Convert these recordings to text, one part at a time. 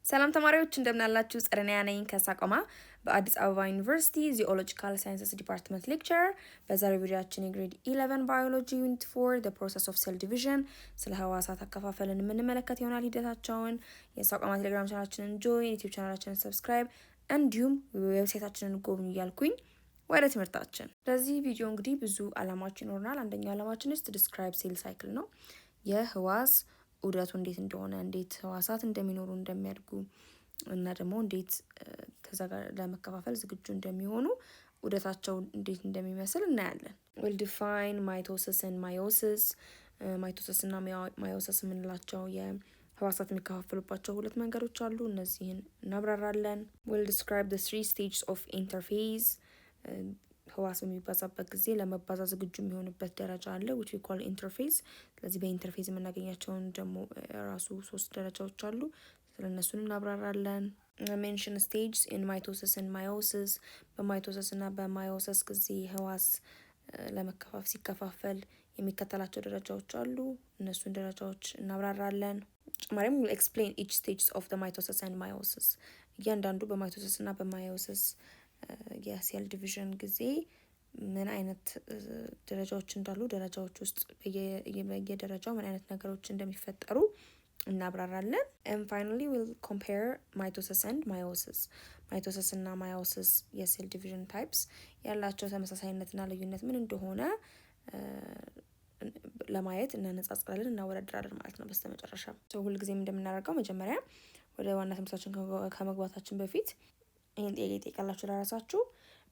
ሰላም ተማሪዎች እንደምን አላችሁ? ጸደኒያ ነኝ ከሳቆማ በአዲስ አበባ ዩኒቨርሲቲ ዚኦሎጂካል ሳይንስስ ዲፓርትመንት ሌክቸር። በዛሬው ቪዲዮአችን የግሬድ 11 ባዮሎጂ ዩኒት 4 the process of cell division ስለ ህዋሳት አከፋፈልን የምንመለከት ይሆናል። ሂደታቸውን የሳቆማ ቴሌግራም ቻናላችንን ጆይን፣ ዩቲዩብ ቻናላችንን ሰብስክራይብ እንዲሁም ዌብሳይታችንን ጎብኙ እያልኩኝ ወደ ትምህርታችን። በዚህ ቪዲዮ እንግዲህ ብዙ አላማዎች ይኖርናል። አንደኛው አላማችን is to describe cell cycle ነው። የህዋስ ዑደቱ እንዴት እንደሆነ እንዴት ህዋሳት እንደሚኖሩ እንደሚያድጉ እና ደግሞ እንዴት ከዛ ጋር ለመከፋፈል ዝግጁ እንደሚሆኑ ዑደታቸው እንዴት እንደሚመስል እናያለን። we'll define mitosis and meiosis mitosis እና meiosis የምንላቸው የህዋሳት የሚከፋፈሉባቸው ሁለት መንገዶች አሉ። እነዚህን እናብራራለን። we'll describe the 3 stages of interphase ህዋስ በሚባዛበት ጊዜ ለመባዛ ዝግጁ የሚሆንበት ደረጃ አለ which we call interphase። ስለዚህ በኢንተርፌዝ የምናገኛቸውን ደግሞ ራሱ 3 ደረጃዎች አሉ። ስለነሱን እናብራራለን። mention stages in mitosis and meiosis በማይቶሲስ እና በማዮሲስ ጊዜ ህዋስ ሲከፋፈል የሚከተላቸው ደረጃዎች አሉ። እነሱን ደረጃዎች እናብራራለን። ተጨማሪም we'll explain each stages of the mitosis and meiosis እያንዳንዱ በማይቶሲስ እና በማዮሲስ የሴል ዲቪዥን ጊዜ ምን አይነት ደረጃዎች እንዳሉ ደረጃዎች ውስጥ በየደረጃው ምን አይነት ነገሮች እንደሚፈጠሩ እናብራራለን። and finally we'll compare mitosis and meiosis mitosis እና meiosis የሴል ዲቪዥን ታይፕስ ያላቸው ተመሳሳይነትና ልዩነት ምን እንደሆነ ለማየት እናነጻጽራለን እናወዳድራለን ማለት ነው። በስተመጨረሻ ሁልጊዜም እንደምናደርገው መጀመሪያ ወደ ዋና ትምህርታችን ከመግባታችን በፊት ይሄን ጥያቄ ጠይቃላችሁ ለራሳችሁ።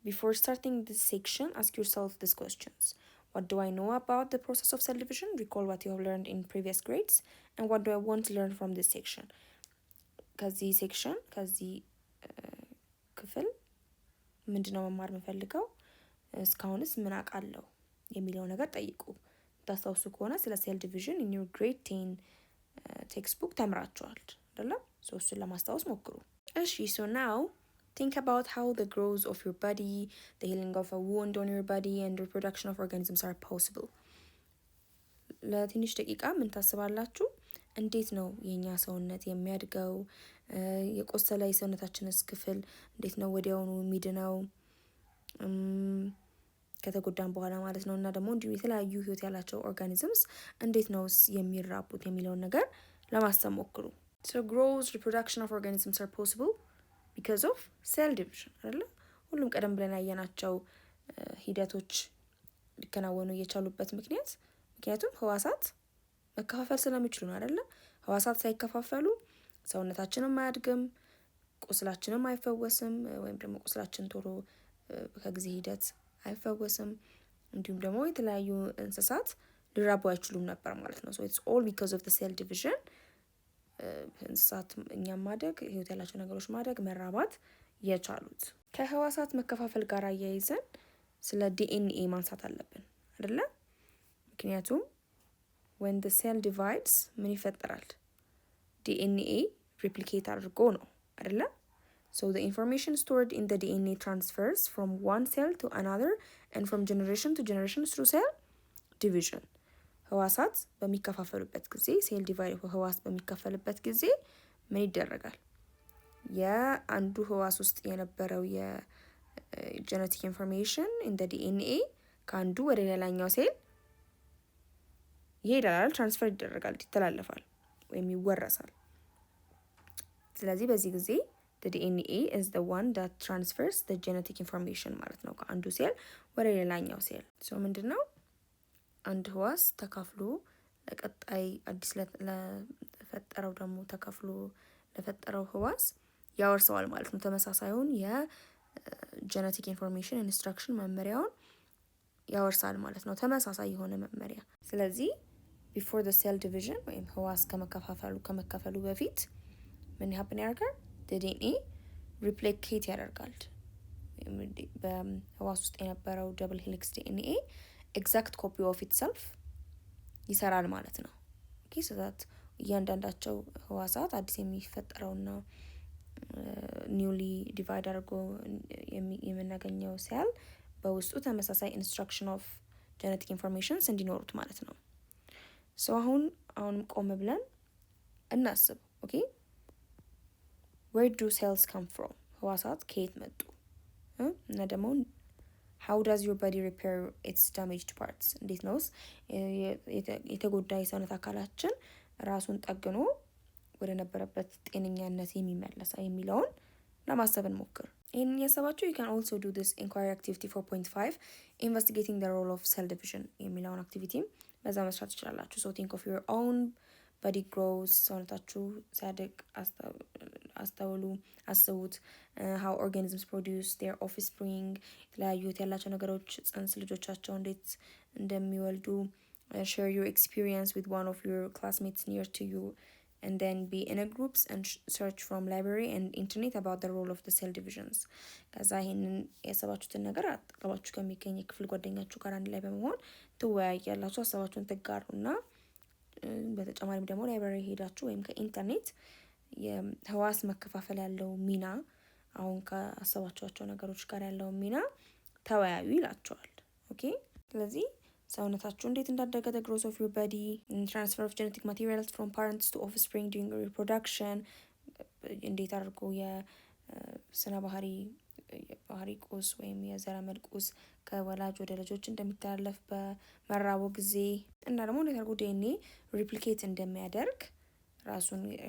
Before starting this section, ask yourself these questions. What do I know about the process of cell division? Recall what you have learned in previous grades. And what do I want to learn from this section? ከዚህ ሴክሽን ከዚህ ክፍል ምንድነው መማር የምፈልገው? እስካሁንስ ምን አውቃለሁ የሚለው ነገር ጠይቁ። ታስታውሱ ከሆነ ስለ ሴል ዲቪዥን in your grade 10 textbook ተምራችኋል አይደል? እሱን ለማስታወስ ሞክሩ። እሺ so now think about how the growth of your body, the healing of a wound on your body, and reproduction of organisms are possible. ለትንሽ ደቂቃ ምን ታስባላችሁ? እንዴት ነው የኛ ሰውነት የሚያድገው? የቆሰለ የሰውነታችንስ ክፍል እንዴት ነው ወዲያውኑ የሚድነው? ከተጎዳን በኋላ ማለት ነው። እና ደግሞ እንዲሁ የተለያዩ ህይወት ያላቸው ኦርጋኒዝምስ እንዴት ነውስ የሚራቡት የሚለውን ነገር ለማሰብ ሞክሩ። So growth, reproduction of organisms are possible because of cell division አይደለ? ሁሉም ቀደም ብለን ያየናቸው ሂደቶች ሊከናወኑ የቻሉበት ምክንያቱም ህዋሳት መከፋፈል ስለሚችሉ ነው አይደለ? ህዋሳት ሳይከፋፈሉ ሰውነታችንም አያድግም፣ ቁስላችንም አይፈወስም፣ ወይም ደግሞ ቁስላችን ቶሎ ከጊዜ ሂደት አይፈወስም። እንዲሁም ደግሞ የተለያዩ እንስሳት ሊራቡ አይችሉም ነበር ማለት ነው። so it's all because of the cell division እንስሳት እኛም ማደግ ህይወት ያላቸው ነገሮች ማደግ መራባት የቻሉት። ከህዋሳት መከፋፈል ጋር አያይዘን ስለ ዲኤንኤ ማንሳት አለብን አይደለ? ምክንያቱም when the cell divides ምን ይፈጠራል? ዲኤንኤ ሪፕሊኬት አድርጎ ነው አይደለ? So the information stored in the DNA transfers from one cell to another and from generation to generation through cell division. ህዋሳት በሚከፋፈሉበት ጊዜ ሴል ዲቫይድ ህዋስ በሚከፈልበት ጊዜ ምን ይደረጋል? የአንዱ ህዋስ ውስጥ የነበረው የጄኔቲክ ኢንፎርሜሽን in the DNA ከአንዱ ወደ ሌላኛው ሴል ይሄዳል፣ ትራንስፈር ይደረጋል፣ ይተላለፋል ወይም ይወረሳል። ስለዚህ በዚህ ጊዜ the DNA is the one that transfers the genetic information ማለት ነው ከአንዱ ሴል ወደ ሌላኛው ሴል። so ምንድነው አንድ ህዋስ ተካፍሎ ለቀጣይ አዲስ ለፈጠረው ደግሞ ተካፍሎ ለፈጠረው ህዋስ ያወርሰዋል ማለት ነው። ተመሳሳዩን የጄኔቲክ ኢንፎርሜሽን ኢንስትራክሽን መመሪያውን ያወርሳል ማለት ነው። ተመሳሳይ የሆነ መመሪያ። ስለዚህ before the cell division ወይም ህዋስ ከመከፈሉ በፊት ምን happen ያደርጋል? ዲኤንኤ ሪፕሊኬት ያደርጋል። በህዋስ ውስጥ የነበረው ደብል ሄሊክስ ዲኤንኤ ኤግዛክት ኮፒ ኦፍ ኢትሰልፍ ይሰራል ማለት ነው። ኦኬ ስለዚህ እያንዳንዳቸው ህዋሳት አዲስ የሚፈጠረውና ኒውሊ ዲቫይድ አድርጎ የምናገኘው ሴል በውስጡ ተመሳሳይ ኢንስትራክሽን ኦፍ ጄኔቲክ ኢንፎርሜሽንስ እንዲኖሩት ማለት ነው። ሶ አሁንም ቆም ብለን እናስብ። ኦኬ where do cells come from? ህዋሳት ከየት መጡ? እና ደግሞ how does your body repair its damaged parts? እንዴት ነውስ የተጎዳ የሰውነት አካላችን ራሱን ጠግኖ ወደ ነበረበት ጤነኛነት የሚመለሰው የሚለውን ለማሰብ እንሞክር። ይህንን ያሰባችሁ you can also do this inquiry activity 4.5 investigating the role of cell division የሚለውን አክቲቪቲም በዛ መስራት ትችላላችሁ። so think of your own body grows ሰውነታችሁ ሲያድግ አስቡት how organisms produce their offspring የተለያዩ ያላቸው ነገሮች ጽንስ ልጆቻቸው እንዴት እንደሚወልዱ share your experience with one of your classmates near to you and then be in a groups and search from library and internet about the role of the cell divisions ከዛ ይሄንን ያሰባችሁትን ነገር አጠገባችሁ ከሚገኝ ክፍል ጓደኛችሁ ጋር አንድ ላይ በመሆን ትወያያላችሁ ሀሳባችሁን ትጋሩና በተጨማሪም ደግሞ ላይብራሪ ሄዳችሁ ወይም ከኢንተርኔት የህዋስ መከፋፈል ያለው ሚና አሁን ከአሰባችኋቸው ነገሮች ጋር ያለው ሚና ተወያዩ ይላችኋል። ኦኬ ስለዚህ ሰውነታችሁ እንዴት እንዳደገ the growth of your body transfer of genetic materials from parents to offspring during reproduction እንዴት አድርጎ የስነ ባህሪ ቁስ ወይም የዘረመል ቁስ ከወላጅ ወደ ልጆች እንደሚተላለፍ በመራቡ ጊዜ እና ደግሞ እንዴት አድርጎ ዲኤንኤ ሪፕሊኬት እንደሚያደርግ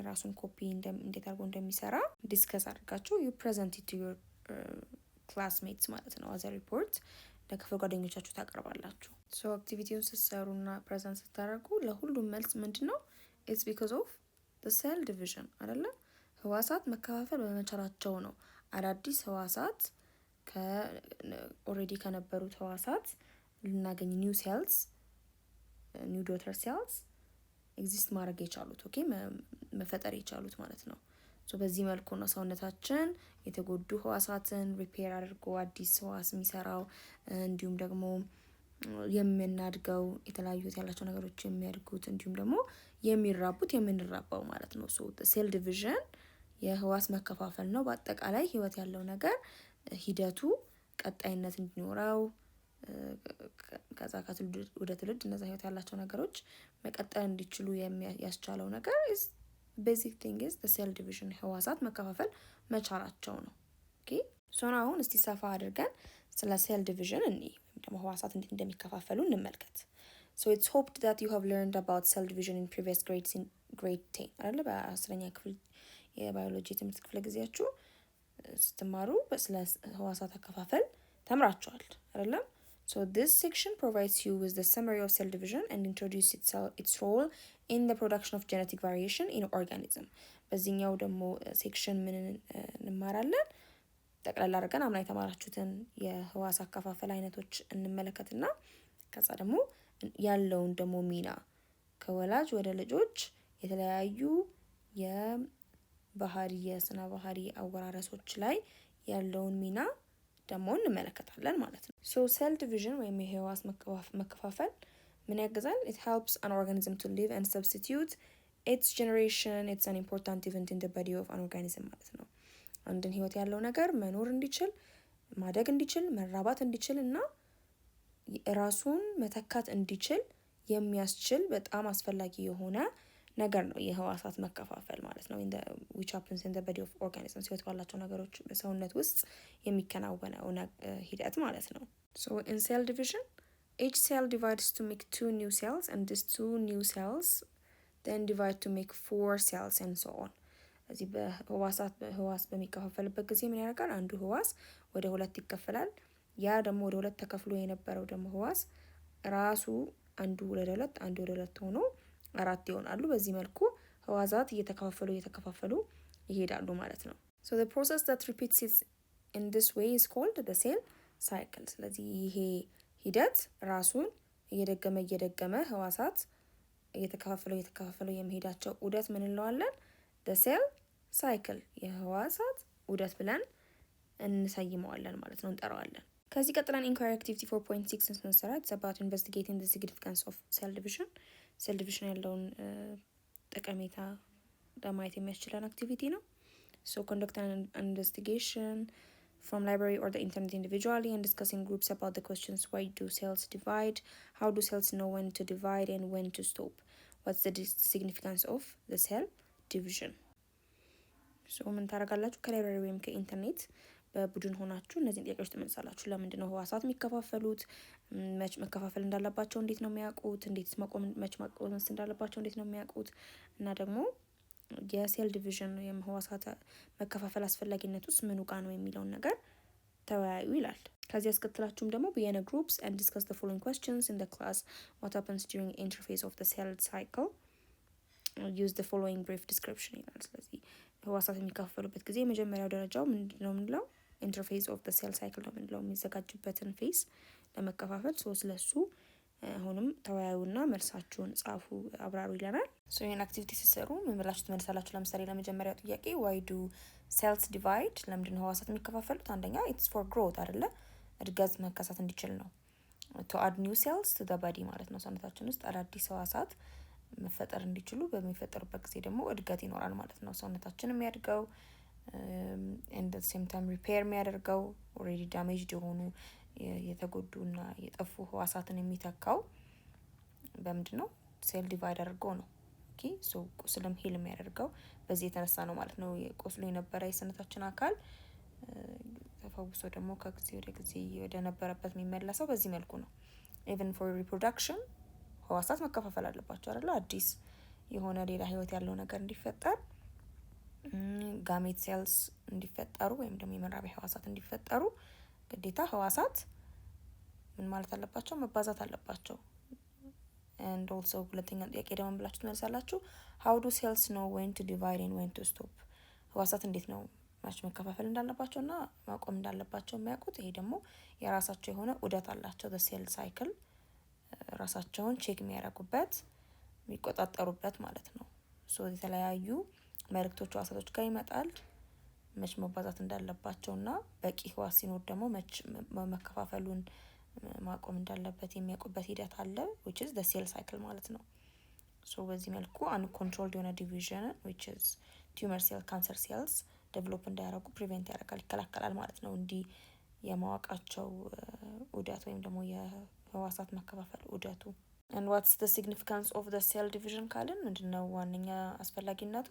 ራሱን ኮፒ እንዴት አድርጎ እንደሚሰራ ዲስከስ አድርጋችሁ you present it to your classmates ማለት ነው as a report ለክፍል ጓደኞቻችሁ ታቀርባላችሁ። so activity-ውን ስትሰሩና ፕሬዘንት ስታደርጉ ለሁሉም መልስ ምንድነው it's because of the cell division አይደለ ህዋሳት መከፋፈል በመቻላቸው ነው አዳዲስ ህዋሳት ኦሬዲ ከነበሩት ህዋሳት ልናገኝ ኒው ሴልስ ኒው ዶተር ሴልስ ኤግዚስት ማድረግ የቻሉት ኦኬ መፈጠር የቻሉት ማለት ነው። ሶ በዚህ መልኩ ነው ሰውነታችን የተጎዱ ህዋሳትን ሪፔር አድርጎ አዲስ ህዋስ የሚሰራው እንዲሁም ደግሞ የምናድገው የተለያዩ ያላቸው ነገሮች የሚያድጉት እንዲሁም ደግሞ የሚራቡት የምንራባው ማለት ነው። ሶ ሴል ዲቪዥን የህዋስ መከፋፈል ነው። በአጠቃላይ ህይወት ያለው ነገር ሂደቱ ቀጣይነት እንዲኖረው ከዛ ከትውልድ ወደ ትውልድ እነዛ ህይወት ያላቸው ነገሮች መቀጠል እንዲችሉ ያስቻለው ነገር is basic thing is the cell division ህዋሳት መከፋፈል መቻላቸው ነው። ኦኬ ሶ አሁን እስቲ ሰፋ አድርገን ስለ ሴል ዲቪዥን ደግሞ ህዋሳት እንዴት እንደሚከፋፈሉ እንመልከት። so it's hoped that you have learned about cell division in previous grades in grade 10 አይደል በ10ኛ ክፍል የባዮሎጂ ትምህርት ክፍለ ጊዜያችሁ ስትማሩ ስለ ህዋሳት አከፋፈል ተምራችኋል አይደል? So this section provides you with the summary of cell division and introduces its role in the production of genetic variation in organism. በዚህኛው ደግሞ ሴክሽን ምን እንማራለን? ጠቅላላ አድርገን አምና የተማራችሁትን የህዋስ አከፋፈል አይነቶች እንመለከትና ከዛ ደግሞ ያለውን ደግሞ ሚና ከወላጅ ወደ ልጆች የተለያዩ የስነ ባህሪ አወራረሶች ላይ ያለውን ሚና ደግሞ እንመለከታለን ማለት ነው። so cell division ወይም የህዋስ መከፋፈል ምን ያግዛል? it helps an organism to live and substitute its generation. It's an important event in the body of an organism ማለት ነው። አንድን ህይወት ያለው ነገር መኖር እንዲችል ማደግ እንዲችል መራባት እንዲችል እና ራሱን መተካት እንዲችል የሚያስችል በጣም አስፈላጊ የሆነ ነገር ነው የህዋሳት መከፋፈል ማለት ነው። which happens in the body of organisms ህይወት ባላቸው ነገሮች በሰውነት ውስጥ የሚከናወነው ሂደት ማለት ነው። so in cell division each cell divides to make 2 new cells and these 2 new cells then divide to make 4 cells and so on. እዚህ በህዋስ በሚከፋፈልበት ጊዜ ምን ያደርጋል? አንዱ ህዋስ ወደ ሁለት ይከፈላል። ያ ደግሞ ወደ ሁለት ተከፍሎ የነበረው ደግሞ ህዋስ ራሱ አንዱ ወደ ሁለት ሆኖ 4 ይሆናሉ። በዚህ መልኩ ህዋሳት እየተከፋፈሉ ይሄዳሉ ማለት ነው። so the process that repeats it in this way is called the cell cycle. ስለዚህ ይሄ ሂደት ራሱን እየደገመ ህዋሳት እየተከፋፈሉ የሚሄዳቸው ዑደት ምን እንለዋለን? the cell cycle የህዋሳት ዑደት ብለን እንሰይመዋለን ማለት ነው፣ እንጠራዋለን። ከዚህ ቀጥለን inquiry activity 4.6 ስንሰራ it's about investigating the significance of cell division. cell division ያለውን ጠቀሜታ ለማየት የሚያስችለን አክቲቪቲ ነው። so conduct an investigation from library or the internet individually and discuss in groups about the questions: why do cells divide, how do cells know when to divide and when to stop, what's the significance of the cell division. ሶ ምን ታደርጋላችሁ? ከላይብራሪ ወይም ከኢንተርኔት በቡድን ሆናችሁ እነዚህን ጥያቄዎች ትመልሳላችሁ። ለምንድን ነው ህዋሳት የሚከፋፈሉት? መች መከፋፈል እንዳለባቸው እንዴት ነው የሚያውቁት? እንዴት መች መቆመስ እንዳለባቸው እንዴት ነው የሚያውቁት? እና ደግሞ የሴል ዲቪዥን ወይም ህዋሳት መከፋፈል አስፈላጊነት ውስጥ ምኑ ጋ ነው የሚለውን ነገር ተወያዩ ይላል። ከዚህ ያስከትላችሁም ደግሞ ቢየነ ግሩፕስ and discuss the following questions in the class. What happens during interphase of the cell cycle? Use the following brief description ይላል። ስለዚህ ህዋሳት የሚከፋፈሉበት ጊዜ የመጀመሪያው ደረጃው ምንድን ነው የምንለው? ኢንተርፌዝ ኦፍ the cell cycle ነው የምንለው፣ የሚዘጋጅበትን ፌስ ለመከፋፈል። ስለሱ አሁንም ተወያዩና መልሳችሁን ጻፉ፣ አብራሩ ይለናል። ይህን አክቲቪቲ ሲሰሩ ምን ብላችሁ ትመልሳላችሁ? ለምሳሌ ለመጀመሪያው ጥያቄ ዋይ ዱ ሴልስ ዲቫይድ? ለምንድን ህዋሳት የሚከፋፈሉት? አንደኛ ኢትስ ፎር ግሮት አይደለ፣ እድገት መከሰት እንዲችል ነው። ቱ አድ ኒው ሴልስ ቱ ዘ ባዲ ማለት ነው። ሰውነታችን ውስጥ አዳዲስ ህዋሳት መፈጠር እንዲችሉ፣ በሚፈጠሩበት ጊዜ ደግሞ እድገት ይኖራል ማለት ነው። ሰውነታችን የሚያድገው ኤንድ ዘ ሴም ታይም ሪፔር የሚያደርገው ኦልሬዲ ዳሜጅድ የሆኑ የተጎዱና የጠፉ ህዋሳትን የሚተካው በምንድን ነው? ሴል ዲቫይድ አድርጎ ነው። ኦኬ ሶ ቁስልም ሂል የሚያደርገው በዚህ የተነሳ ነው ማለት ነው። ቆስሎ የነበረ የሰውነታችን አካል ተፈውሶ ደግሞ ከጊዜ ወደ ጊዜ ወደ ነበረበት የሚመለሰው በዚህ መልኩ ነው። ኢቨን ፎር ሪፕሮዳክሽን ህዋሳት መከፋፈል አለባቸው አይደለ? አዲስ የሆነ ሌላ ህይወት ያለው ነገር እንዲፈጠር ጋሜት ሴልስ እንዲፈጠሩ ወይም ደግሞ የመራቢያ ህዋሳት እንዲፈጠሩ ግዴታ ህዋሳት ምን ማለት አለባቸው? መባዛት አለባቸው። and also ሁለተኛ ጥያቄ ደግሞ ብላችሁ ትመልሳላችሁ how do cells know when to divide and when to stop? ህዋሳት እንዴት ነው ማች መከፋፈል እንዳለባቸውና ማቆም እንዳለባቸው የሚያውቁት? ይሄ ደግሞ የራሳቸው የሆነ ዑደት አላቸው። the cell cycle ራሳቸውን ቼክ የሚያደርጉበት የሚቆጣጠሩበት ማለት ነው። ሶ የተለያዩ መልእክቶች ህዋሳቶች ጋር ይመጣል መች መባዛት እንዳለባቸውና በቂ ህዋስ ሲኖር ደግሞ መች መከፋፈሉን ማቆም እንዳለበት የሚያውቁበት ሂደት አለ which is the cell cycle ማለት ነው። ሶ በዚህ መልኩ uncontrolled የሆነ division which is tumor cell cancer cells develop እንዳያደርጉ prevent ያደርጋል፣ ይከላከላል ማለት ነው። እንዲህ የማወቃቸው ዑደት ወይም ደግሞ የህዋሳት መከፋፈል ዑደቱ። and what's the significance of the cell division ካልን ምንድነው ዋነኛ አስፈላጊነቱ?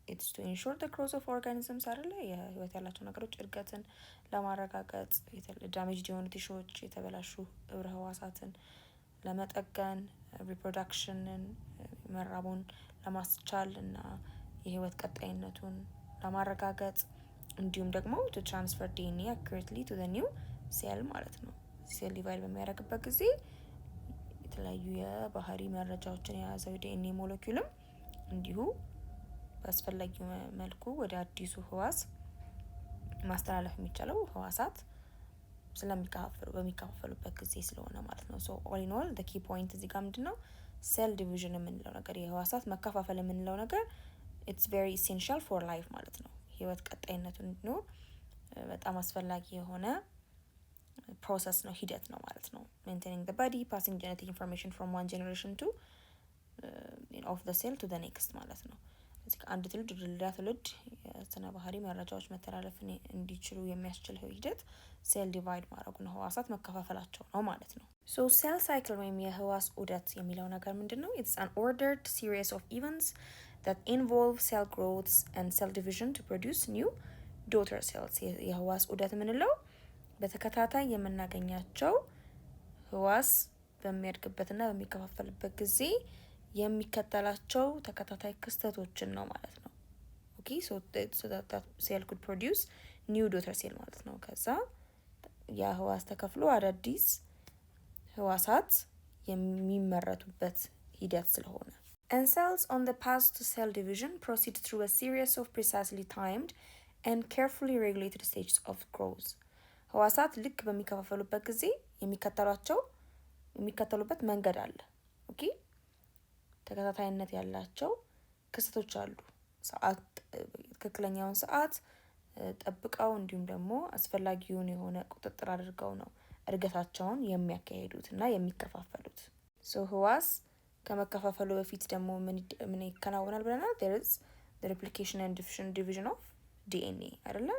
it's to ensure the growth of organisms አይደለ? የህይወት ያላቸው ነገሮች እድገትን ለማረጋገጥ፣ ዳሜጅ የሆኑ ቲሾች የተበላሹ ህብረ ህዋሳትን ለመጠገን፣ ሪፕሮዳክሽንን መራቡን ለማስቻል እና የህይወት ቀጣይነቱን ለማረጋገጥ እንዲሁም ደግሞ to transfer DNA accurately to the new cell ማለት ነው። ሴል ዲቫይድ በሚያደርግበት ጊዜ የተለያዩ የባህሪ መረጃዎችን የያዘው ዲኤንኤ ሞለኪውልም እንዲሁ በአስፈላጊው መልኩ ወደ አዲሱ ህዋስ ማስተላለፍ የሚቻለው ህዋሳት በሚከፋፈሉበት ጊዜ ስለሆነ ማለት ነው። ሶ ኦል ኢን ኦል the key point እዚህ ጋር ምንድነው? ሴል ዲቪዥን የምንለው ነገር የህዋሳት መከፋፈል የምንለው ነገር it's very essential for life ማለት ነው። ህይወት ቀጣይነቱን እንዲኖር በጣም አስፈላጊ የሆነ ፕሮሰስ ነው፣ ሂደት ነው ማለት ነው። maintaining the body, passing genetic information from one generation to of the cell to the next ማለት ነው። እዚህ አንድ ትውልድ ወደ ሌላ ትውልድ የስነ ባህሪ መረጃዎች መተላለፍ እንዲችሉ የሚያስችል ሂደት ሴል ዲቫይድ ማድረጉ ነው፣ ህዋሳት መከፋፈላቸው ነው ማለት ነው። ሶ ሴል ሳይክል ወይም የህዋስ ዑደት የሚለው ነገር ምንድነው? it's an ordered series of events that involve cell growth and cell division to produce new daughter cells። የህዋስ ዑደት የምንለው በተከታታይ የምናገኛቸው ህዋስ በሚያድግበትና በሚከፋፈልበት ጊዜ የሚከተላቸው ተከታታይ ክስተቶችን ነው ማለት ነው። ኦኬ so that cell could produce new daughter cell ማለት ነው። ከዛ ያ ህዋስ ተከፍሎ አዳዲስ ህዋሳት የሚመረቱበት ሂደት ስለሆነ and cells on the path to cell division proceed through a series of precisely timed and carefully regulated stages of growth። ህዋሳት ልክ በሚከፋፈሉበት ጊዜ የሚከተሉበት መንገድ አለ። ኦኬ ተከታታይነት ያላቸው ክስተቶች አሉ። ሰዓት ትክክለኛውን ሰዓት ጠብቀው እንዲሁም ደግሞ አስፈላጊውን የሆነ ቁጥጥር አድርገው ነው እድገታቸውን የሚያካሂዱት እና የሚከፋፈሉት። ሶ ህዋስ ከመከፋፈሉ በፊት ደግሞ ምን ይከናወናል ብለናል? there is the replication and division of DNA አይደለ?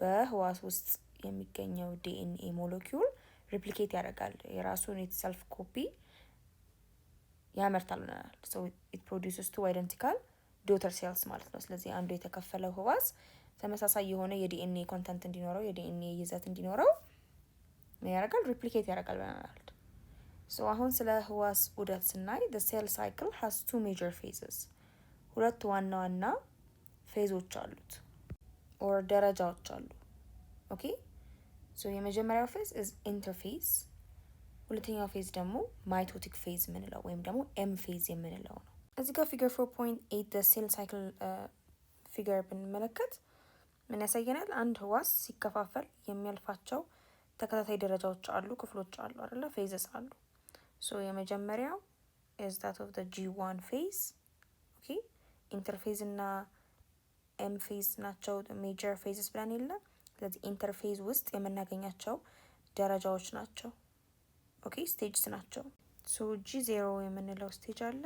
በህዋስ ውስጥ የሚገኘው ዲኤንኤ ሞለኪውል ሪፕሊኬት ያደርጋል፣ የራሱን ሰልፍ ኮፒ ያመርታል ብለናል። so it produces two identical ዶተር ሴልስ ማለት ነው። ስለዚህ አንዱ የተከፈለው ህዋስ ተመሳሳይ የሆነ የዲኤንኤ ኮንተንት እንዲኖረው የዲኤንኤ ይዘት እንዲኖረው ያደርጋል፣ ሪፕሊኬት ያደርጋል ብለናል። ሶ አሁን ስለ ህዋስ ዑደት ስናይ the cell cycle has two major phases ሁለት ዋና ዋና ፌዞች አሉት ኦር ደረጃዎች አሉ። ኦኬ ሶ የመጀመሪያው ፌዝ is ኢንተርፌዝ፣ ሁለተኛው ፌዝ ደግሞ ማይቶቲክ ፌዝ የምንለው ወይም ደግሞ ኤም ፌዝ የምንለው ነው። እዚህ ጋር ፊገር 4.8 the cell cycle ፊገር ብንመለከት ምን ያሳየናል? አንድ ህዋስ ሲከፋፈል የሚያልፋቸው ተከታታይ ደረጃዎች አሉ፣ ክፍሎች አሉ አይደለ? ፌዘስ አሉ። ሶ የመጀመሪያው is that of the G1 phase ኦኬ ኢንተርፌዝ እና ኤም ፌዝ ናቸው ሜጀር ፌዝስ ብለን የለ። ስለዚህ ኢንተርፌዝ ውስጥ የምናገኛቸው ደረጃዎች ናቸው። ኦኬ ስቴጅስ ናቸው። ሶ G0 የምንለው ስቴጅ አለ።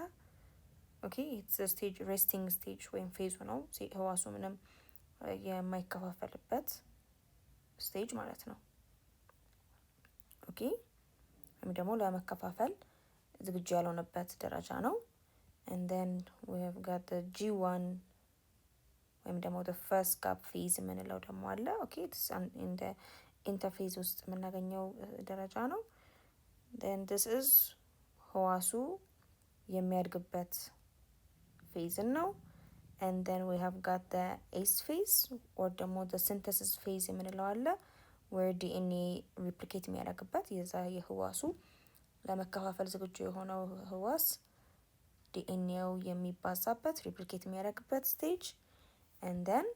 ኦኬ ኢትስ ስቴጅ ሬስቲንግ ስቴጅ ወይም ፌዝ ነው፣ ህዋሱ ምንም የማይከፋፈልበት ስቴጅ ማለት ነው። ኦኬ ወይም ደግሞ ለመከፋፈል ዝግጁ ያልሆነበት ደረጃ ነው። and then we have got the G1 ወይም ደግሞ the first gap phase የምንለው ደግሞ አለ። ኦኬ it's in the interphase ውስጥ የምናገኘው ደረጃ ነው። then this is ህዋሱ የሚያድግበት ፌዝ ነው። and then we have got the S phase or ደግሞ the synthesis phase የምንለው አለ where DNA replicate የሚያደርግበት የዛ የህዋሱ ለመከፋፈል ዝግጁ የሆነው ህዋስ ዲኤንኤው የሚባዛበት ሪፕሊኬት የሚያደርግበት ስቴጅ። and then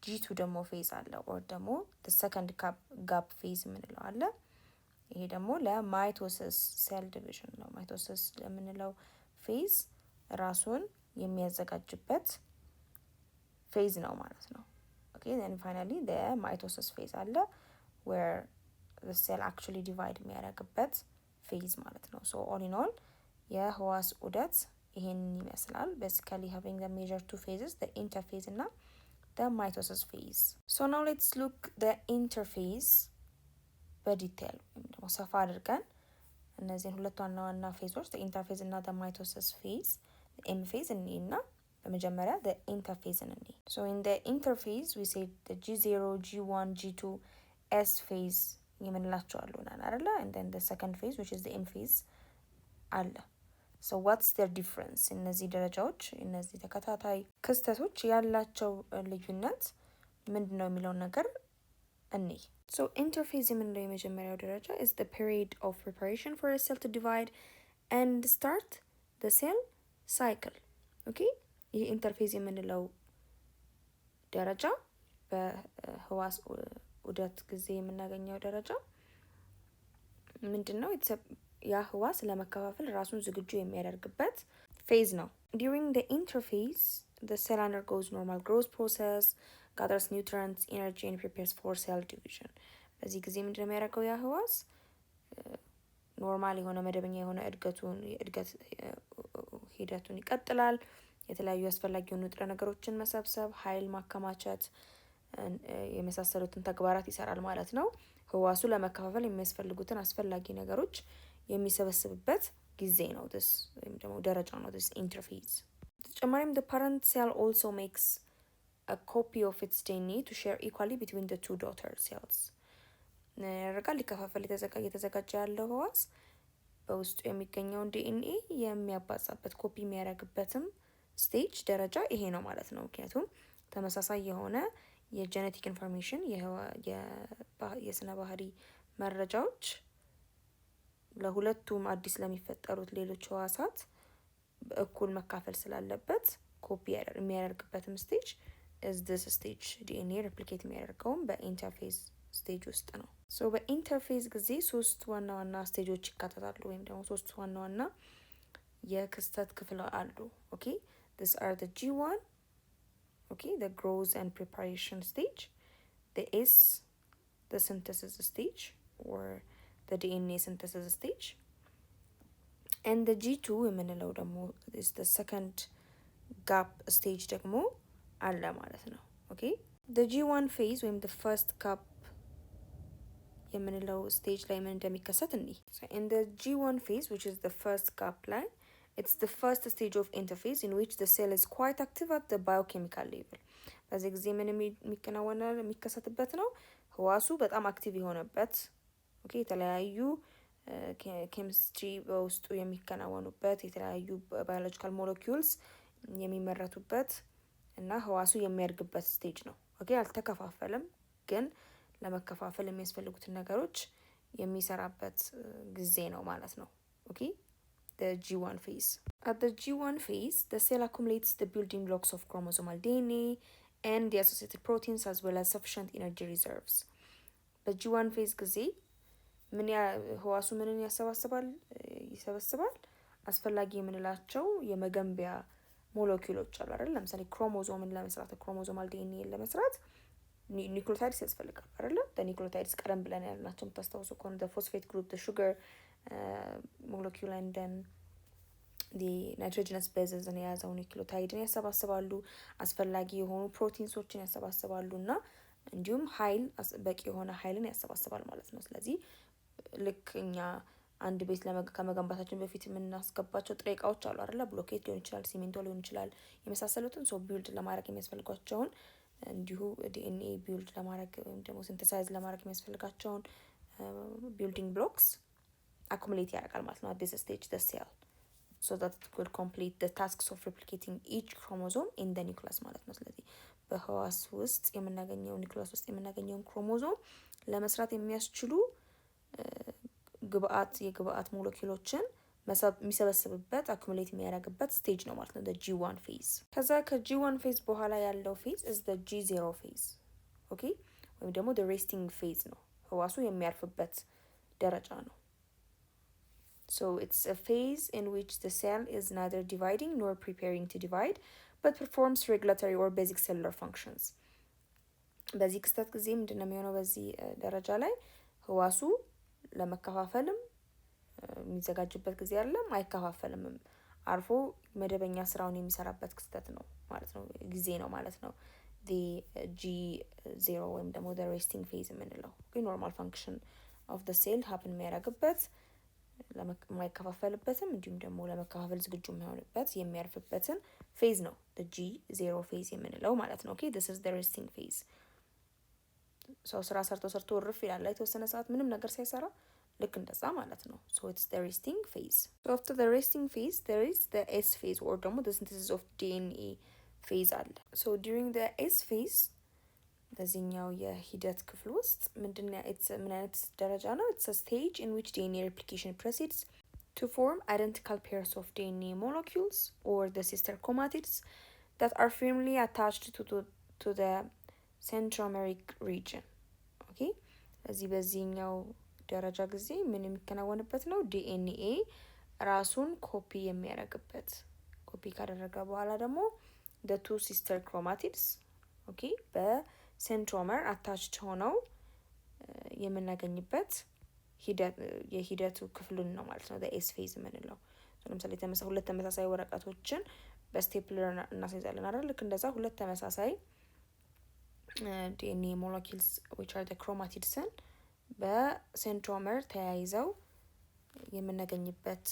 G2 ደግሞ ፌዝ አለ or ደግሞ the second gap phase የምንለው አለ። ይሄ ደግሞ ለማይቶሲስ ሴል ዲቪዥን ነው። ማይቶሲስ ለምንለው ፌዝ ራሱን የሚያዘጋጅበት ፌዝ ነው ማለት ነው። ኦኬ then finally the mitosis phase አለ where the cell actually divide የሚያደርግበት ፌዝ ማለት ነው። so all in all የህዋስ ዑደት ይሄንን ይመስላል። basically having the major two phases the interphase እና the mitosis phase. so now let's look the interphase በዲቴል ወይም ደግሞ ሰፋ አድርገን እነዚህን ሁለት ዋና ዋና ፌዞች the interphase እና the mitosis phase the M phase እና በመጀመሪያ the interphase እንኒ። so in the interphase we say the G0 G1 G2 S phase የምንላቸው አሉ አይደለ? and then the second phase which is the M phase አለ። so what's their difference? እነዚህ ደረጃዎች እነዚህ ተከታታይ ክስተቶች ያላቸው ልዩነት ምንድነው የሚለውን ነገር እኔ so interphase የምንለው የመጀመሪያው ደረጃ is the period of preparation for a cell to divide and start the cell cycle. okay ይህ ኢንተርፌዝ የምንለው ደረጃ በህዋስ ዑደት ጊዜ የምናገኘው ደረጃ ምንድነው? ያ ህዋስ ለመከፋፈል ራሱን ዝግጁ የሚያደርግበት ፌዝ ነው። during the interphase the cell undergoes normal growth process, gathers nutrients, energy and prepares for cell division. በዚህ ጊዜ ምንድነው የሚያደርገው ያ ህዋስ? ኖርማል የሆነ መደበኛ የሆነ እድገት ሂደቱን ይቀጥላል። የተለያዩ አስፈላጊ የሆኑ ንጥረ ነገሮችን መሰብሰብ፣ ኃይል ማከማቸት የመሳሰሉትን ተግባራት ይሰራል ማለት ነው። ህዋሱ ለመከፋፈል የሚያስፈልጉትን አስፈላጊ ነገሮች የሚሰበስብበት ጊዜ ነው this ወይም ደግሞ ደረጃ ነው this interphase. ተጨማሪም the parent cell also makes a copy of its DNA to share equally between the two daughter cells. ያደርጋል ሊከፋፈል የተዘጋጀ ያለው ህዋስ በውስጡ የሚገኘውን ዲኤንኤ የሚያባዛበት ኮፒ የሚያደርግበትም ስቴጅ ደረጃ ይሄ ነው ማለት ነው። ምክንያቱም ተመሳሳይ የሆነ የጄኔቲክ ኢንፎርሜሽን የስነ ባህሪ መረጃዎች ለሁለቱም አዲስ ለሚፈጠሩት ሌሎች ህዋሳት በእኩል መካፈል ስላለበት ኮፒ የሚያደርግበትም ስቴጅ is this stage ዲኤንኤ ሬፕሊኬት የሚያደርገውም በኢንተርፌዝ ስቴጅ ውስጥ ነው። ሶ በኢንተርፌዝ ጊዜ ሶስት ዋና ዋና ስቴጆች ይካተታሉ ወይም ደግሞ ሶስት ዋና ዋና የክስተት ክፍል አሉ። ኦኬ these are the G1 okay the growth and preparation stage, the S the synthesis stage or the DNA synthesis stage, and the G2 የምንለው ደግሞ is the second gap stage ደግሞ አለ ማለት ነው። okay the G1 phase ወይም the first gap የምንለው ስቴጅ ላይ ምን እንደሚከሰት እንይ። in the G1 phase which is the first gap ላይ It's the first stage of interphase in which the cell is quite active at the biochemical level. በዚህ ጊዜ ምን የሚከሰትበት ነው? ህዋሱ በጣም አክቲቭ የሆነበት ኦኬ የተለያዩ ኬሚስትሪ በውስጡ የሚከናወኑበት የተለያዩ ባዮሎጂካል ሞለኪውልስ የሚመረቱበት እና ህዋሱ የሚያድግበት ስቴጅ ነው። ኦኬ አልተከፋፈለም፣ ግን ለመከፋፈል የሚያስፈልጉትን ነገሮች የሚሰራበት ጊዜ ነው ማለት ነው። ኦኬ the G1 phase. At the G1 phase, the cell accumulates the building blocks of chromosomal DNA and the associated proteins as well as sufficient energy reserves. በG1 ፌዝ ጊዜ ህዋሱ ምንን ይሰበስባል? አስፈላጊ የምንላቸው የመገንቢያ ሞለኪውሎች አሉ አይደል? ለምሳሌ ክሮሞዞምን ለመስራት ክሮሞዞማል ዲኤንኤ ለመስራት ኒውክሊዮታይድስ ያስፈልጋል አይደል? በኒውክሊዮታይድስ ቀደም ብለን ያልናቸው የምታስታውሱ ከሆነ the phosphate group, the sugar molecule and then the nitrogenous bases የያዘው ኒውክሊዮታይድን ያሰባስባሉ። አስፈላጊ የሆኑ ፕሮቲንሶችን ያሰባስባሉ እና እንዲሁም በቂ የሆነ ኃይልን ያሰባስባል ማለት ነው። ስለዚህ ልክ እኛ አንድ ቤት ከመገንባታችን በፊት የምናስገባቸው ጥሬ እቃዎች አሉ አይደለ? ብሎኬት ሊሆን ይችላል፣ ሲሚንቶ ሊሆን ይችላል፣ የመሳሰሉትን ቢልድ ለማድረግ የሚያስፈልጓቸውን እንዲሁ ዲኤንኤ ቢልድ ለማድረግ ወይም ደግሞ ሲንተሳይዝ ለማድረግ የሚያስፈልጋቸውን ቢልዲንግ ብሎክስ አኩሙሌት ያደርጋል ማለት ነው። at this stage the cell so that it will complete the tasks of replicating each chromosome in the nucleus ማለት ነው። ስለዚህ በህዋስ ውስጥ የምናገኘው ኒውክሊየስ ውስጥ የምናገኘውን ክሮሞዞም ለመስራት የሚያስችሉ የግብአት ሞለኪውሎችን የሚሰበስብበት አኩሙሌት የሚያደርግበት ስቴጅ ነው ማለት ነው the G1 phase። ከዛ ከG1 phase በኋላ ያለው phase is the G0 phase ኦኬ ወይም ደግሞ the resting phase ነው። ህዋሱ የሚያርፍበት ደረጃ ነው። So it's a phase in which the cell is neither dividing nor preparing to divide but performs regulatory or basic cellular functions. በዚህ ክስተት ጊዜ ምንድነው የሚሆነው? በዚህ ደረጃ ላይ ህዋሱ ለመከፋፈልም የሚዘጋጅበት ጊዜ አይደለም፣ አይከፋፈልም። አርፎ መደበኛ ስራውን የሚሰራበት ክስተት ነው ማለት ነው፣ ጊዜ ነው ማለት ነው the G0 ወይም ደግሞ the resting phase የምንለው normal function of the cell happen የሚያደርግበት የማይከፋፈልበትም እንዲሁም ደግሞ ለመከፋፈል ዝግጁ የሚሆንበት የሚያርፍበትን ፌዝ ነው the G0 phase የምንለው ማለት ነው። okay this is the resting phase። ሰው ስራ ሰርቶ እርፍ ይላል የተወሰነ ሰዓት ምንም ነገር ሳይሰራ ልክ እንደዛ ማለት ነው። so it's the resting phase. So after the resting phase there is the S phase or ደግሞ the synthesis of DNA phase አለ። so during the S phase በዚህኛው የሂደት ክፍል ውስጥ ምን አይነት ደረጃ ነው? it's a stage in which DNA replication proceeds to form identical pairs of DNA molecules or the sister chromatids that are firmly attached to the centromeric region. okay በዚህኛው ደረጃ ጊዜ ምን የሚከናወንበት ነው? ዲኤንኤ ራሱን ኮፒ የሚያደርግበት ኮፒ ካደረገ በኋላ ደግሞ the two sister chromatids okay በሴንትሮመር አታችድ ሆነው የምናገኝበት የሂደቱ ክፍሉን ነው ማለት ነው the S phase የምንለው። ለምሳሌ ሁለት ተመሳሳይ ወረቀቶችን በስቴፕለር እናስይዛለን አይደል? ልክ እንደዛ ሁለት ተመሳሳይ DNA molecules which are the chromatids በሴንትሮመር ተያይዘው የምናገኝበት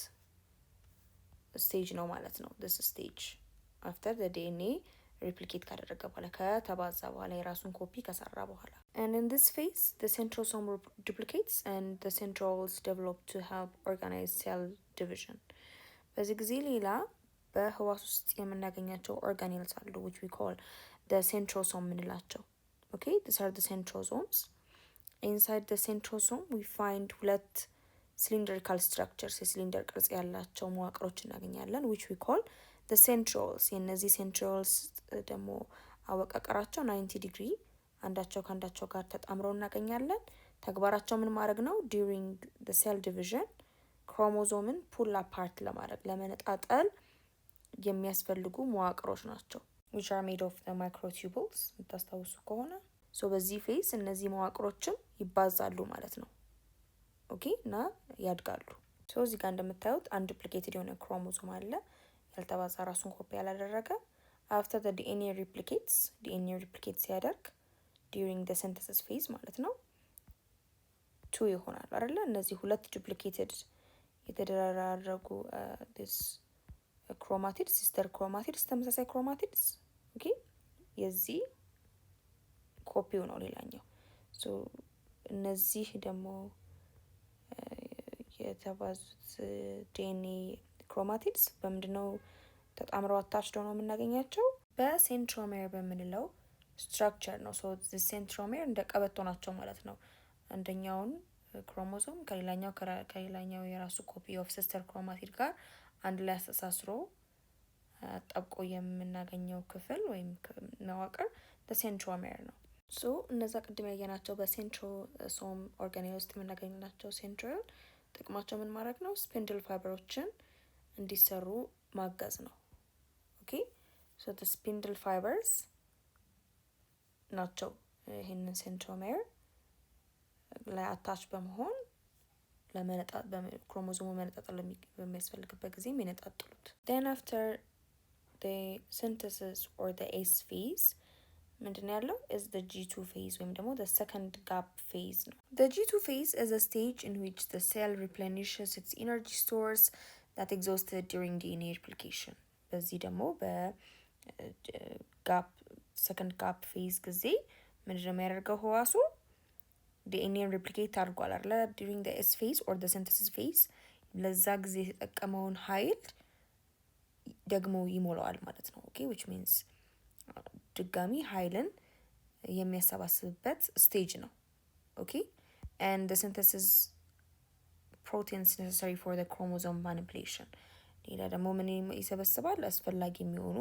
ስቴጅ ነው ማለት ነው this stage after the DNA replicate ካደረገ በኋላ ከተባዛ በኋላ የራሱን ኮፒ ከሰራ በኋላ and in this phase the centrosome duplicates and the centrioles develop to help organize cell division. በዚህ ጊዜ ሌላ በህዋስ ውስጥ የምናገኛቸው organelles አሉ which we call the centrosome ምንላቸው okay these are the centrosomes. inside the centrosome we find ሁለት cylindrical structures የሲሊንደር ቅርጽ ያላቸው መዋቅሮች እናገኛለን which we call the centrioles. የነዚህ centrioles ደግሞ አወቃቀራቸው 90 ዲግሪ አንዳቸው ከአንዳቸው ጋር ተጣምረው እናገኛለን። ተግባራቸው ምን ማድረግ ነው? during the cell division ክሮሞዞምን pull apart ለማድረግ ለመነጣጠል የሚያስፈልጉ መዋቅሮች ናቸው which are made of the microtubules የምታስታውሱ ከሆነ so በዚህ ፌዝ እነዚህ መዋቅሮችም ይባዛሉ ማለት ነው ኦኬ እና ያድጋሉ። so እዚህ ጋር እንደምታዩት unduplicate የሆነ ክሮሞዞም አለ ያልተባዛ ራሱን ኮፒ ያላደረገ after the DNA replicates ሲያደርግ during the synthesis phase ማለት ነው 2 ይሆናል አይደል? እነዚህ ሁለት duplicated የተደራረጉ this ክሮማቲድስ ሲስተር ክሮማቲድስ ተመሳሳይ ክሮማቲድስ ኦኬ የዚህ ኮፒው ነው ሌላኛው። ሶ እነዚህ ደግሞ የተባዙት ዲኤንኤ ክሮማቲድስ በምንድነው ተጣምረው አታችድ ሆነው የምናገኛቸው? በሴንትሮሜር በምንለው ስትራክቸር ነው። ሶ ሴንትሮሜር እንደ ቀበቶ ናቸው ማለት ነው። አንደኛውን ክሮሞዞም ከሌላኛው የራሱ ኮፒ ኦፍ ሲስተር ክሮማቲድ ጋር አንድ ላይ አስተሳስሮ ጠብቆ የምናገኘው ክፍል ወይም መዋቅር ሴንትሮሜር ነው። ሶ እነዛ ቅድም ያየናቸው በሴንትሮሶም ኦርጋኔል ውስጥ የምናገኝናቸው ሴንትሪዮል ጥቅማቸው ምን ማድረግ ነው? ስፒንድል ፋይበሮችን እንዲሰሩ ማገዝ ነው። ኦኬ ሶ the spindle fibers ናቸው ይሄንን ሴንትሮሜር ላይ አታች በመሆን ክሮሞዞሙ መነጣጠል በሚያስፈልግበት ጊዜ የሚነጣጥሉት። then after the synthesis or the S phase ምንድነው ያለው is the G2 phase ወይም ደግሞ the second gap phase ነው። the G2 phase is a stage in which the cell replenishes its energy stores that exhausted during DNA replication። በዚህ ደግሞ second gap phase ጊዜ ምንድነው የሚያደርገው ህዋሱ DNA ሪፕሊኬት አድርጓል አይደል during the S phase or the synthesis phase ለዛ ጊዜ የተጠቀመውን ኃይል ደግሞ ይሞላዋል ማለት ነው። ኦኬ which means ድጋሚ ኃይልን የሚያሰባስብበት ስቴጅ ነው። ኦኬ and the synthesis proteins necessary for the chromosome manipulation ሌላ ደግሞ ምን ይሰበስባል? አስፈላጊ የሚሆኑ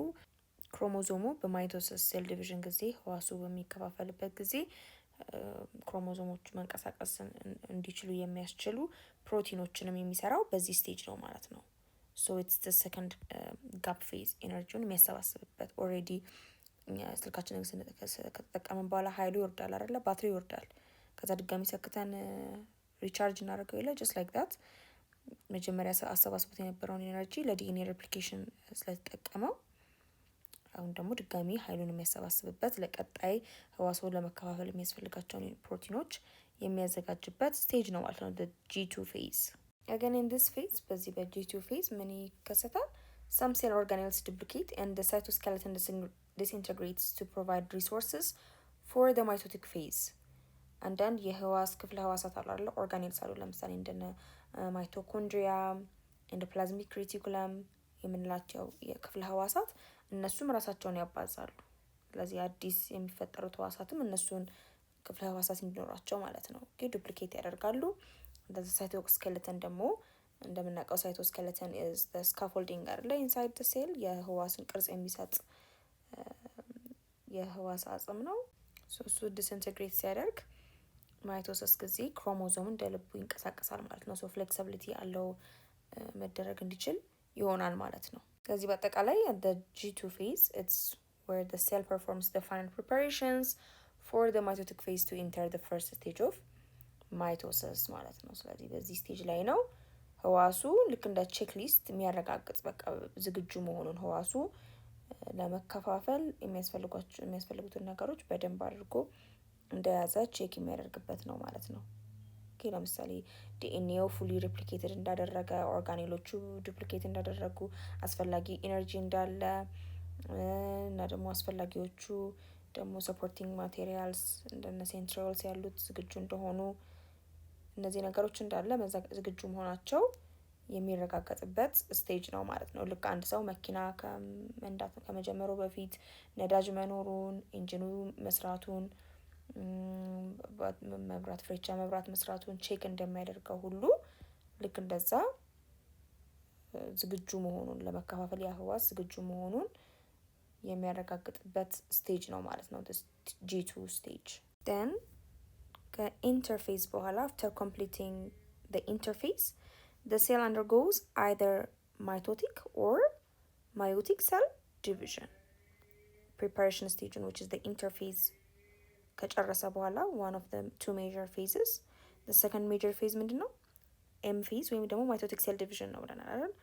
ክሮሞዞሙ በማይቶሲስ ሴል ዲቪዥን ጊዜ ህዋሱ በሚከፋፈልበት ጊዜ ክሮሞዞሞቹ መንቀሳቀስ እንዲችሉ የሚያስችሉ ፕሮቲኖችንም የሚሰራው በዚህ ስቴጅ ነው ማለት ነው። so it's the second gap phase ኤነርጂውን የሚያሰባስብበት already ስልካችንን ከተጠቀምን በኋላ ኃይሉ ይወርዳል አይደለ? ባትሪ ይወርዳል። ከዛ ድጋሚ ሰክተን ሪቻርጅ እናደርገው የለ just like that መጀመሪያ አሰባስቦት የነበረውን ኤነርጂ ለዲኤንኤ ሬፕሊኬሽን ስለተጠቀመው አሁን ደግሞ ድጋሚ ኃይሉን የሚያሰባስብበት ለቀጣይ ህዋሱን ለመከፋፈል የሚያስፈልጋቸውን ፕሮቲኖች የሚያዘጋጅበት ስቴጅ ነው ማለት ነው the G2 phase። again in this phase በዚህ በG2 phase ምን ይከሰታል? some cell organelles duplicate and the cytoskeleton disintegrates to provide resources for the mitotic phase። አንዳንድ የህዋስ ክፍለ ህዋሳት አሉ አይደል? ኦርጋኔልስ አሉ ለምሳሌ እንደነ ማይቶኮንድሪያ ኤንዶፕላዝሚክ ሬቲኩለም የምንላቸው የክፍለ ህዋሳት እነሱም ራሳቸውን ያባዛሉ። ስለዚህ አዲስ የሚፈጠሩት ህዋሳትም እነሱን ክፍለ ህዋሳት እንዲኖራቸው ማለት ነው ዱፕሊኬት ያደርጋሉ። እንደዚህ ሳይቶስኬሌተን ደግሞ እንደምናውቀው ሳይቶስኬሌተን is the scaffolding አይደለ inside the cell የህዋስን ቅርጽ የሚሰጥ የህዋስ አጽም ነው። እሱ ዲስኢንተግሬት ሲያደርግ ማይቶሲስ ጊዜ ክሮሞዞም እንደ ልቡ ይንቀሳቀሳል ማለት ነው። ሶ ፍሌክሲቢሊቲ አለው መደረግ እንዲችል ይሆናል ማለት ነው። ከዚህ በአጠቃላይ the G2 phase it's where the cell performs the final preparations for the mitotic phase to enter the first stage of mitosis ማለት ነው። ስለዚህ በዚህ ስቴጅ ላይ ነው ህዋሱ ልክ እንደ ቼክ ሊስት የሚያረጋግጥ በቃ ዝግጁ መሆኑን ህዋሱ ለመከፋፈል የሚያስፈልጉትን ነገሮች በደንብ አድርጎ እንደያዘ ቼክ የሚያደርግበት ነው ማለት ነው። ለምሳሌ ዲኤንኤው ፉሊ ሪፕሊኬትድ እንዳደረገ ኦርጋኔሎቹ ዱፕሊኬት እንዳደረጉ አስፈላጊ ኢነርጂ እንዳለ እና ደግሞ አስፈላጊዎቹ ደግሞ ሰፖርቲንግ ማቴሪያልስ እንደነ ሴንትሪዮልስ ያሉት ዝግጁ እንደሆኑ እነዚህ ነገሮች እንዳለ ዝግጁ መሆናቸው የሚረጋገጥበት ስቴጅ ነው ማለት ነው። ልክ አንድ ሰው መኪና ከመንዳት ከመጀመሩ በፊት ነዳጅ መኖሩን ኢንጂኑ መስራቱን ፍሬቻ መብራት መስራቱን ቼክ እንደሚያደርገው ሁሉ ልክ እንደዛ ዝግጁ መሆኑን ለመከፋፈል ያህዋስ ዝግጁ መሆኑን የሚያረጋግጥበት ስቴጅ ነው ማለት ነው G2 stage። then ከኢንተርፌስ በኋላ after completing the interface the cell undergoes either mitotic or meiotic cell division preparation stage which is the interface ከጨረሰ በኋላ one of the two major phases the second major phase ምንድነው? M phase ወይም ደግሞ mitotic cell division ነው ብለናል አይደል?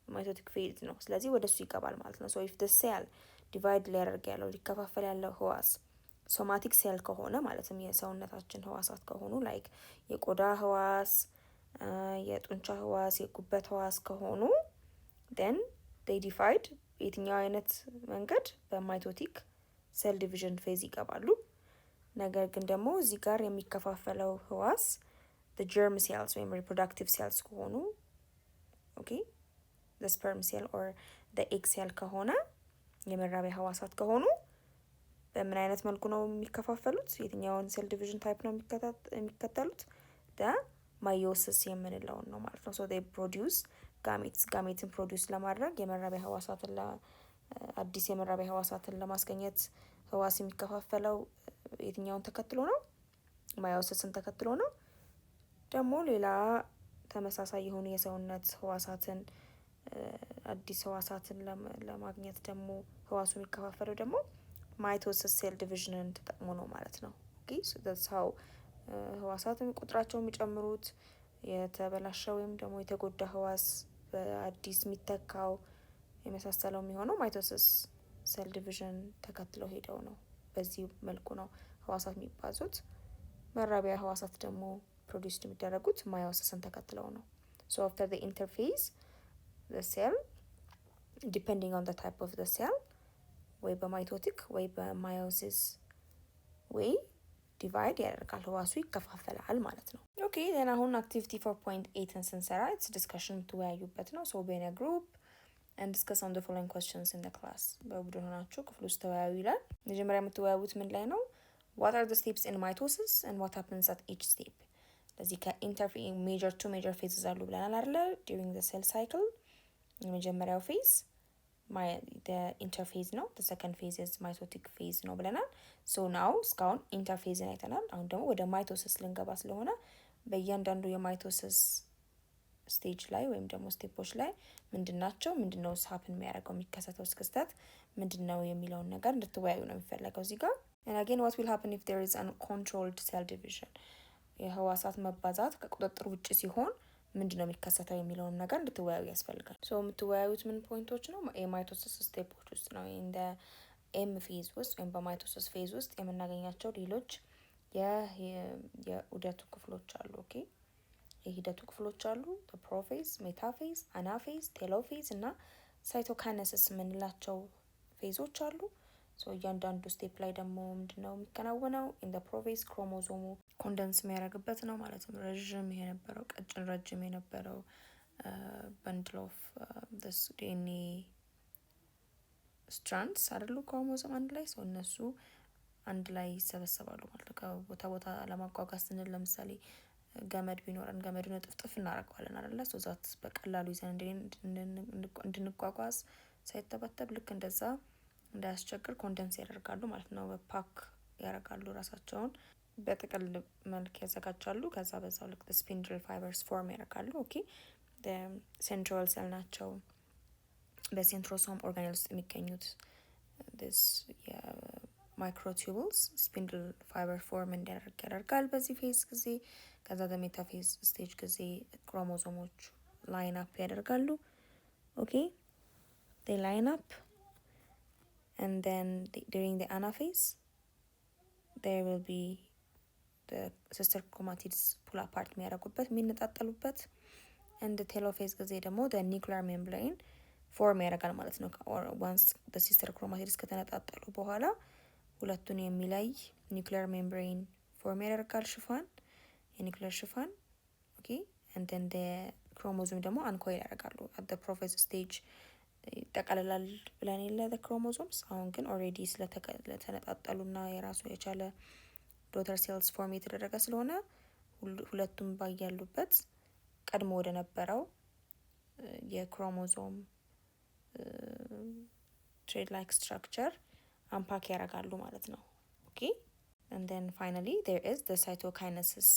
mitotic phase ነው። ስለዚህ ወደሱ ይገባል ማለት ነው። so if the cell divide ሊያደርግ ያለው ሊከፋፈል ያለው ህዋስ ሶማቲክ ሴል ከሆነ ማለትም የሰውነታችን ህዋሳት ከሆኑ ላይክ የቆዳ ህዋስ የጡንቻ ህዋስ የጉበት ህዋስ ከሆኑ then they divide የትኛው አይነት መንገድ በማይቶቲክ ሴል ዲቪዥን ፌዝ ይገባሉ። ነገር ግን ደግሞ እዚህ ጋር የሚከፋፈለው ህዋስ the germ cells ወይም reproductive cells ከሆኑ ኦኬ the sperm cell or the egg cell ከሆነ የመራቢያ ህዋሳት ከሆኑ በምን አይነት መልኩ ነው የሚከፋፈሉት? የትኛውን ሴል ዲቪዥን ታይፕ ነው የሚከተሉት? the meiosis የምንለው ነው ማለት ነው። so they produce ጋሜትን ፕሮዲውስ ለማድረግ የመራቢያ ህዋሳትን አዲስ የመራቢያ ህዋሳትን ለማስገኘት ህዋስ የሚከፋፈለው የትኛውን ተከትሎ ነው? ማዮሲስን ተከትሎ ነው። ደግሞ ሌላ ተመሳሳይ የሆኑ የሰውነት ህዋሳትን አዲስ ህዋሳትን ለማግኘት ደግሞ ህዋሱ የሚከፋፈለው ደግሞ ማይቶሲስ ሴል ዲቪዥንን ተጠቅሞ ነው ማለት ነው። ኦኬ so that's how ህዋሳትን ቁጥራቸው የሚጨምሩት የተበላሸ ወይም ደግሞ የተጎዳ ህዋስ በአዲስ የሚተካው የመሳሰለው የሚሆነው ማይቶሲስ ሴል ዲቪዥን ተከትለው ሄደው ነው። በዚህ መልኩ ነው ህዋሳት የሚባዙት። መራቢያ ህዋሳት ደግሞ ፕሮዲውስድ የሚደረጉት ማዮሲስን ተከትለው ነው። so after the interphase the cell depending on the type of the cell ወይ በማይቶቲክ ወይ በማዮሲስ ወይ ዲቫይድ ያደርጋል ህዋሱ ይከፋፈላል ማለት ነው። ኦኬ then አሁን activity 4.8ን ስንሰራ it's discussion የምትወያዩበት ነው። so be in a group and discuss on the following questions in the class በቡድን ሆናችሁ ክፍል ውስጥ ተወያዩ ይላል። መጀመሪያ የምትወያዩት ምን ላይ ነው? what are the steps in mitosis and what happens at each step? ለዚህ two major phases አሉ ብለናል አይደለ? during the cell cycle የመጀመሪያው ፌዝ the interphase ነው። the second phase is mitotic phase ነው ብለናል። so now እስካሁን ኢንተርፌዝን አይተናል። አሁን ደግሞ ወደ ማይቶሲስ ልንገባ ስለሆነ በእያንዳንዱ የማይቶሲስ ስቴጅ ላይ ወይም ደግሞ ስቴፖች ላይ ምንድናቸው? ምንድነው ሀፕን የሚያደርገው የሚከሰተው ክስተት ምንድነው የሚለውን ነገር እንድትወያዩ ነው የሚፈለገው እዚህ ጋር። and again what will happen if there is uncontrolled cell division? የህዋሳት መባዛት ከቁጥጥር ውጭ ሲሆን ምንድነው የሚከሰተው የሚለውን ነገር እንድትወያዩ ያስፈልጋል። so የምትወያዩት ምን ፖይንቶች ነው? የማይቶሲስ ስቴፖች ውስጥ ነው። in the ኤም ፌዝ ውስጥ ወይም በማይቶሲስ ፌዝ ውስጥ የምናገኛቸው ሌሎች የዑደቱ ክፍሎች አሉ። ኦኬ የሂደቱ ክፍሎች አሉ። ፕሮፌዝ፣ ሜታፌዝ፣ አናፌዝ፣ ቴሎፌዝ እና ሳይቶካይነሲስ የምንላቸው ፌዞች አሉ። እያንዳንዱ ስቴፕ ላይ ደግሞ ምንድነው የሚከናወነው? ኢን ፕሮፌዝ ክሮሞዞሙ ኮንደንስ የሚያደርግበት ነው ማለት ነው። ረዥም የነበረው ቀጭን ረጅም የነበረው በንድል ኦፍ ዲኤንኤ ስትራንድስ አይደሉ ክሮሞዞም አንድ ላይ ሰው እነሱ አንድ ላይ ይሰበሰባሉ ማለት ነው። ከቦታ ቦታ ለማጓጓዝ ስንል ለምሳሌ ገመድ ቢኖረን ገመዱን ጥፍጥፍ እናደርገዋለን አይደለ? ዛት በቀላሉ ይዘን እንድንጓጓዝ ሳይተበተብ ልክ እንደዛ እንዳያስቸግር ኮንደንስ ያደርጋሉ ማለት ነው። በፓክ ያደርጋሉ ራሳቸውን በጥቅል መልክ ያዘጋጃሉ። ከዛ በዛው ልክ ስፒንድል ፋይበርስ ፎርም ያደርጋሉ። ኦኬ ሴንትራል ሴል ናቸው። በሴንትሮሶም ኦርጋኔል ውስጥ የሚገኙት የማይክሮቱቡልስ ስፒንድል ፋይበር ፎርም እንዲያደርግ ያደርጋል በዚህ ፌዝ ጊዜ። ከዛ በሜታፌዝ ስቴጅ ጊዜ ክሮሞዞሞች ላይን አፕ ያደርጋሉ። ኦኬ they line up and then during the anaphase there will be the sister chromatids pull apart የሚያደርጉበት የሚነጣጠሉበት and the telophase ጊዜ ደግሞ the nuclear membrane ፎርም ያደርጋል ማለት ነው። once the sister chromatids ከተነጣጠሉ በኋላ ሁለቱን የሚለይ nuclear membrane ፎርም ያደርጋል ሽፋን የኒውክሊየር ሽፋን። ኦኬ and then the chromosome ደግሞ አንኮይል ያደርጋሉ at the prophase stage ይጠቀልላል ብለን የለ the chromosomes። አሁን ግን ኦልሬዲ ስለተነጣጠሉና የራሱ የቻለ ዶተር ሴልስ ፎርም የተደረገ ስለሆነ ሁለቱም ባያሉበት ቀድሞ ወደ ነበረው የክሮሞዞም ትሬድ ላይክ ስትራክቸር አንፓክ ያደርጋሉ ማለት ነው። ኦኬ and then finally there is the cytokinesis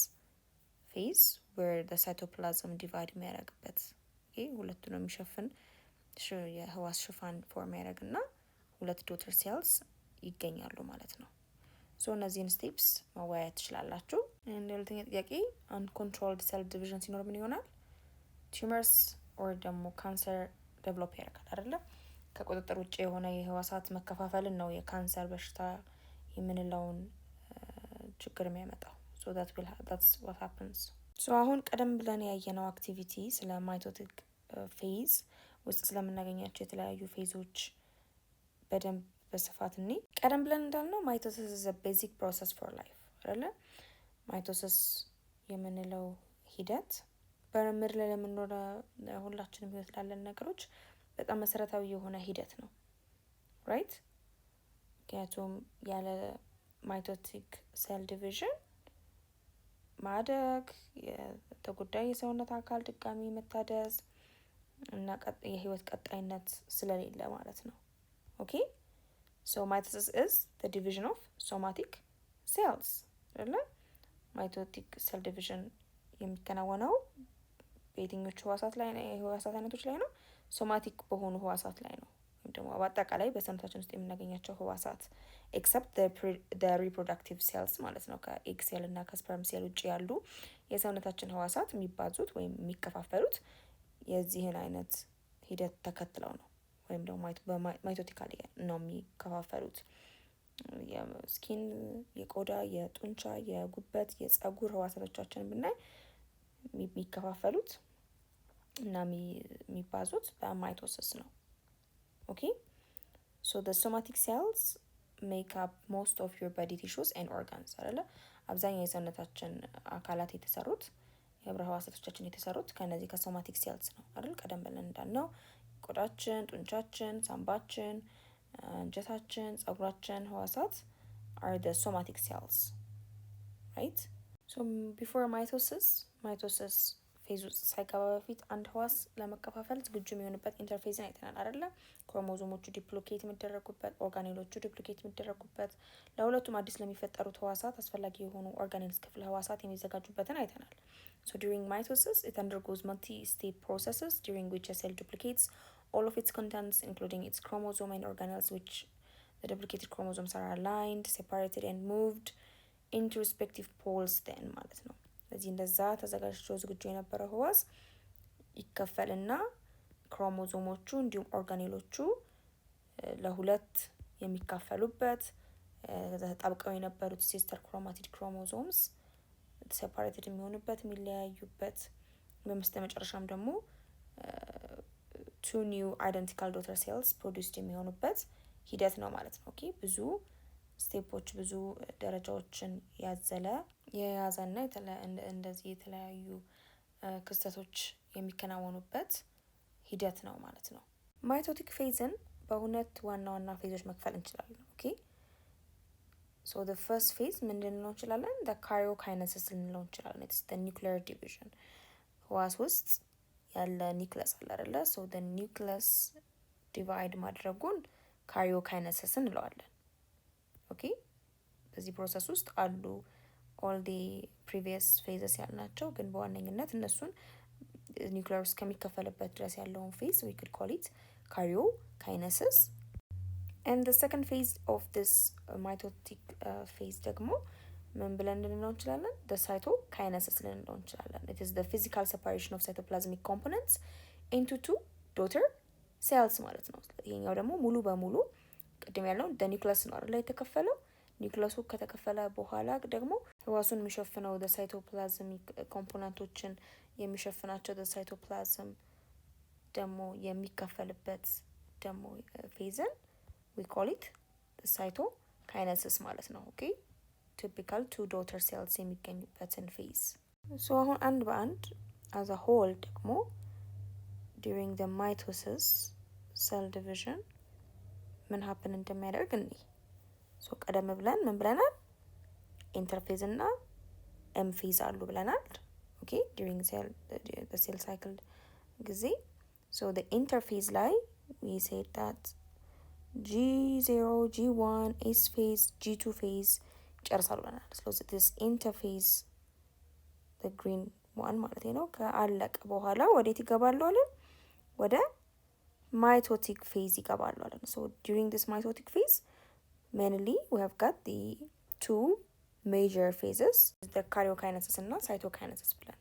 phase where the cytoplasm divide የሚያደርግበት ሁለቱን የሚሸፍን የህዋስ ሽፋን ፎርም ያደርግና ሁለት ዶተር ሴልስ ይገኛሉ ማለት ነው። እነዚህን ስቴፕስ መወያየት ትችላላችሁ። ሁለተኛ ጥያቄ uncontrolled cell division ሲኖር ምን ይሆናል? ቱመርስ ኦር ደግሞ ካንሰር ዴቨሎፕ ያደርጋል አይደለ? ከቁጥጥር ውጭ የሆነ የህዋሳት መከፋፈልን ነው የካንሰር በሽታ የምንለውን ችግር የሚያመጣው። that's what happens። አሁን ቀደም ብለን ያየነው አክቲቪቲ ስለ ማይቶቲክ ፌዝ ውስጥ ስለምናገኛቸው የተለያዩ ፌዞች በደንብ በስፋት እኔ ቀደም ብለን እንዳልነው ማይቶሲስ is a basic process for life አይደለ? ማይቶሲስ የምንለው ሂደት በምድር ላይ ለምንኖር ሁላችንም ህይወት ላለን ነገሮች በጣም መሰረታዊ የሆነ ሂደት ነው ራይት? ምክንያቱም ያለ ማይቶቲክ ሴል ዲቪዥን ማደግ፣ የተጎዳ የሰውነት አካል ድጋሚ መታደስ እና የህይወት ቀጣይነት ስለሌለ ማለት ነው። ኦኬ ሶ ማይቶሲስ is the division of somatic cells አይደለ? ማይቶቲክ ሴል ዲቪዥን የሚከናወነው በየትኞቹ ህዋሳት ላይ ነው? የህዋሳት አይነቶች ላይ ነው። ሶማቲክ በሆኑ ህዋሳት ላይ ነው። ወይም ደግሞ በአጠቃላይ በሰውነታችን ውስጥ የምናገኛቸው ህዋሳት ኤክሰፕት the reproductive cells ማለት ነው። ከኤግ ሴል እና ከስፐርም ሴል ውጭ ያሉ የሰውነታችን ህዋሳት የሚባዙት ወይም የሚከፋፈሉት የዚህን አይነት ሂደት ተከትለው ነው። ወይም ደግሞ ማይቶቲካሊ ነው የሚከፋፈሉት። የስኪን፣ የቆዳ፣ የጡንቻ፣ የጉበት፣ የጸጉር ህዋሳቶቻችንን ብናይ የሚከፋፈሉት እና የሚባዙት በማይቶሲስ ነው። ኦኬ ሶ the somatic cells make up most of your body tissues and organs አይደለ? አብዛኛው የሰውነታችን አካላት የተሰሩት የህብረ ህዋሳቶቻችን የተሰሩት ከነዚህ ከሶማቲክ ሴልስ ነው አይደል? ቀደም ብለን እንዳልነው ቆዳችን፣ ጡንቻችን፣ ሳምባችን፣ አንጀታችን፣ ጸጉራችን ህዋሳት are the somatic cells right? so before mitosis ፌዝ ውስጥ ሳይገባ በፊት አንድ ህዋስ ለመከፋፈል ዝግጁ የሚሆንበት ኢንተርፌዝን አይተናል አይደለ? ክሮሞዞሞቹ ዲፕሎኬት የሚደረጉበት፣ ኦርጋኔሎቹ ዲፕሎኬት የሚደረጉበት፣ ለሁለቱም አዲስ ለሚፈጠሩት ህዋሳት አስፈላጊ የሆኑ ኦርጋኔልስ ክፍለ ህዋሳት የሚዘጋጁበትን አይተናል። so during mitosis it undergoes multi-step processes during which a cell duplicates all of its contents including its chromosome and organelles which the duplicated chromosomes are aligned, separated and moved into respective poles then ማለት ነው። ስለዚህ እንደዛ ተዘጋጅቶ ዝግጁ የነበረው ህዋስ ይከፈልና ክሮሞዞሞቹ እንዲሁም ኦርጋኔሎቹ ለሁለት የሚካፈሉበት፣ ተጣብቀው የነበሩት ሲስተር ክሮማቲድ ክሮሞዞምስ ሴፓሬትድ የሚሆኑበት፣ የሚለያዩበት፣ በመጨረሻም ደግሞ two new identical daughter cells produced የሚሆኑበት ሂደት ነው ማለት ነው። ኦኬ ብዙ ስቴፖች ብዙ ደረጃዎችን የያዘና እንደዚህ የተለያዩ ክስተቶች የሚከናወኑበት ሂደት ነው ማለት ነው። ማይቶቲክ ፌዝን በሁለት ዋና ዋና ፌዞች መክፈል እንችላለን። ኦኬ ሶ the first phase ምንድን ልንለው እንችላለን? the karyokinesis ልንለው እንችላለን። it's the nuclear division ህዋስ ውስጥ ያለ ኒውክለስ አለ አይደለ? so the nucleus divide ማድረጉን ካሪዮካይነሲስ እንለዋለን። ኦኬ በዚህ ፕሮሰስ ውስጥ አሉ all the previous phases ያልናቸው፣ ግን በዋነኝነት እነሱን ኒውክሊየር ውስጥ ከሚከፈልበት ድረስ ያለውን ፌዝ we could call it karyokinesis. and the second phase of this mitotic phase ደግሞ ምን ብለን ልንለው እንችላለን? the cytokinesis ልንለው እንችላለን። it is the physical separation of cytoplasmic components into two daughter cells ማለት ነው። ይሄኛው ደግሞ ሙሉ በሙሉ ቅድም ያለው the nucleus ነው አይደል የተከፈለው። ኒውክለሱ ከተከፈለ በኋላ ደግሞ ህዋሱን የሚሸፍነው the cytoplasmic ኮምፖነንቶችን የሚሸፍናቸው the cytoplasm ደግሞ የሚከፈልበት ደግሞ ፌዝን we call it the cytokinesis ማለት ነው። ኦኬ typical two daughter cells የሚገኙበትን ፌዝ so አሁን አንድ በአንድ as a whole ደግሞ during the mitosis cell division ምን happen እንደሚያደርግ እንዴ ሶ ቀደም ብለን ምን ብለናል? ኢንተርፌዝ እና ኤም ፌዝ አሉ ብለናል። ኦኬ during the cell cycle ጊዜ so the interphase ላይ we said that G0, G1, S phase, G2 phase ጨርሳሉ ብለናል። ስለዚህ this interphase the green one ማለት ነው ከአለቀ በኋላ ወዴት ይገባሉ አለን? ወደ mitotic phase ይገባሉ አለን። so during this mitotic phase mainly we have got the two major phases the karyokinesis እና cytokinesis ብለን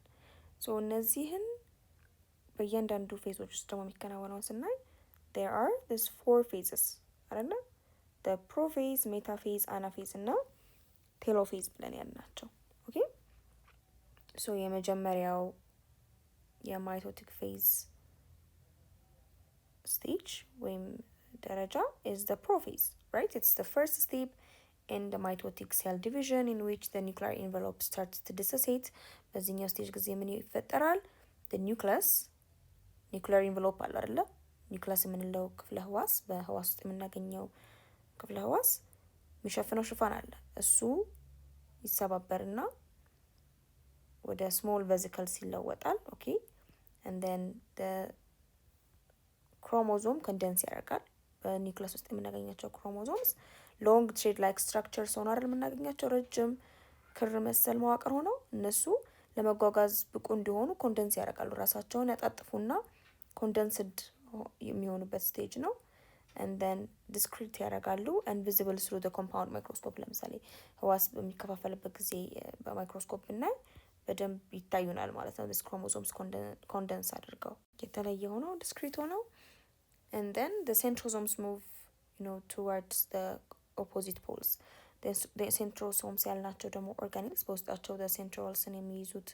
so እነዚህን በእያንዳንዱ ፌዞች ውስጥ ደግሞ የሚከናወነውን ስናይ there are these four phases አይደለ? the prophase, metaphase, anaphase እና telophase ብለን ያልናቸው። ኦኬ so የመጀመሪያው የማይቶቲክ ፌዝ stage ወይም ደረጃ is the prophase, right? It's the first step in the mitotic cell division in which the nuclear envelope starts to dissociate. በዚህኛው ስቴጅ ጊዜ ምን ይፈጠራል? the nuclear envelope አለ አይደለ? ኒውክለስ የምንለው ክፍለ ህዋስ በህዋስ ውስጥ የምናገኘው ክፍለ ህዋስ የሚሸፍነው ሽፋን አለ። እሱ ይሰባበርና ወደ small vesicles ይለወጣል። ኦኬ and then the chromosome condense ያደርጋል። በኒውክለስ ውስጥ የምናገኛቸው ክሮሞዞምስ ሎንግ ትሬድ ላይክ ስትራክቸርስ ሆነው አይደል የምናገኛቸው ረጅም ክር መሰል መዋቅር ሆነው እነሱ ለመጓጓዝ ብቁ እንዲሆኑ ኮንደንስ ያደርጋሉ። ራሳቸውን ያጣጥፉና ኮንደንስድ የሚሆኑበት ስቴጅ ነው። and then discrete ያደርጋሉ and visible through the compound microscope። ለምሳሌ ህዋስ በሚከፋፈልበት ጊዜ በማይክሮስኮፕ ብናይ በደንብ ይታዩናል ማለት ነው። this chromosomes condense አድርገው የተለየ ሆነው discrete ሆነው and then the centrosomes move towards the opposite poles. the centrosomes ያልናቸው ደግሞ ኦርጋኒልስ በውስጣቸው the centrolesን የሚይዙት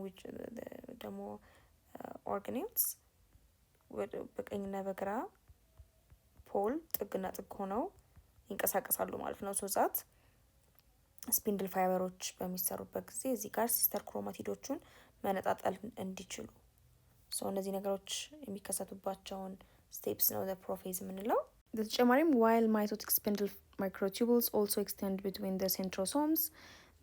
which ደግሞ ኦርጋኒልስ በቀኝና በግራ ፖል ጥግና ጥግ ሆነው ይንቀሳቀሳሉ ማለት ነው። ሶ ዛት ስፒንድል ፋይበሮች በሚሰሩበት ጊዜ እዚህ ጋር ሲስተር ክሮማቲዶቹን መነጣጠል እንዲችሉ እነዚህ ነገሮች የሚከሰቱባቸውን ስቴፕስ ነው the prophase የምንለው። በተጨማሪም while mitotic spindle microtubules also extend between the centrosomes,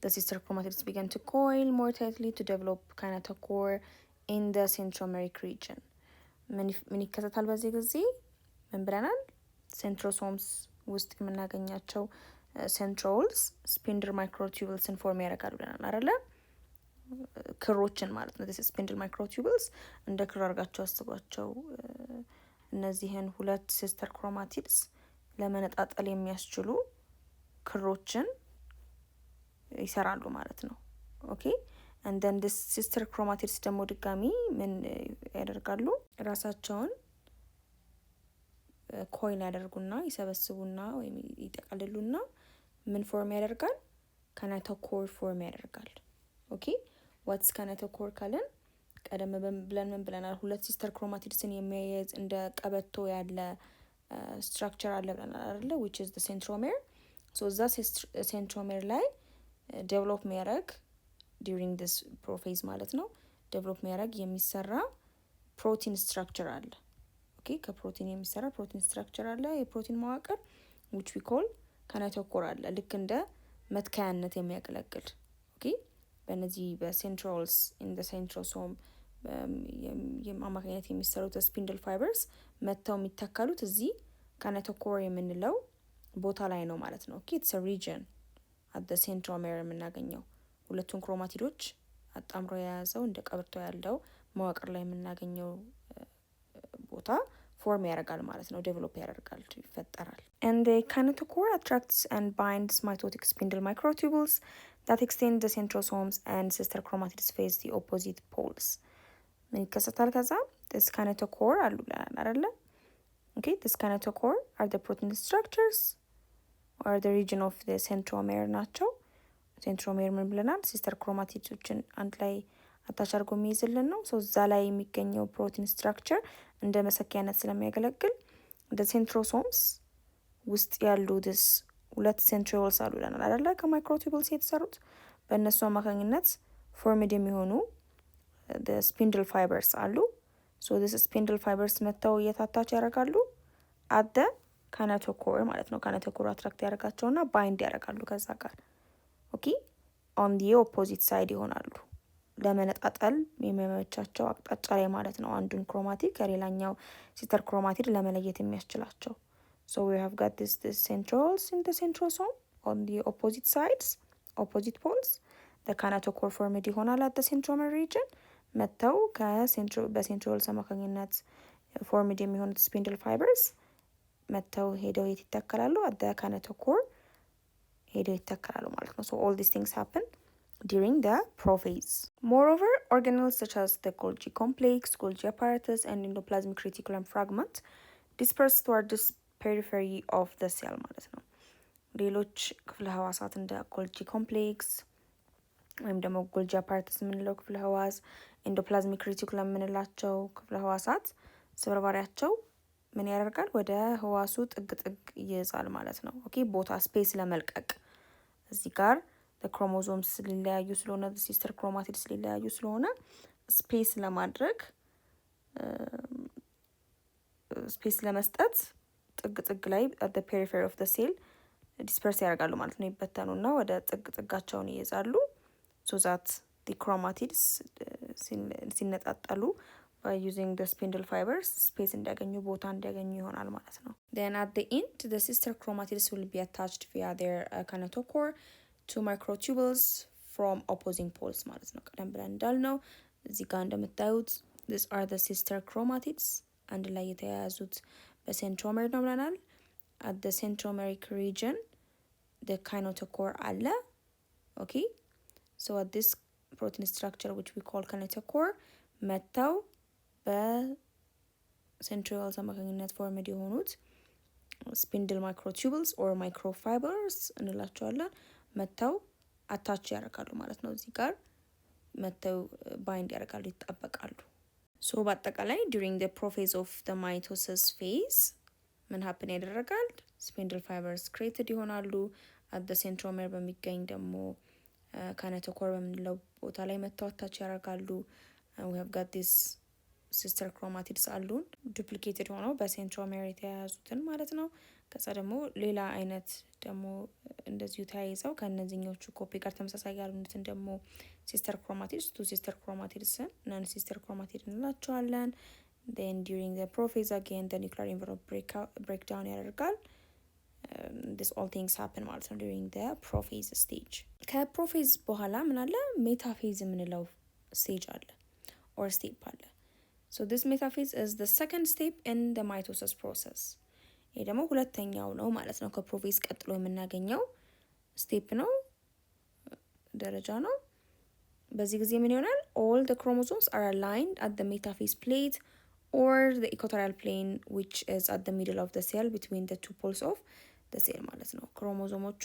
the sister chromatids begin to coil more tightly to develop kinetochore in the centromeric region. ምን ይከሰታል በዚህ ጊዜ? ምን ብለናል? ሴንትሮሶምስ ውስጥ የምናገኛቸው ሴንትሮልስ ስፒንድል ማይክሮቱቡልስን ፎርም ያደርጋሉ ብለናል አይደለ? ክሮችን ማለት ነው። this spindle microtubules እንደ ክር አድርጋቸው አስቧቸው። እነዚህን ሁለት ሲስተር ክሮማቲድስ ለመነጣጠል የሚያስችሉ ክሮችን ይሰራሉ ማለት ነው። ኦኬ and then this sister chromatids ደግሞ ድጋሚ ምን ያደርጋሉ? ራሳቸውን ኮይል ያደርጉና ይሰበስቡና ወይም ይጠቀልሉና ምን ፎርም ያደርጋል? ካናቶኮር ፎርም ያደርጋል። ኦኬ ዋትስ ካናቶኮር ካለን ቀደም ብለን ምን ብለናል? ሁለት ሲስተር ክሮማቲድስን የሚያያዝ እንደ ቀበቶ ያለ ስትራክቸር አለ ብለናል አይደለ? which is the centromere. so እዛ centromere ላይ ዴቨሎፕ የሚያደርግ during this prophase ማለት ነው ዴቨሎፕ የሚያደርግ የሚሰራ ፕሮቲን ስትራክቸር አለ። ኦኬ ከፕሮቲን የሚሰራ ፕሮቲን ስትራክቸር አለ፣ የፕሮቲን መዋቅር which we call ካናቶኮር አለ፣ ልክ እንደ መትከያነት የሚያገለግል። ኦኬ በእነዚህ በሴንትሮልስ in the centrosome አማካኝነት የሚሰሩት ስፒንድል ፋይበርስ መተው የሚተከሉት እዚህ ካናቶኮር የምንለው ቦታ ላይ ነው ማለት ነው። ኦኬ it's a region at the centromere የምናገኘው ሁለቱን ክሮማቲዶች አጣምሮ የያዘው እንደ ቀበቶ ያለው መዋቅር ላይ የምናገኘው ቦታ ፎርም ያደርጋል ማለት ነው። ዴቨሎፕ ያደርጋል፣ ይፈጠራል። and the kinetochore attracts and binds mitotic spindle microtubules that extend the centrosomes and sister chromatids face the opposite poles. ምን ይከሰታል ከዛ? this kinetochore አሉ ብለናል አይደለ? okay this kinetochore are the protein structures or the region of the centromere ናቸው። ሴንትሮሜር ምን ብለናል? ሲስተር ክሮማቲዶችን አንድ ላይ አታች አድርጎ የሚይዝልን ነው። እዛ ላይ የሚገኘው ፕሮቲን ስትራክቸር እንደ መሰኪያነት ስለሚያገለግል እንደ ሴንትሮሶምስ ውስጥ ያሉ ድስ ሁለት ሴንትሪዮልስ አሉ ብለናል አይደለ? ከማይክሮቱቡልስ የተሰሩት በእነሱ አማካኝነት ፎርምድ የሚሆኑ ስፒንድል ፋይበርስ አሉ። this spindle fibers መተው እየታታች ያደርጋሉ አደ ካናቶኮር ማለት ነው። ካናቶኮር አትራክት ያደርጋቸውና ባይንድ ያደርጋሉ ከዛ ጋር ኦኬ on the opposite side ይሆናሉ። ለመነጣጠል የሚመቻቸው አቅጣጫ ላይ ማለት ነው። አንዱን ክሮማቲድ ከሌላኛው ሲስተር ክሮማቲድ ለመለየት የሚያስችላቸው so we have got this centrioles in the centrosome on the opposite sides, opposite poles. the kinetochore formed ይሆናል at the centromere region መተው በሴንትሪዮልስ አማካኝነት ፎርምድ የሚሆኑት ስፒንድል ፋይበርስ መተው ሄደው የት ይተከላሉ? at the kinetochore ሄደው ይተከላሉ ማለት ነው። so all these things happen during the prophase. Moreover, organelles such as the Golgi complex, Golgi apparatus, and endoplasmic reticulum fragment disperse toward the periphery of the cell ማለት ነው። ሌሎች ክፍለ ህዋሳት እንደ ጎልጂ ኮምፕሌክስ ወይም ደግሞ ጎልጂ አፓራተስ የምንለው ክፍለ ህዋስ፣ ኤንዶፕላዝሚክ ሬቲኩለም የምንላቸው ክፍለ ህዋሳት ስብርባሪያቸው ምን ያደርጋል? ወደ ህዋሱ ጥግ ይይዛል ማለት ነው። ኦኬ ቦታ ስፔስ ለመልቀቅ እዚህ ጋር ክሮሞዞምስ ሊለያዩ ስለሆነ ሲስተር ክሮማቲድስ ሊለያዩ ስለሆነ ስፔስ ለማድረግ ስፔስ ለመስጠት ጥግ ላይ at the periphery of the cell ዲስፐርስ ያደርጋሉ ማለት ነው። ይበተኑና ወደ ጥጋቸውን ይይዛሉ so that the chromatids ሲነጣጠሉ by using the spindle fibers space እንዲያገኙ ቦታ እንዲያገኙ ይሆናል ማለት ነው። Then at the end the sister chromatids will be attached via their kinetochore to microtubules from opposing poles ማለት ነው። ቀደም ብለን እንዳልነው እዚህ ጋር እንደምታዩት these are the sister chromatids አንድ ላይ የተያያዙት በሴንትሮሜር ነው ብለናል። at the centromeric region the kinetochore አለ okay so at this protein structure which we call kinetochore መተው በሴንትሪዮልስ አማካኝነት ፎርምድ የሆኑት spindle microtubules or microfibers እንላቸዋለን መተው አታች ያደርጋሉ ማለት ነው። እዚህ ጋር መተው ባይንድ ያደርጋሉ ይጣበቃሉ። ሶ በአጠቃላይ during the prophase of the mitosis phase ምን happen ያደርጋል? spindle fibers created ይሆናሉ። at the centromere በሚገኝ ደግሞ kinetochore በምንለው ቦታ ላይ መተው አታች ያደርጋሉ። we have got this sister chromatids አሉን duplicated ሆነው በሴንትሮሜር የተያያዙትን ማለት ነው። ከዛ ደግሞ ሌላ አይነት ደግሞ እንደዚሁ ተያይዘው ከነዚህኞቹ ኮፒ ጋር ተመሳሳይ ያሉትን ደግሞ sister chromatids two sister chromatids non sister chromatids እንላቸዋለን። then during the prophase again the nuclear envelope breakdown ያደርጋል። this all things happen ማለት ነው during the prophase stage። ከፕሮፌዝ በኋላ ምን አለ? ሜታፌዝ የምንለው ስቴጅ አለ or step አለ። so this metaphase is the second step in the mitosis process። ይሄ ደግሞ ሁለተኛው ነው ማለት ነው። ከፕሮፌዝ ቀጥሎ የምናገኘው ስቴፕ ነው ደረጃ ነው። በዚህ ጊዜ ምን ይሆናል? all the chromosomes are aligned at the metaphase plate or the equatorial plane which is at the middle of the cell between the two poles of the cell ማለት ነው። ክሮሞዞሞቹ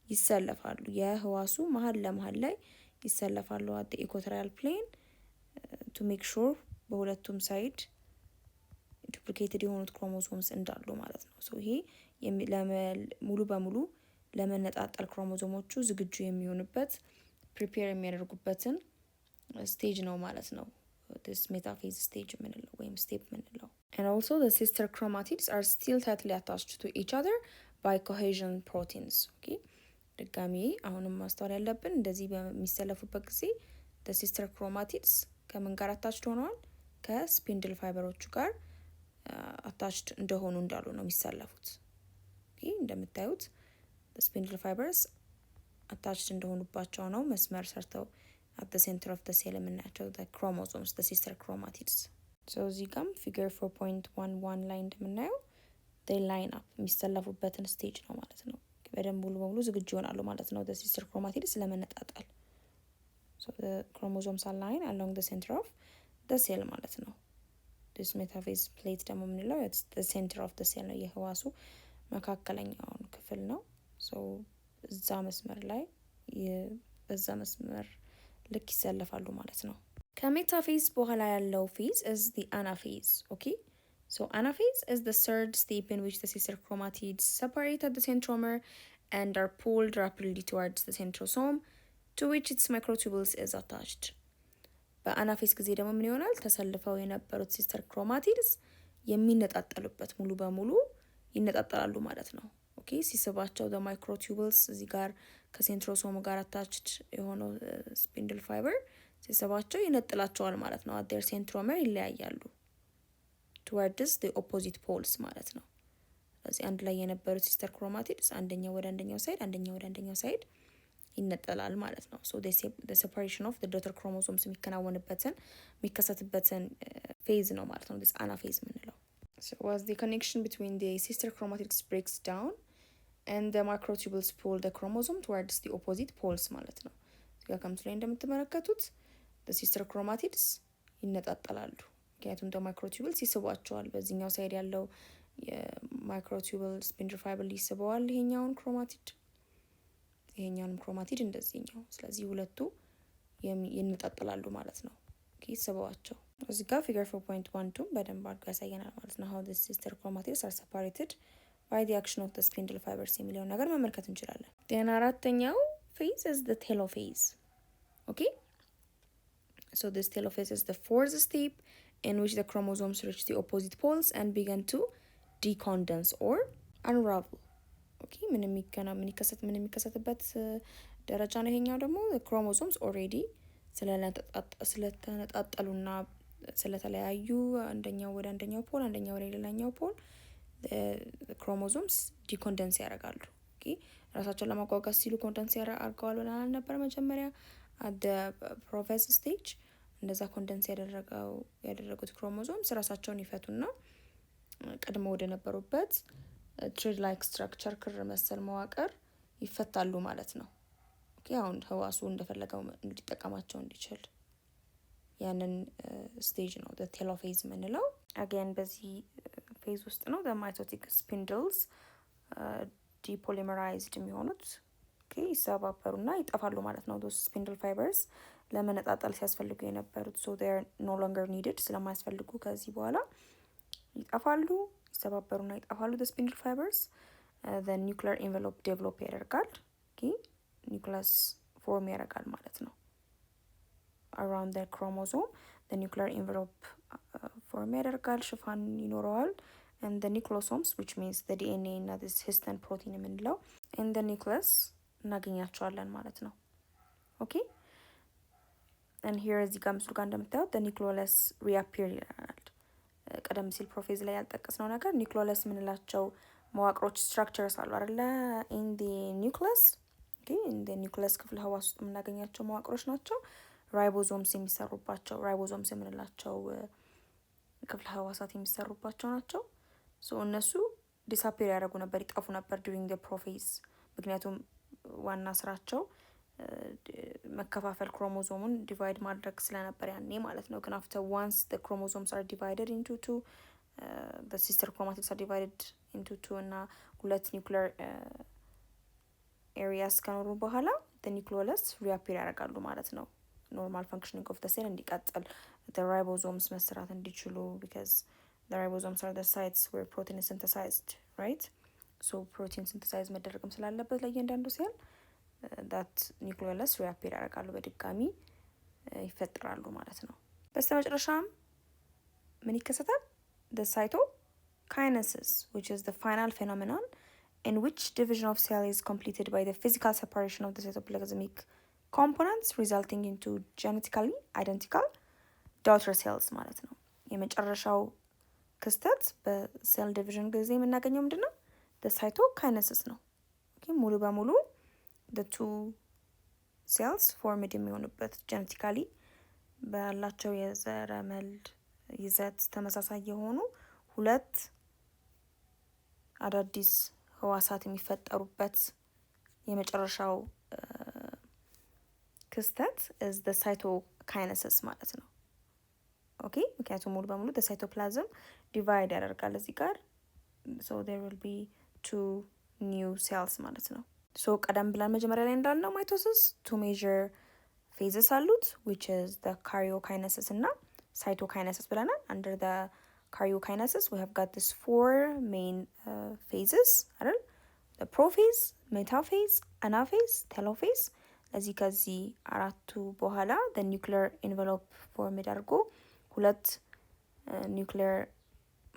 ይሰለፋሉ የህዋሱ መሀል ለመሀል ላይ ይሰለፋሉ at the equatorial plane to make sure በሁለቱም ሳይድ ዱፕሊኬትድ የሆኑት ክሮሞዞምስ እንዳሉ ማለት ነው። ሶ ይሄ ሙሉ በሙሉ ለመነጣጠል ክሮሞዞሞቹ ዝግጁ የሚሆኑበት ፕሪፔር የሚያደርጉበትን ስቴጅ ነው ማለት ነው። this metaphase stage የምንለው ወይም ስቴፕ የምንለው and also the sister chromatids are still tightly attached to each other by cohesion proteins okay ድጋሚ አሁንም ማስተዋል ያለብን እንደዚህ በሚሰለፉበት ጊዜ the sister chromatids ከምን ጋር አታችድ ሆነዋል? ከስፒንድል ፋይበሮቹ ጋር አታችድ እንደሆኑ እንዳሉ ነው የሚሰለፉት። okay እንደምታዩት the spindle fibers attached እንደሆኑባቸው ነው መስመር ሰርተው at the center of the cell የምናያቸው the chromosomes the sister chromatids። so እዚህ ጋም figure 4.11 ላይ እንደምናየው they line up የሚሰለፉበትን ስቴጅ ነው ማለት ነው። በደንብ ሙሉ በሙሉ ዝግጁ ይሆናሉ ማለት ነው the sister chromatids ለመነጣጠል። so the chromosomes align along the center of the cell ማለት ነው። this metaphase plate ደግሞ የምንለው it's the center of the cell ነው የህዋሱ መካከለኛውን ክፍል ነው። so እዛ መስመር ላይ በዛ መስመር ልክ ይሰለፋሉ ማለት ነው። ከሜታፌዝ በኋላ ያለው ፌዝ is the anaphase okay so anaphase is the third step in which the sister chromatids separate at the centromere and are pulled rapidly towards the centrosome to which its microtubules is attached። በአናፌዝ ጊዜ ደግሞ ምን ይሆናል? ተሰልፈው የነበሩት ሲስተር ክሮማቲድስ የሚነጣጠሉበት ሙሉ በሙሉ ይነጣጠላሉ ማለት ነው። ኦኬ ሲስባቸው the microtubules እዚህ ጋር ከሴንትሮሶም ጋር አታችድ የሆነው ስፒንድል ፋይበር ሲስባቸው ይነጥላቸዋል ማለት ነው። at their centromere ይለያያሉ towards the opposite poles ማለት ነው። ስለዚህ አንድ ላይ የነበሩት ሲስተር ክሮማቲድስ አንደኛው ወደ አንደኛው ሳይድ አንደኛው ወደ አንደኛው ሳይድ ይነጠላል ማለት ነው። so the separation of the daughter chromosomes የሚከሰትበትን ፌዝ ነው ማለት ነው this anaphase የምንለው። so as the connection between the sister chromatids breaks down and the microtubules pull the chromosome towards the opposite poles ማለት ነው። እዚህ ጋር ከምስሉ ላይ እንደምትመለከቱት the sister chromatids ይነጣጠላሉ ምክንያቱም the microtubules ይስቧቸዋል። በዚህኛው ሳይድ ያለው የማይክሮቱቡል ስፒንድል ፋይበር ይስበዋል ይሄኛውን ክሮማቲድ ይሄኛውንም ክሮማቲድ እንደዚህኛው። ስለዚህ ሁለቱ ይነጣጠላሉ ማለት ነው ይስበዋቸው እዚህ ጋር ፊገር 4.12 በደንብ አድርጎ ያሳየናል ማለት ነው። how the sister chromatids are separated by the action of the spindle fibers የሚለውን ነገር መመልከት እንችላለን። then አራተኛው phase is the telophase. okay, so this telophase is the fourth step in which the chromosomes reach the opposite poles and begin to decondense or unravel. ኦኬ ምን የሚከሰትበት ደረጃ ነው ይሄኛው ደግሞ ክሮሞሶምስ ኦሬዲ ስለተነጣጠሉና ስለተለያዩ አንደኛው ወደ አንደኛው ፖል አንደኛው ወደ ሌላኛው ፖል ክሮሞሶምስ ዲኮንደንስ ያደርጋሉ። ኦኬ ራሳቸውን ለማጓጓዝ ሲሉ ኮንደንስ ያደርጋሉ ብለናል ነበር መጀመሪያ at the prophase stage። እንደዛ ኮንደንስ ያደረጉት ክሮሞሶምስ ራሳቸውን ይፈቱና ቀድሞ ወደ ነበሩበት ትሬድ ላይክ ስትራክቸር ክር መሰል መዋቅር ይፈታሉ ማለት ነው። ኦኬ አሁን ህዋሱ እንደፈለገው እንዲጠቀማቸው እንዲችል ያንን ስቴጅ ነው the telophase የምንለው። አገን በዚህ ፌዝ ውስጥ ነው the mitotic spindles depolymerized የሚሆኑት። ኦኬ ይሰባበሩና ይጠፋሉ ማለት ነው those spindle fibers ለመነጣጠል ሲያስፈልጉ የነበሩት so they are no longer needed ስለማያስፈልጉ ከዚህ በኋላ ይጠፋሉ ይሰባበሩና ይጠፋሉ the spindle fibers the nuclear envelope develop ያደርጋል። ኦኬ ኒውክለስ ፎርም ያደርጋል ማለት ነው around the chromosome the nuclear envelope form ያደርጋል ሽፋን ይኖረዋል and the nucleosomes which means the DNA እና this histone protein የምንለው in the nucleus እናገኛቸዋለን ማለት ነው። ኦኬ and here እዚህ ጋር ምስሉ ጋር እንደምታዩት the nucleolus reappear ይላል። ቀደም ሲል ፕሮፌዝ ላይ ያልጠቀስነው ነገር ኒውክሊየስ የምንላቸው መዋቅሮች ስትራክቸርስ አሉ አይደለ in the nucleus okay in the nucleus ክፍለ ህዋስ ውስጥ የምናገኛቸው መዋቅሮች ናቸው። ራይቦዞምስ የሚሰሩባቸው ራይቦዞምስ የምንላቸው ክፍለ ህዋሳት የሚሰሩባቸው ናቸው። ሶ እነሱ ዲስአፒር ያደርጉ ነበር ይጠፉ ነበር during the prophase ምክንያቱም ዋና ስራቸው መከፋፈል ክሮሞዞሙን ዲቫይድ ማድረግ ስለነበር ያኔ ማለት ነው። ግን after once the chromosomes are divided into two the sister chromatids are divided into two እና ሁለት ኒውክሊየር areas ከኖሩ በኋላ the nucleolus reappear ያደርጋሉ ማለት ነው። normal functioning of the cell እንዲቀጥል the ribosomes መስራት እንዲችሉ because the ribosomes are the sites where protein is synthesized right so protein synthesize መደረግም ስላለበት ለእያንዳንዱ ሴል that nucleolus reappear ያደርጋሉ በድጋሚ ይፈጠራሉ ማለት ነው። በስተመጨረሻም ምን ይከሰታል the cytokinesis which is the final phenomenon in which division of cell is completed by the physical separation of the cytoplasmic components resulting into genetically identical daughter cells ማለት ነው። የመጨረሻው ክስተት በሴል ዲቪዥን ጊዜ የምናገኘው ምንድነው the cytokinesis ነው። ኦኬ ሙሉ በሙሉ the two cells formed የሚሆኑበት ጀነቲካሊ ባላቸው የዘረመል ይዘት ተመሳሳይ የሆኑ ሁለት አዳዲስ ህዋሳት የሚፈጠሩበት የመጨረሻው ክስተት is the cytokinesis ማለት ነው። ኦኬ ምክንያቱም ሙሉ በሙሉ the cytoplasm divide ያደርጋል እዚህ ጋር so there will be two new cells ማለት ነው። so ቀደም ብለን መጀመሪያ ላይ እንዳልነው ማይቶሲስ two major phases አሉት which is the karyokinesis እና cytokinesis ብለናል። under the karyokinesis we have got this four main phases አይደል the prophase metaphase anaphase telophase ለዚህ ከዚህ አራቱ በኋላ the nuclear envelope form አድርጎ ሁለት nuclear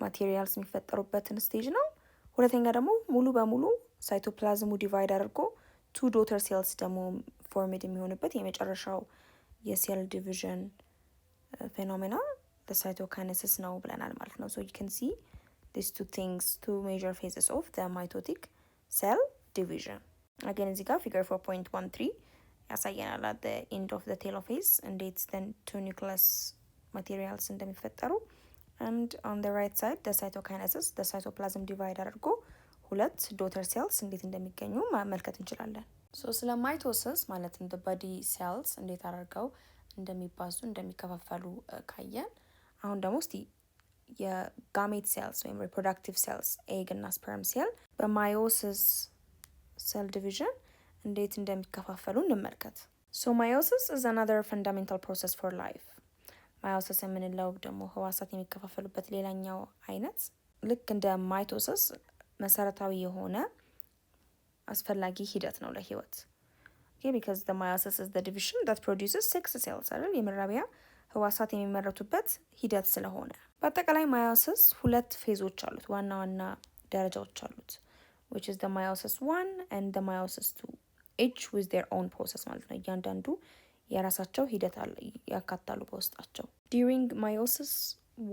materials የሚፈጠሩበትን ስቴጅ ነው። ሁለተኛ ደግሞ ሙሉ በሙሉ ሳይቶፕላዝሙ ዲቫይድ አድርጎ two daughter cells ደግሞ formed የሚሆንበት የመጨረሻው የሴል ዲቪዥን ፌኖሜና the cytokinesis ነው ብለናል ማለት ነው። so you can see these two things two major phases of the mitotic cell division again እዚህ ጋር figure 4.13 ያሳየናል at the end of the telophase እንዴት then two nucleus materials እንደሚፈጠሩ and on the right side the cytokinesis the cytoplasm divide አድርጎ ሁለት daughter cells እንዴት እንደሚገኙ ማመልከት እንችላለን። so ስለ ማይቶሲስ ማለትም the body cells እንዴት አድርገው እንደሚባዙ እንደሚከፋፈሉ ካየን አሁን ደግሞ እስቲ የጋሜት ሴልስ ወይም reproductive cells egg እና sperm cell በማዮሲስ cell division እንዴት እንደሚከፋፈሉ እንመልከት። so meiosis is another fundamental process for life. ማዮሲስ የምንለው ደግሞ ህዋሳት የሚከፋፈሉበት ሌላኛው አይነት ልክ እንደ ማይቶሲስ መሰረታዊ የሆነ አስፈላጊ ሂደት ነው ለህይወት። okay because the meiosis is the division that produces sex cells አይደል የመራቢያ ህዋሳት የሚመረቱበት ሂደት ስለሆነ በአጠቃላይ ማዮሲስ ሁለት ፌዞች አሉት፣ ዋና ዋና ደረጃዎች አሉት which is the meiosis 1 and the meiosis 2 each with their own process ማለት ነው። እያንዳንዱ የራሳቸው ሂደት ያካታሉ በውስጣቸው። during meiosis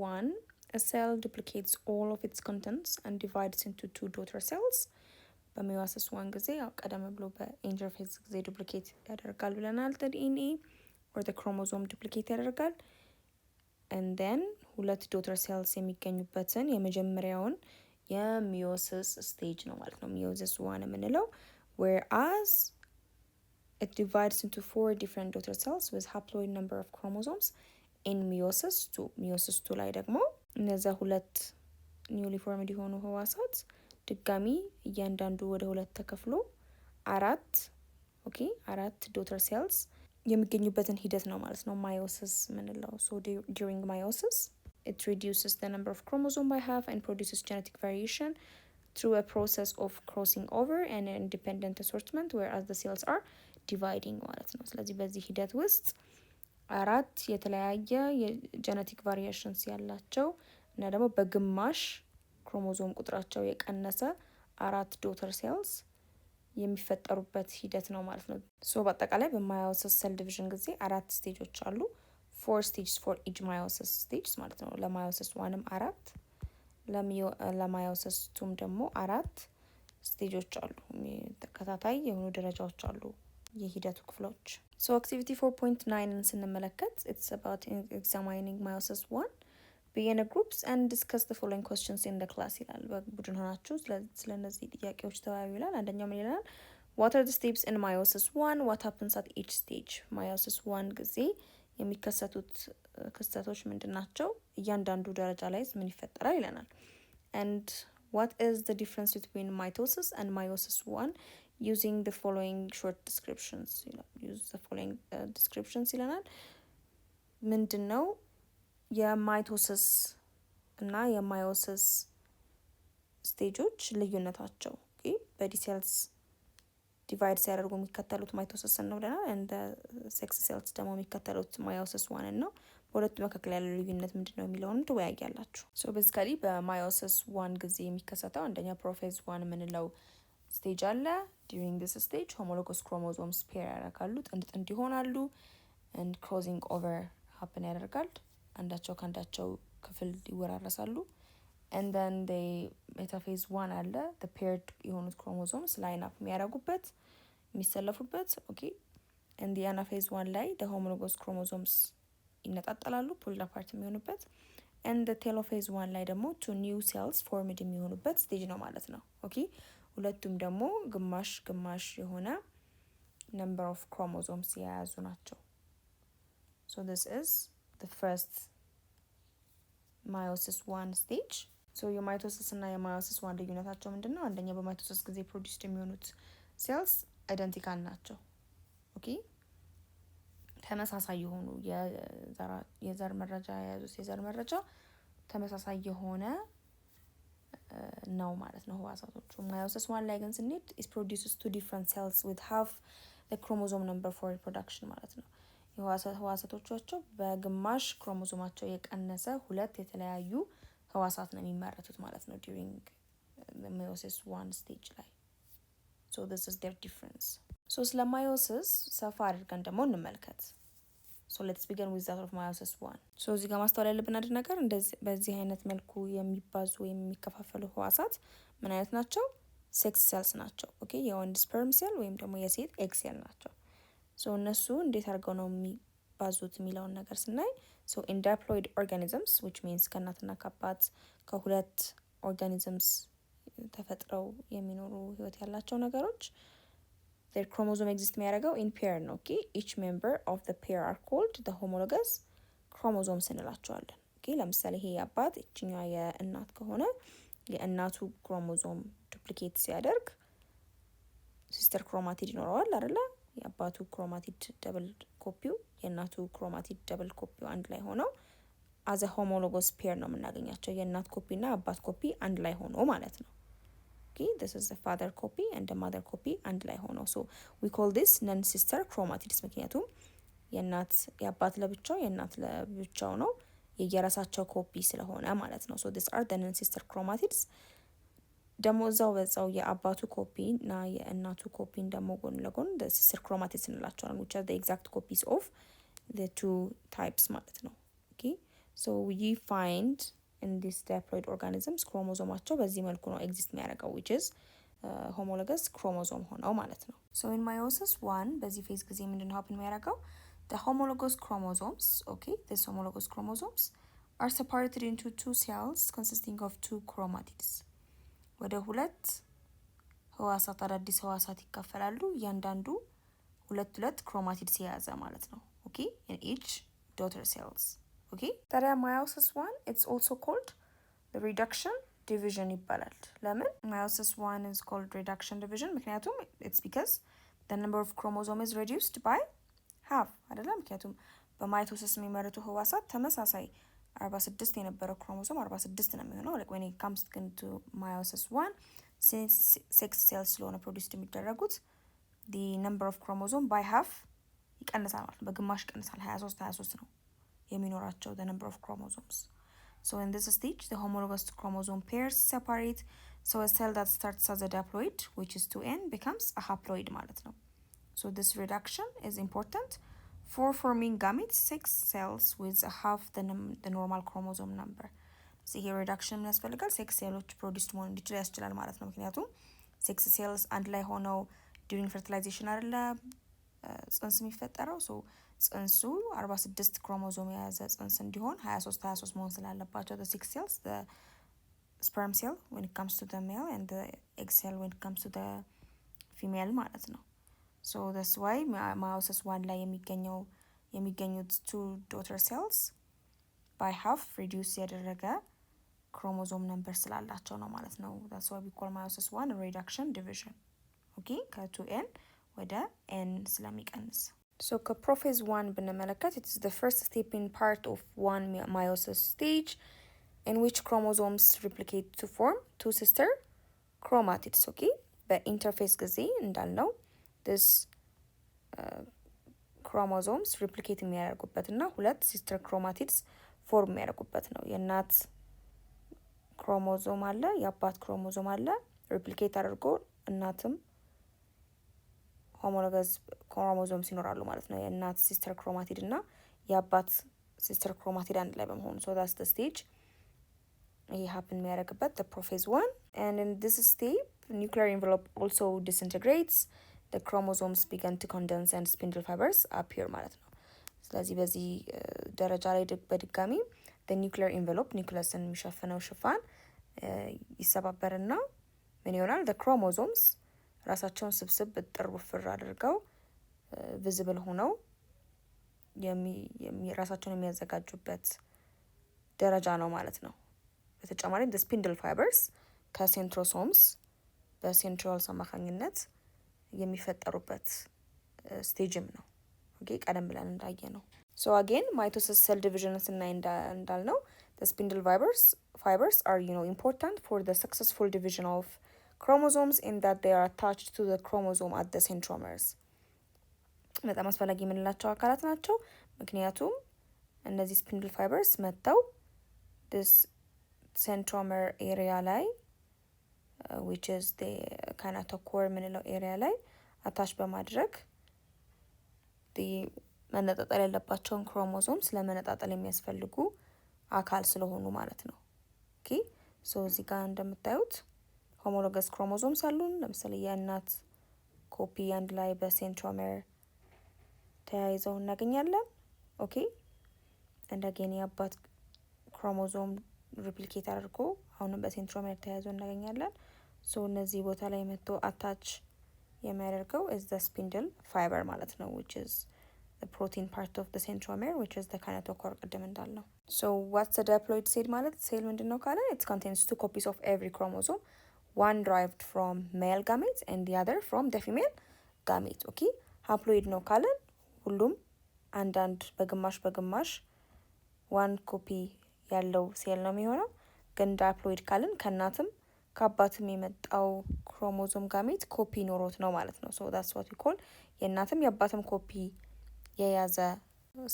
1 a cell duplicates all of its contents and divides into two daughter cells በሜዮሲስ 1 ጊዜ ቀደም ብሎ በኢንተርፌዝ ጊዜ ዱፕሊኬት ያደርጋል ብለናል። ዲኤንኤ or the chromosome ዱፕሊኬት ያደርጋል and then ሁለት ዶተር ሴልስ የሚገኙበትን የመጀመሪያውን የሜዮሲስ ስቴጅ ነው ማለት ነው ሜዮሲስ 1 የምንለው whereas it divides into 4 different daughter cells with haploid number of chromosomes in meiosis 2 meiosis 2 ላይ ደግሞ እነዛ ሁለት newly formed የሆኑ ህዋሳት ድጋሚ እያንዳንዱ ወደ ሁለት ተከፍሎ አራት ዶተር ሴልስ የሚገኙበትን ሂደት ነው ማለት ነው meiosis ምንለው። so during meiosis it reduces the number of chromosome by half and produces genetic variation through a process of crossing over and independent assortment whereas the cells are dividing ማለት ነው። ስለዚህ በዚህ ሂደት ውስጥ አራት የተለያየ የጄኔቲክ ቫሪዬሽንስ ያላቸው እና ደግሞ በግማሽ ክሮሞዞም ቁጥራቸው የቀነሰ አራት ዶተር ሴልስ የሚፈጠሩበት ሂደት ነው ማለት ነው። ሶ በአጠቃላይ በማዮሲስ ሴል ዲቪዥን ጊዜ አራት ስቴጆች አሉ። 4 stages for each meiosis stage ማለት ነው። ለማዮሲስ 1ም አራት ለማዮሲስ 2ም ደግሞ አራት ስቴጆች አሉ። ተከታታይ የሆኑ ደረጃዎች አሉ የሂደቱ ክፍሎች። ሶ አክቲቪቲ 4.9ን ስንመለከት it's about examining meiosis 1 begin a groups and discuss the following questions in the class ይላል። በቡድን ሆናችሁ ስለነዚህ ጥያቄዎች ተወያዩ ይላል። አንደኛው ምን ይላል? what are the steps in meiosis 1 what happens at each stage meiosis 1 ጊዜ የሚከሰቱት ክስተቶች ምንድናቸው? እያንዳንዱ ደረጃ ላይ ምን ይፈጠራል ይለናል። and what is the difference between mitosis and meiosis 1 using the following short descriptions use the following descriptions ይለናል። ምንድነው የማይቶሲስ እና የማዮሲስ ስቴጆች ልዩነታቸው? በዲ ሴልስ ዲቫይድ ሲያደርጉ የሚከተሉት ማይቶሲስ ነው ብለናል። እንደ ሴክስ ሴልስ ደግሞ የሚከተሉት ማዮሲስ 1 ነው። በሁለቱ መካከል ያለው ልዩነት ምንድነው የሚለውን ትወያያላችሁ። ሶ ቤዚካሊ በማዮሲስ 1 ጊዜ የሚከሰተው አንደኛ ፕሮፌዝ 1 የምንለው ስቴጅ አለ። ዱሪንግ ዲስ ስቴጅ ሆሞሎጎስ ክሮሞዞምስ ፔር ያደርጋሉ፣ ጥንድ ይሆናሉ and crossing over happen ያደርጋል። አንዳቸው ከአንዳቸው ክፍል ይወራረሳሉ። and then they ሜታፌዝ 1 አለ the paired የሆኑት ክሮሞዞምስ ላይን አፕ የሚያደርጉበት የሚሰለፉበት okay and the anaphase 1 ላይ the homologous chromosomes ይነጣጠላሉ pulled apart የሚሆኑበት and the telophase 1 ላይ ደግሞ two new cells formed የሚሆኑበት ስቴጅ ነው ማለት ነው። okay ሁለቱም ደግሞ ግማሽ የሆነ number of chromosomes የያዙ ናቸው። so this is the first meiosis 1 stage. so የማይቶሲስ እና የማዮሲስ 1 ልዩነታቸው ምንድነው? አንደኛ በማይቶሲስ ጊዜ ፕሮዲዩስድ የሚሆኑት ሴልስ አይደንቲካል ናቸው። ኦኬ ተመሳሳይ የሆኑ የዘር መረጃ የያዙት የዘር መረጃ ተመሳሳይ የሆነ ነው ማለት ነው ህዋሳቶቹ። ማዮሲስ 1 ላይ ግን ስንሄድ it produces two different cells with half the chromosome number for reproduction ማለት ነው። ህዋሳቶቻቸው በግማሽ ክሮሞዞማቸው የቀነሰ ሁለት የተለያዩ ህዋሳት ነው የሚመረቱት ማለት ነው during the meiosis 1 stage ላይ። so this is their difference. so ስለ ማዮሲስ ሰፋ አድርገን ደግሞ እንመልከት። so let's begin with that of meiosis 1. so እዚህ ጋር ማስተዋል ያለብን አንድ ነገር በዚህ አይነት መልኩ የሚባዙ ወይም የሚከፋፈሉ ህዋሳት ምን አይነት ናቸው? ሴክስ ሴልስ ናቸው። ኦኬ የወንድ ስፐርም ሴል ወይም ደግሞ የሴት ኤግ ሴል ናቸው። so እነሱ እንዴት አድርገው ነው የሚባዙት የሚለውን ነገር ስናይ so in diploid organisms which means ከእናትና ከአባት ከሁለት ኦርጋኒዝምስ ተፈጥረው የሚኖሩ ህይወት ያላቸው ነገሮች their chromosome exist የሚያደርገው in pair ነው። okay each member of the pair are called the homologous chromosomes እንላቸዋለን። okay ለምሳሌ ይሄ አባት እቺኛዋ የእናት ከሆነ የእናቱ ክሮሞዞም ዱፕሊኬት ሲያደርግ ሲስተር ክሮማቲድ ይኖረዋል አይደለ? የአባቱ ክሮማቲድ ደብል ኮፒው የእናቱ ክሮማቲድ ደብል ኮፒው አንድ ላይ ሆነው አዘ ሆሞሎጎስ ፔር ነው የምናገኛቸው። የእናት ኮፒ እና አባት ኮፒ አንድ ላይ ሆኖ ማለት ነው። Okay, this is the father copy and the mother copy አንድ ላይ ሆኖ so we call this non sister chromatids ምክንያቱም የአባት ለብቻው የእናት ለብቻው ነው የየራሳቸው ኮፒ ስለሆነ ማለት ነው። so these are the non sister chromatids። ደግሞ በዛው የአባቱ ኮፒ እና የእናቱ ኮፒን ደግሞ ጎን ለጎን the sister chromatids እንላቸዋለን which are the exact copies of the two types ማለት ነው። okay so we find in these diploid organisms ክሮሞዞማቸው በዚህ መልኩ ነው ኤግዚስት የሚያደርገው which is homologous chromosome ሆነው ማለት ነው። so in meiosis 1 በዚህ ፌዝ ጊዜ ምንድነው ሀፕን የሚያደርገው the homologous chromosomes okay these homologous chromosomes are separated into two cells consisting of two chromatids ወደ ሁለት ህዋሳት አዳዲስ ህዋሳት ይከፈላሉ እያንዳንዱ ሁለት ክሮማቲድስ የያዘ ማለት ነው። okay in each daughter cells okay ታዲያ meiosis 1 it's also called the reduction division ይባላል። ለምን meiosis 1 is called reduction division ምክንያቱም it's because the number of chromosome is reduced by half አይደለም። ምክንያቱም በማይቶሲስ የሚመረቱ ህዋሳት ተመሳሳይ 46 የነበረው ክሮሞሶም 46 ነው የሚሆነው like when it comes to meiosis 1 since 6 cells ስለሆነ ፕሮዲውስድ የሚደረጉት the number of chromosome by half ይቀንሳል ማለት ነው። በግማሽ ይቀንሳል 23 ነው የሚኖራቸው the number of chromosomes so in this stage the homologous chromosome pairs separate so a cell that starts as a diploid which is 2n becomes a haploid ማለት ነው. so this reduction is important for forming gametes 6 cells with a half the normal chromosome number so here reduction ምን ያስፈልጋል 6 ሴሎች ፕሮዲውስድ መሆን እንዲችል ያስችላል ማለት ነው። ምክንያቱም 6 ሴልስ አንድ ላይ ሆነው during fertilization አይደለ ጽንስ የሚፈጠረው so ጽንሱ 46 ክሮሞዞም የያዘ ጽንስ እንዲሆን 23 መሆን ስላለባቸው the 6 cells the sperm cell when it comes to the male and the egg cell when it comes to the female ማለት ነው። so that's why meiosis 1 ላይ የሚገኙት two daughter cells by half reduce ያደረገ ክሮሞዞም ነምበር ስላላቸው ነው ማለት ነው። that's why we call meiosis 1 reduction division okay ከ2n ወደ n ስለሚቀንስ so ከፕሮፌዝ 1 ብንመለከት it is the first step in part of one meiosis stage in which chromosomes replicate to form two sister chromatids okay በኢንተርፌስ ጊዜ እንዳልነው this chromosomes replicate የሚያደርጉበት እና ሁለት sister chromatids ፎርም የሚያደርጉበት ነው። የእናት ክሮሞዞም አለ የአባት ክሮሞዞም አለ replicate አድርጎ እናትም homologous chromosomes ይኖራሉ ማለት ነው። የእናት sister chromatid እና የአባት sister chromatid አንድ ላይ በመሆኑ so that's the stage ይሄ happen የሚያደርግበት the prophase 1 and in this step nuclear envelope also disintegrates the chromosomes begin to condense and spindle fibers appear ማለት ነው። ስለዚህ በዚህ ደረጃ ላይ በድጋሚ the nuclear envelope ኒውክለስን የሚሸፍነው ሽፋን ይሰባበርና ምን ይሆናል the chromosomes ራሳቸውን ስብስብ ብጥር ውፍር አድርገው ቪዚብል ሆነው ራሳቸውን የሚያዘጋጁበት ደረጃ ነው ማለት ነው። በተጨማሪም the spindle fibers ከሴንትሮሶምስ በሴንትሪዮልስ አማካኝነት የሚፈጠሩበት ስቴጅም ነው። ኦኬ ቀደም ብለን እንዳየ ነው። so again mitosis cell division ስናይ እንዳልነው the spindle fibers are important for the successful division of chromosomes in that they are attached to the chromosome at the centromeres በጣም አስፈላጊ የምንላቸው አካላት ናቸው። ምክንያቱም እነዚህ spindle fibers መጥተው this centromere area ላይ which is the kinetochore የምንለው area ላይ አታች በማድረግ መነጣጠል ያለባቸውን ክሮሞሶምስ ለመነጣጠል የሚያስፈልጉ አካል ስለሆኑ ማለት ነው። ኦኬ ሶ እዚህ ጋር እንደምታዩት homologous chromosomes አሉን። ለምሳሌ የእናት ኮፒ አንድ ላይ በሴንትሮሜር ተያይዘው እናገኛለን። ኦኬ እንደገና የአባት ክሮሞሶም ሪፕሊኬት አድርጎ አሁንም በሴንትሮሜር ተያይዘው እናገኛለን። ሶ እነዚህ ቦታ ላይ መጥቶ አታች የሚያደርገው is the spindle fiber ማለት ነው which is the protein part of the centromere which is the kinetochore ቀደም እንዳልነው። so what's the diploid cell ማለት ሴል ምንድነው ካለ it contains two copies of every chromosome one derived from male gametes and the other from the female gamete okay ሀፕሎይድ ነው ካለን ሁሉም አንዳንድ በግማሽ በግማሽ ዋን ኮፒ ያለው ሴል ነው የሚሆነው። ግን ዳይፕሎይድ ካልን ከእናትም ከአባትም የመጣው ክሮሞዞም ጋሜት ኮፒ ኖሮት ነው ማለት ነው። ሶ ዳትስ ዋት ዊ ኮል የእናትም የአባትም ኮፒ የያዘ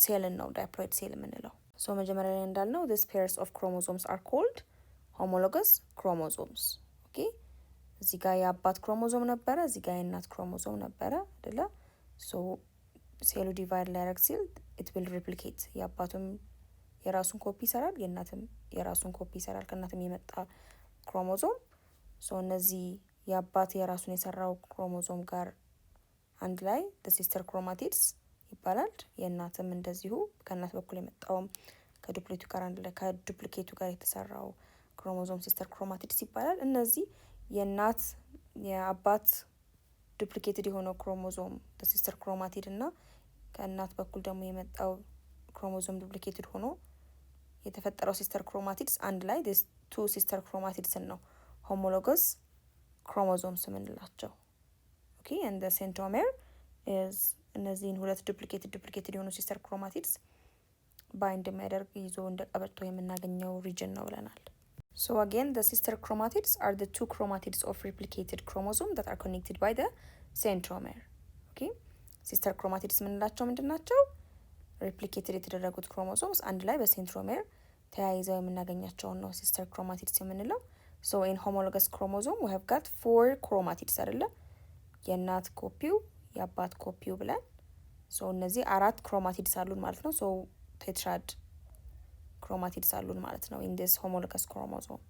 ሴልን ነው ዳይፕሎይድ ሴል የምንለው። ሶ መጀመሪያ ላይ እንዳልነው this pairs of chromosomes are called homologous chromosomes። ኦኬ እዚህ ጋር የአባት ክሮሞዞም ነበረ፣ እዚህ ጋር የእናት ክሮሞዞም ነበረ አይደለ? ሶ ሴሉ ዲቫይድ ሊያደርግ ሲል it will replicate የአባቱም የራሱን ኮፒ ይሰራል፣ የእናትም የራሱን ኮፒ ይሰራል ከእናትም የመጣ ክሮሞዞም። ሶ እነዚህ የአባት የራሱን የሰራው ክሮሞዞም ጋር አንድ ላይ ሲስተር ክሮማቲድስ ይባላል። የእናትም እንደዚሁ ከእናት በኩል የመጣውም ከዱፕሊኬቱ ጋር አንድ ላይ ከዱፕሊኬቱ ጋር የተሰራው ክሮሞዞም ሲስተር ክሮማቲድስ ይባላል። እነዚህ የእናት የአባት ዱፕሊኬትድ የሆነው ክሮሞዞም ሲስተር ክሮማቲድ እና ከእናት በኩል ደግሞ የመጣው ክሮሞዞም ዱፕሊኬትድ ሆኖ የተፈጠረው ሲስተር ክሮማቲድስ አንድ ላይ ቱ ሲስተር ክሮማቲድስን ነው ሆሞሎገስ ክሮሞዞምስ የምንላቸው። ኦኬ ኤንድ ሴንትሮሜር ኢዝ እነዚህን ሁለት ዱፕሊኬትድ የሆኑ ሲስተር ክሮማቲድስ ባይንድ የሚያደርግ ይዞ እንደ ቀበቶ የምናገኘው ሪጅን ነው ብለናል። ሶ አጌን the sister chromatids are the two chromatids of replicated chromosome that are connected by the centromere. ኦኬ ሲስተር ክሮማቲድስ የምንላቸው ምንድን ናቸው? ሬፕሊኬትድ የተደረጉት ክሮሞሶምስ አንድ ላይ በሴንትሮሜር ተያይዘው የምናገኛቸውን ነው ሲስተር ክሮማቲድስ የምንለው። ሶ ኢን ሆሞሎገስ ክሮሞዞም we have got 4 ክሮማቲድስ አይደለ? የእናት ኮፒው የአባት ኮፒው ብለን ሶ እነዚህ 4 ክሮማቲድስ አሉን ማለት ነው። ሶ ቴትራድ ክሮማቲድስ አሉን ማለት ነው in this homologous chromosome.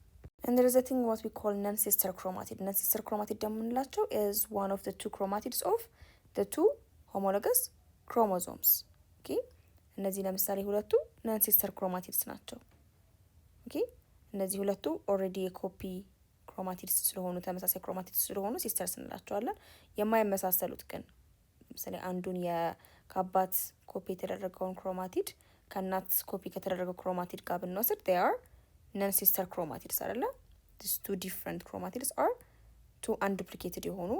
And there is a thing what we call non-sister chromatid. Non-sister chromatid ደግሞ የምንላቸው is one of the two chromatids of the two homologous chromosomes. ኦኬ እነዚህ ለምሳሌ ሁለቱ non-sister chromatids ናቸው። ኦኬ እነዚህ ሁለቱ ኦልሬዲ የኮፒ ክሮማቲድስ ስለሆኑ ተመሳሳይ ክሮማቲድስ ስለሆኑ ሲስተርስ እንላቸዋለን። የማይመሳሰሉት ግን ለምሳሌ አንዱን ከአባት ኮፒ የተደረገውን ክሮማቲድ ከእናት ኮፒ ከተደረገው ክሮማቲድ ጋር ብንወስድ they are non-sister chromatids አይደለ? these two different chromatids are two unduplicated የሆኑ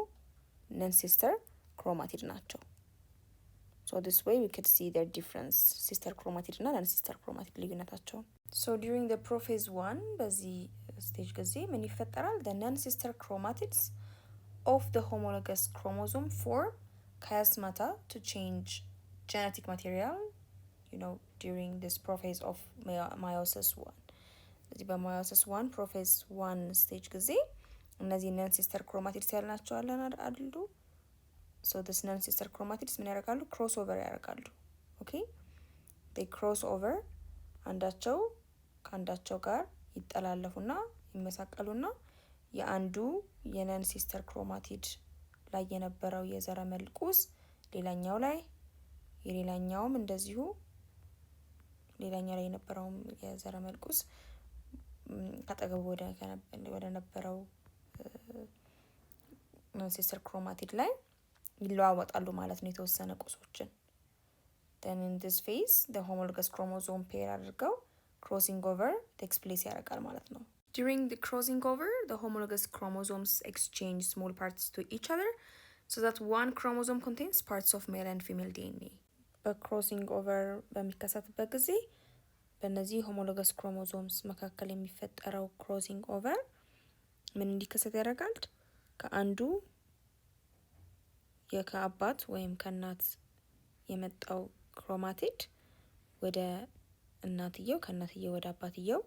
non-sister chromatid ናቸው። so this way we could see their difference sister chromatid እና non-sister chromatid ልዩነታቸው። so during the prophase 1 በዚህ ስቴጅ ጊዜ ምን ይፈጠራል? the non-sister chromatids of the homologous chromosome form chiasmata to change genetic material, you know, during this prophase of meiosis 1. ስለዚህ በmeiosis 1 prophase 1 ስቴጅ ጊዜ እነዚህ non-sister chromatids ያልናቸው አሉ። so this non-sister chromatids ምን ያደርጋሉ? cross over ያደርጋሉ። ኦኬ they cross over አንዳቸው ከአንዳቸው ጋር ይጠላለፉና ይመሳቀሉና የአንዱ የነን ሲስተር ክሮማቲድ ላይ የነበረው የዘረመል ቁስ ሌላኛው ላይ የሌላኛውም እንደዚሁ ሌላኛው ላይ የነበረውም የዘረመል ቁስ ካጠገቡ ወደ ነበረው ሲስተር ክሮማቲድ ላይ ይለዋወጣሉ ማለት ነው የተወሰነ ቁሶችን። then in this phase the homologous chromosome pair አድርገው crossing over takes place ያደርጋል ማለት ነው። during the crossing over the homologous chromosomes exchange small parts to each other so that one chromosome contains parts of male and female DNA. በክሮሲንግ ኦቨር በሚከሰትበት ጊዜ በእነዚህ ሆሞሎገስ ክሮሞዞምስ መካከል የሚፈጠረው ክሮሲንግ ኦቨር ምን እንዲከሰት ያደርጋል? ከአንዱ ከአባት ወይም ከእናት የመጣው ክሮማቲድ ወደ እናትየው ከእናትየው ወደ አባትየው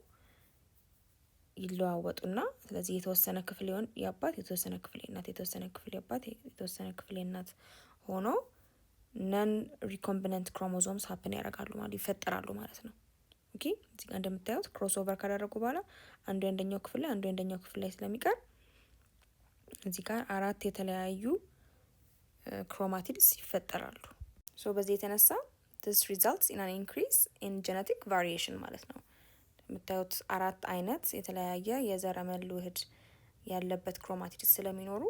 ይለዋወጡና ስለዚህ የተወሰነ ክፍል የአባት የተወሰነ ክፍል የእናት የተወሰነ ክፍል የአባት የተወሰነ ክፍል የእናት ሆኖ ነን ሪኮምቢናንት ክሮሞዞምስ ሀፕን ያደርጋሉ ማለት ይፈጠራሉ ማለት ነው። ኦኬ እዚህ ጋር እንደምታዩት ክሮስ ኦቨር ካደረጉ በኋላ አንዱ የአንደኛው ክፍል ላይ አንዱ የአንደኛው ክፍል ላይ ስለሚቀር እዚህ ጋር 4 የተለያዩ ክሮማቲድስ ይፈጠራሉ። ሶ በዚህ የተነሳ this results in an increase in genetic variation ማለት ነው። የምታዩት 4 አይነት የተለያየ የዘረመል ውህድ ያለበት ክሮማቲድስ ስለሚኖሩ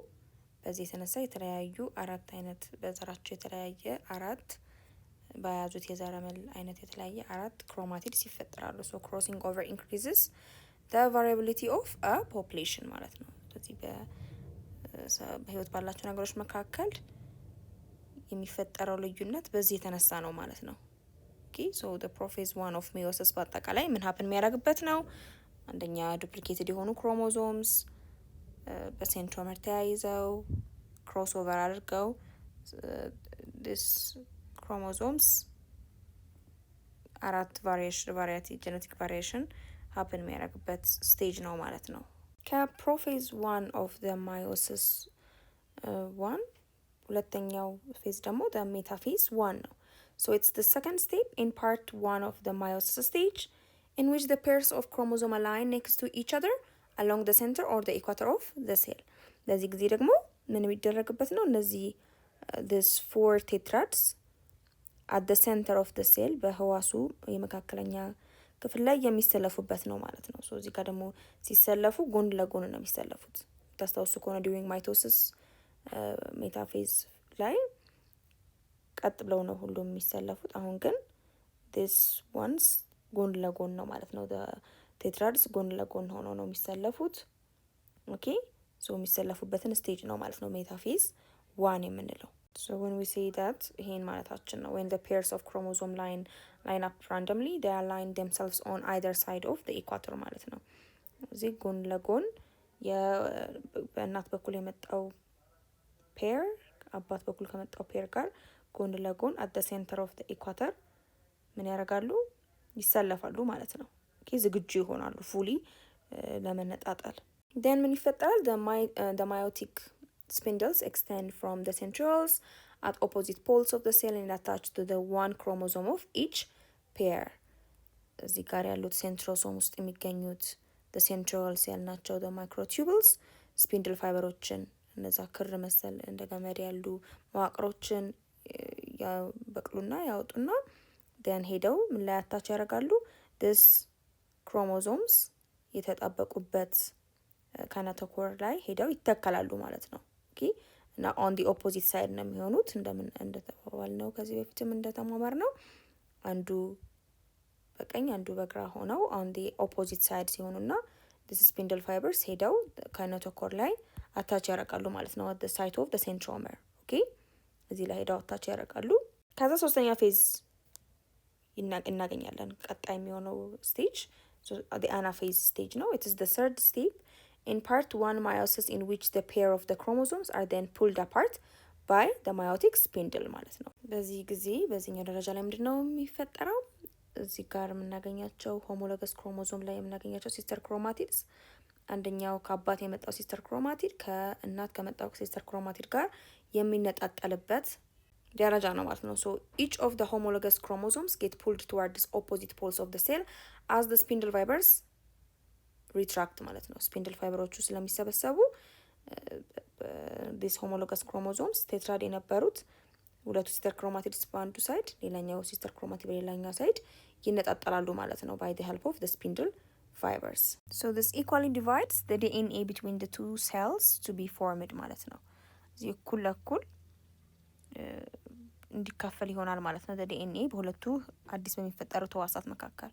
በዚህ የተነሳ የተለያዩ 4 አይነት በዘራቸው የተለያየ 4 በያዙት የዘረመል አይነት የተለያየ 4 ክሮማቲድስ ይፈጠራሉ። so crossing over increases the variability of a population ማለት ነው። ስለዚህ በህይወት ባላቸው ነገሮች መካከል የሚፈጠረው ልዩነት በዚህ የተነሳ ነው ማለት ነው። ኦኬ ሶ the prophase 1 of meiosis በአጠቃላይ ምን ሀፕን የሚያደርግበት ነው? አንደኛ ዱፕሊኬትድ የሆኑ ክሮሞዞምስ በሴንትሮመር ተያይዘው ክሮስ ኦቨር አድርገው this chromosomes አራት ጄኔቲክ ቫሪዬሽን ሀፕን የሚያደርግበት ስቴጅ ነው ማለት ነው። ከፕሮፌዝ 1 of the meiosis 1 ሁለተኛው ፌዝ ደግሞ the metaphase 1 ነው። So it's the second step in part 1 of the meiosis stage in which the pairs of chromosome align next to each other along the center or the equator of the cell. ለዚህ ጊዜ ደግሞ ምን የሚደረግበት ነው? እነዚህ this 4 tetrads at the center of the cell በህዋሱ የመካከለኛ ክፍል ላይ የሚሰለፉበት ነው ማለት ነው። ሶ እዚህ ጋር ደግሞ ሲሰለፉ ጎን ለጎን ነው የሚሰለፉት። ታስታውሱ ከሆነ during mitosis ሜታፌዝ ላይ ቀጥ ብለው ነው ሁሉም የሚሰለፉት። አሁን ግን this ones ጎን ለጎን ነው ማለት ነው። the tetrads ጎን ለጎን ሆኖ ነው የሚሰለፉት። ኦኬ ሶ የሚሰለፉበትን ስቴጅ ነው ማለት ነው ሜታፌዝ 1 የምንለው። So when we say that ይሄን ማለታችን ነው when the pairs of chromosome line up randomly they align themselves on either side of the equator ማለት ነው። እዚህ ጎን ለጎን በእናት በኩል የመጣው ፔር አባት በኩል ከመጣው ፔር ጋር ጎን ለጎን at the center of the equator ምን ያደርጋሉ? ይሰለፋሉ ማለት ነው። ኦኬ ዝግጁ ይሆናሉ ፉሊ ለመነጣጠል። then ምን ይፈጠራል? the meiotic spindles extend from the centrioles at opposite poles of the cell and attach to the one chromosome of each pair. እዚህ ጋር ያሉት ሴንትሮሶም ውስጥ የሚገኙት the centrioles ያልናቸው the microtubules ስፒንድል ፋይበሮችን እነዛ ክር መሰል እንደ ገመድ ያሉ መዋቅሮችን ያበቅሉና ያወጡና then ሄደው ምን ላይ አታች ያደርጋሉ? this chromosomes የተጣበቁበት ካናቶኮር ላይ ሄደው ይተከላሉ ማለት ነው። ኦኬ እና on the opposite side ነው የሚሆኑት እንደተባባል ነው ከዚህ በፊትም እንደተማማር ነው። አንዱ በቀኝ አንዱ በግራ ሆነው on the opposite side ሲሆኑና this spindle fibers ሄደው ካናቶኮር ላይ አታች ያደርጋሉ ማለት ነው at the site of the centromere። ኦኬ እዚህ ላይ ሄደው አታች ያደርጋሉ። ከዛ ሶስተኛ ፌዝ እናገኛለን ቀጣይ የሚሆነው ስቴጅ the anaphase stage ነው። It is the third step in part 1 meiosis in which the pair of the chromosomes are then pulled apart by the meiotic spindle ማለት ነው። በዚህ ጊዜ በዚህኛው ደረጃ ላይ ምንድነው የሚፈጠረው? እዚህ ጋር የምናገኛቸው ሆሞሎገስ ክሮሞዞም ላይ የምናገኛቸው ሲስተር ክሮማቲድስ አንደኛው ከአባት የመጣው ሲስተር ክሮማቲድ ከእናት ከመጣው ሲስተር ክሮማቲድ ጋር የሚነጣጠልበት ደረጃ ነው ማለት ነው። so each of the homologous chromosomes get pulled towards opposite poles of the cell as the spindle fibers retract ማለት ነው። ስፒንድል ፋይበሮቹ ስለሚሰበሰቡ this homologous chromosomes ቴትራድ የነበሩት ሁለቱ ሲስተር ክሮማቲድስ በአንዱ ሳይድ ሌላኛው ሲስተር ክሮማቲድ በሌላኛው ሳይድ ይነጣጠላሉ ማለት ነው by the help of the spindle fibers. So this equally divides the DNA between the two cells to be formed ማለት ነው። እዚህ እኩል ለእኩል እንዲካፈል ይሆናል ማለት ነው DNA በሁለቱ አዲስ በሚፈጠሩ ህዋሳት መካከል።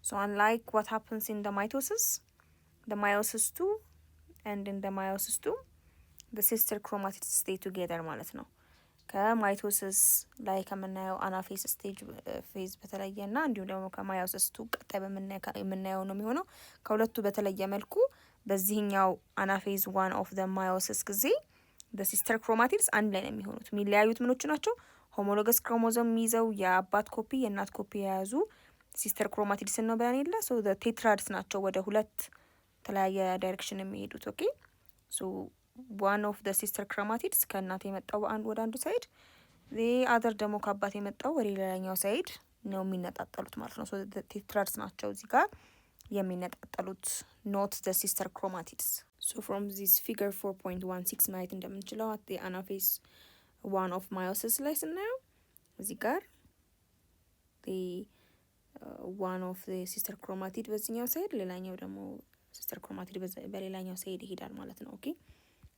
So unlike what happens in the mitosis, the meiosis 2 and in the meiosis 2 the sister chromatids stay together ማለት ነው። ከማይቶሲስ ላይ ከምናየው አናፌዝ ስቴጅ ፌዝ በተለየና እንዲሁም ደግሞ ከማዮሲስ 2 ቀጣይ በምናየው ነው የሚሆነው። ከሁለቱ በተለየ መልኩ በዚህኛው አናፌዝ 1 of the meiosis ጊዜ the sister chromatids አንድ ላይ ነው የሚሆኑት። የሚለያዩት ምኖቹ ናቸው? ሆሞሎገስ ክሮሞዞም ይዘው የአባት ኮፒ የእናት ኮፒ የያዙ ሲስተር ክሮማቲድስ ነው ብለን የለ so the tetrads ናቸው ወደ ሁለት ተለያየ ዳይሬክሽን የሚሄዱት። ኦኬ so one of the sister chromatids ከእናት የመጣው ወደ አንዱ ሳይድ the other ደግሞ ከአባት የመጣው ወደ ሌላኛው ሳይድ ነው የሚነጣጠሉት ማለት ነው። so the tetrads ናቸው እዚህ ጋር የሚነጣጠሉት not the sister chromatids. so from this figure 4.16 ማየት እንደምንችለው at the anaphase 1 of meiosis ላይ ስናየው እዚህ ጋር the one of the sister chromatid በዚህኛው ሳይድ ሌላኛው ደግሞ sister chromatid በሌላኛው ሳይድ ይሄዳል ማለት ነው። ኦኬ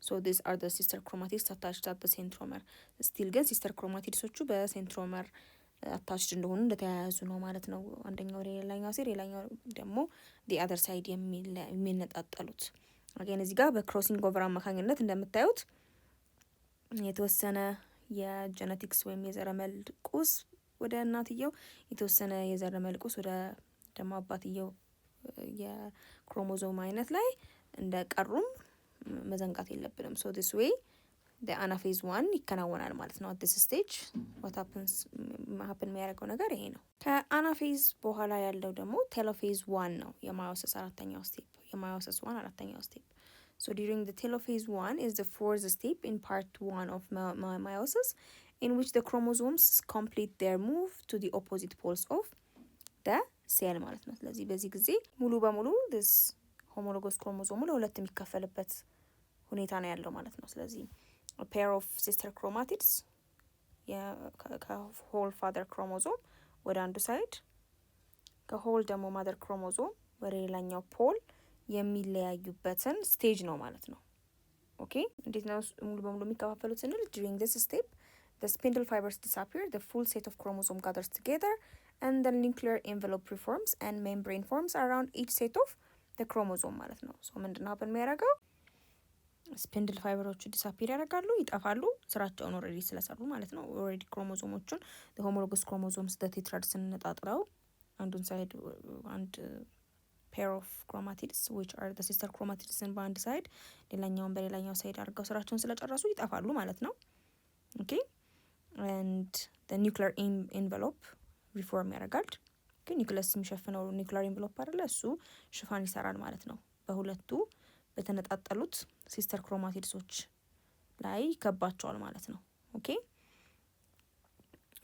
so these are the sister chromatids attached at the centromere. still ግን sister chromatidsዎቹ በሴንትሮመር attached እንደሆኑ እንደተያያዙ ነው ማለት ነው። አንደኛው ሌላኛው ሳይድ ሌላኛው ደግሞ the other side የሚነጣጠሉት again እዚህ ጋር በክሮሲንግ ኦቨር አማካኝነት እንደምታዩት የተወሰነ የጀነቲክስ ወይም የዘረመል ቁስ ወደ እናትየው፣ የተወሰነ የዘረመል ቁስ ወደ ደግሞ አባትየው የክሮሞዞም አይነት ላይ እንደ ቀሩም መዘንጋት የለብንም። ሶ ዲስ ዌይ አናፌዝ 1 ይከናወናል ማለት ነው። አት ዲስ ስቴጅ ዋት ሀፕን የሚያደርገው ነገር ይሄ ነው። ከአናፌዝ በኋላ ያለው ደግሞ ቴሎፌዝ 1 ነው። የማዮሲስ አራተኛው ስቴፕ፣ የማዮሲስ 1 አራተኛው ስቴፕ። So during the telophase 1 is the fourth step in part 1 of meiosis, in which the chromosomes complete their move to the opposite poles of the cell ማለት ነው። ስለዚህ በዚህ ጊዜ ሙሉ በሙሉ this homologous chromosome ለሁለት የሚከፈልበት ሁኔታ ነው ያለው ማለት ነው። ስለዚህ a pair of sister chromatids ከሆል ፋዘር ክሮሞዞም ወደ አንዱ ሳይድ፣ ከሆል ደግሞ ማዘር ክሮሞዞም ወደ ሌላኛው ፖል የሚለያዩበትን ስቴጅ ነው ማለት ነው። ኦኬ እንዴት ነው ሙሉ በሙሉ የሚከፋፈሉት ስንል during this step the spindle fibers disappear, the full set of chromosome gathers together and the nuclear envelope reforms and membrane forms around each set of the chromosome ማለት ነው። ሶ ምንድነው ሀፕን የሚያደርገው? ስፒንድል ፋይበሮቹ ዲሳፒር ያደርጋሉ፣ ይጠፋሉ፣ ስራቸውን ኦልሬዲ ስለሰሩ ማለት ነው። ኦልሬዲ ክሮሞዞሞቹን ሆሞሎገስ ክሮሞዞምስ ቴትራድ ስንነጣጥለው አንዱን ሳይድ አንድ pair of chromatids which are the sister chromatids በአንድ ሳይድ ሌላኛውን በሌላኛው ሳይድ አድርገው ስራቸውን ስለጨረሱ ይጠፋሉ ማለት ነው። ኦኬ and the nuclear envelope reform ያደርጋል። ግን ኒውክለስ የሚሸፍነው nuclear envelope አይደለ፣ እሱ ሽፋን ይሰራል ማለት ነው። በሁለቱ በተነጣጠሉት ሲስተር ክሮማቲድሶች ላይ ይከባቸዋል ማለት ነው። ኦኬ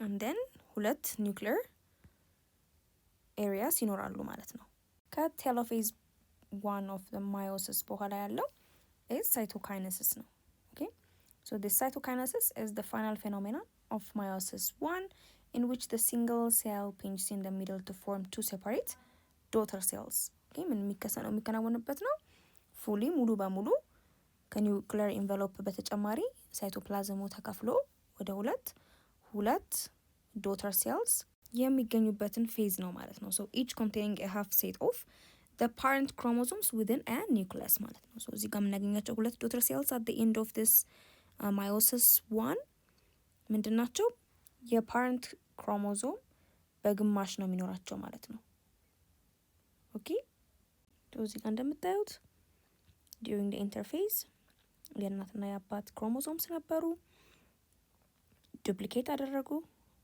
and then ሁለት ኒውክሊየር ኤሪያስ ይኖራሉ ማለት ነው። ከቴሎፌዝ 1 of the meiosis በኋላ ያለው is cytokinesis ነው። okay so this cytokinesis is the final phenomenon of meiosis 1 in which the single cell pinches in the middle to form two separate daughter cells. okay ምን የሚከናወንበት ነው? ፉሊ ሙሉ በሙሉ ከኒውክሊየር ኢንቨሎፕ በተጨማሪ ሳይቶፕላዝሙ ተከፍሎ ወደ ሁለት ዶተር ሴልስ የሚገኙበትን ፌዝ ነው ማለት ነው። so each containing a half set of the parent chromosomes within a nucleus ማለት ነው። so እዚህ ጋር የምናገኛቸው ሁለት ዶተር ሴልስ at the end of this meiosis 1 ምንድናቸው? የፓረንት ክሮሞዞም በግማሽ ነው የሚኖራቸው ማለት ነው። ኦኬ እዚህ ጋር እንደምታዩት during the interphase የእናትና የአባት ክሮሞዞምስ ነበሩ፣ ዱፕሊኬት አደረጉ።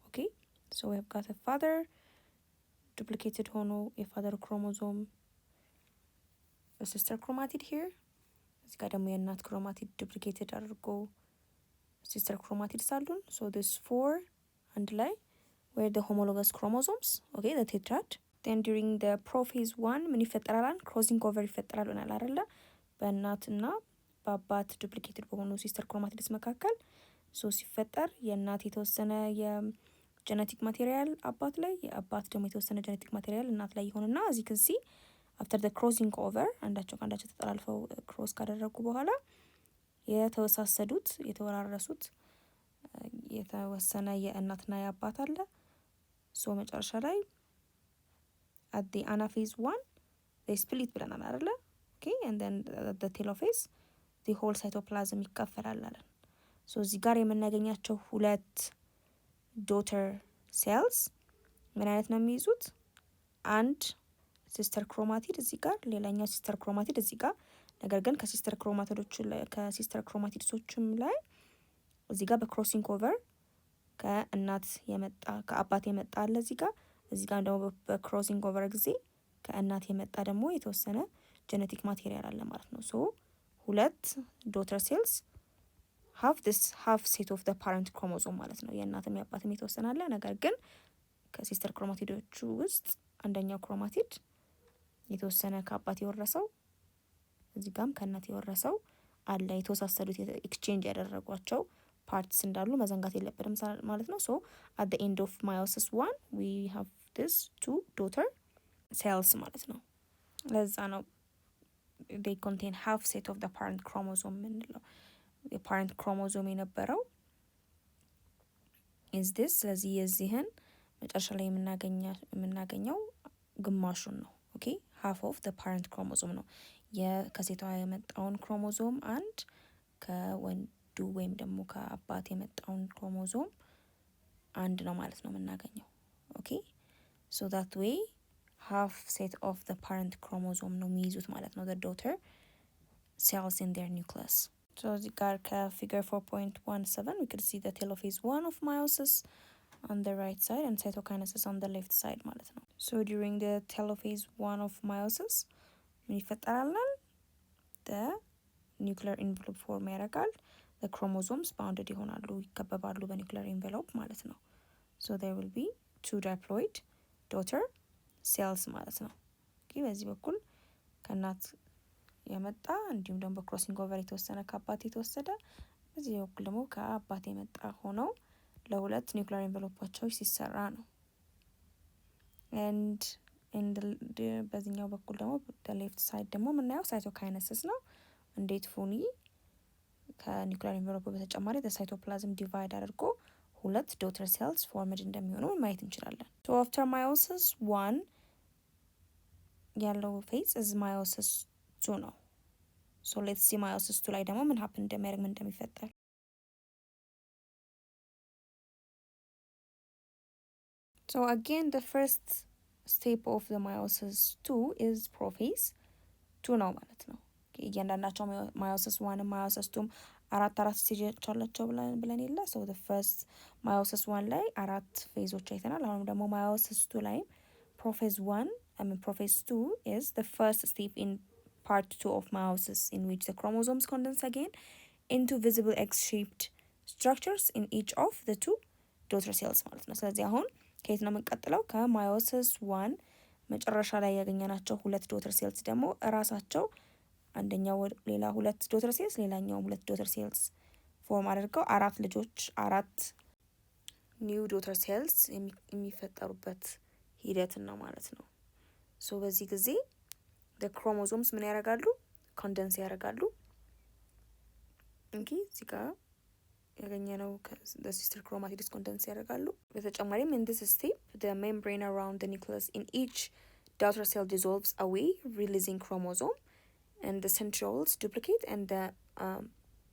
ኦኬ so we have got a father duplicated ሆኖ የፋዘር ክሮሞዞም a sister chromatid here፣ እዚህ ጋር ደግሞ የእናት ክሮማቲድ ዱፕሊኬትድ አድርጎ sister chromatids አሉን። so this four አንድ ላይ were the homologous chromosomes, okay the tetrad. then during the prophase 1 ምን ይፈጠራል? crossing over ይፈጠራል ብለናል አይደለ? በእናትና በአባት ዱፕሊኬትድ በሆኑ ሲስተር ክሮማቲድስ መካከል ሶ ሲፈጠር የእናት የተወሰነ የጀነቲክ ማቴሪያል አባት ላይ፣ የአባት ደግሞ የተወሰነ ጀነቲክ ማቴሪያል እናት ላይ ይሆንና እዚህ ክሲ after the crossing over አንዳቸው ከአንዳቸው ተጠላልፈው ክሮስ ካደረጉ በኋላ የተወሳሰዱት የተወራረሱት የተወሰነ የእናትና የአባት አለ። ሶ መጨረሻ ላይ at the anaphase 1 they split ብለናል አይደለ? okay and then the telophase the whole cytoplasm ይከፈላል አለን። ሶ እዚህ ጋር የምናገኛቸው ሁለት ዶተር ሴልስ ምን አይነት ነው የሚይዙት? አንድ ሲስተር ክሮማቲድ እዚህ ጋር፣ ሌላኛው ሲስተር ክሮማቲድ እዚህ ጋር። ነገር ግን ከሲስተር ክሮማቲድሶችም ላይ እዚህ ጋር በክሮሲንግ ኦቨር ከእናት የመጣ ከአባት የመጣ አለ እዚህ ጋር። እዚህ ጋር ደግሞ በክሮሲንግ ኦቨር ጊዜ ከእናት የመጣ ደግሞ የተወሰነ ጀነቲክ ማቴሪያል አለ ማለት ነው። ሶ ሁለት ዶተር ሴልስ ሃፍ ዲስ ሃፍ ሴት ኦፍ ዘ ፓረንት ክሮሞዞም ማለት ነው። የእናትም የአባትም የተወሰነ አለ። ነገር ግን ከሲስተር ክሮማቲዶቹ ውስጥ አንደኛው ክሮማቲድ የተወሰነ ከአባት የወረሰው እዚህ ጋም ከእናት የወረሰው አለ። የተወሳሰዱት ኤክስቼንጅ ያደረጓቸው ፓርትስ እንዳሉ መዘንጋት የለብንም ማለት ነው። ሶ at the end of meiosis 1 we have this two daughter cells ማለት ነው። ለዛ ነው they contain half set of the parent chromosome ምንለው። የፓረንት ክሮሞዞም የነበረው is this። ስለዚህ የዚህን መጨረሻ ላይ የምናገኘው ግማሹን ነው። ኦኬ half of the parent chromosome ነው። ከሴቷ የመጣውን ክሮሞዞም አንድ ከውዱ ወይም ደግሞ ከአባት የመጣውን ክሮሞዞም አንድ ነው ማለት ነው የምናገኘው። ኦኬ ሶ ዛት ዌይ half set of the parent chromosome ነው የሚይዙት ማለት ነው the daughter cells in their nucleus. So እዚህ ጋር ከፊገር 4.17 we could see the telophase 1 of meiosis on the right side and cytokinesis on the left side ማለት ነው. So during the telophase 1 of meiosis ምን ይፈጠራል? the nuclear envelope form ያደርጋል። the chromosomes bounded ይሆናሉ ይከበባሉ በnuclear envelope ማለት ነው. So there will be two diploid daughter cells ማለት ነው. በዚህ በኩል ከእናት የመጣ እንዲሁም ደግሞ በክሮሲንግ ኦቨር የተወሰነ ከአባት የተወሰደ በዚህ በኩል ደግሞ ከአባት የመጣ ሆነው ለሁለት ኒውክሊር ኤንቨሎፓቸው ሲሰራ ነው። and በዚህኛው በኩል ደግሞ በሌፍት ሳይድ ደግሞ የምናየው ሳይቶካይነሲስ ነው። እንዴት ፉኒ ከኒውክሊር ኤንቨሎፕ በተጨማሪ በሳይቶፕላዝም ዲቫይድ አድርጎ ሁለት ዶተር ሴልስ ፎርምድ እንደሚሆኑ ማየት እንችላለን። so after meiosis 1 ያለው ፌዝ is meiosis 2 ነው። so let's see meiosis 2 ላይ ደግሞ ምን happen እንደሚያደርግ ምን እንደሚፈጠር። so again the first step of the meiosis 2 is prophase 2 ነው ማለት ነው። እያንዳንዳቸው meiosis 1 meiosis 2 አራት ስቴጆች አላቸው ብለን የለ so the first meiosis 1 ላይ አራት ፌዞች አይተናል። አሁን ደግሞ meiosis 2 ላይ prophase 1 prophase 2 is the first step in part 2 of meiosis in which the chromosomes condense again into visible X-shaped structures in each of the two daughter cells ማለት ነው። ስለዚህ አሁን ከየት ነው የምንቀጥለው? ከmeiosis 1 መጨረሻ ላይ ያገኘናቸው ሁለት ዶተር ሴልስ ደግሞ እራሳቸው አንደኛው ሌላ ሁለት ዶተር ሴልስ ሌላኛው ሁለት ዶተር ሴልስ ፎርም አድርገው አራት ልጆች አራት ኒው ዶተር ሴልስ የሚፈጠሩበት ሂደት ነው ማለት ነው። ሶ በዚህ ጊዜ the chromosomes ምን ያደርጋሉ? ኮንደንስ ያደርጋሉ። እንኪ እዚህ ጋር ያገኘነው the sister chromatids ኮንደንስ ያደርጋሉ። በተጨማሪም in this step the membrane around the nucleus in each daughter cell dissolves away releasing chromosome and the centrioles duplicate and the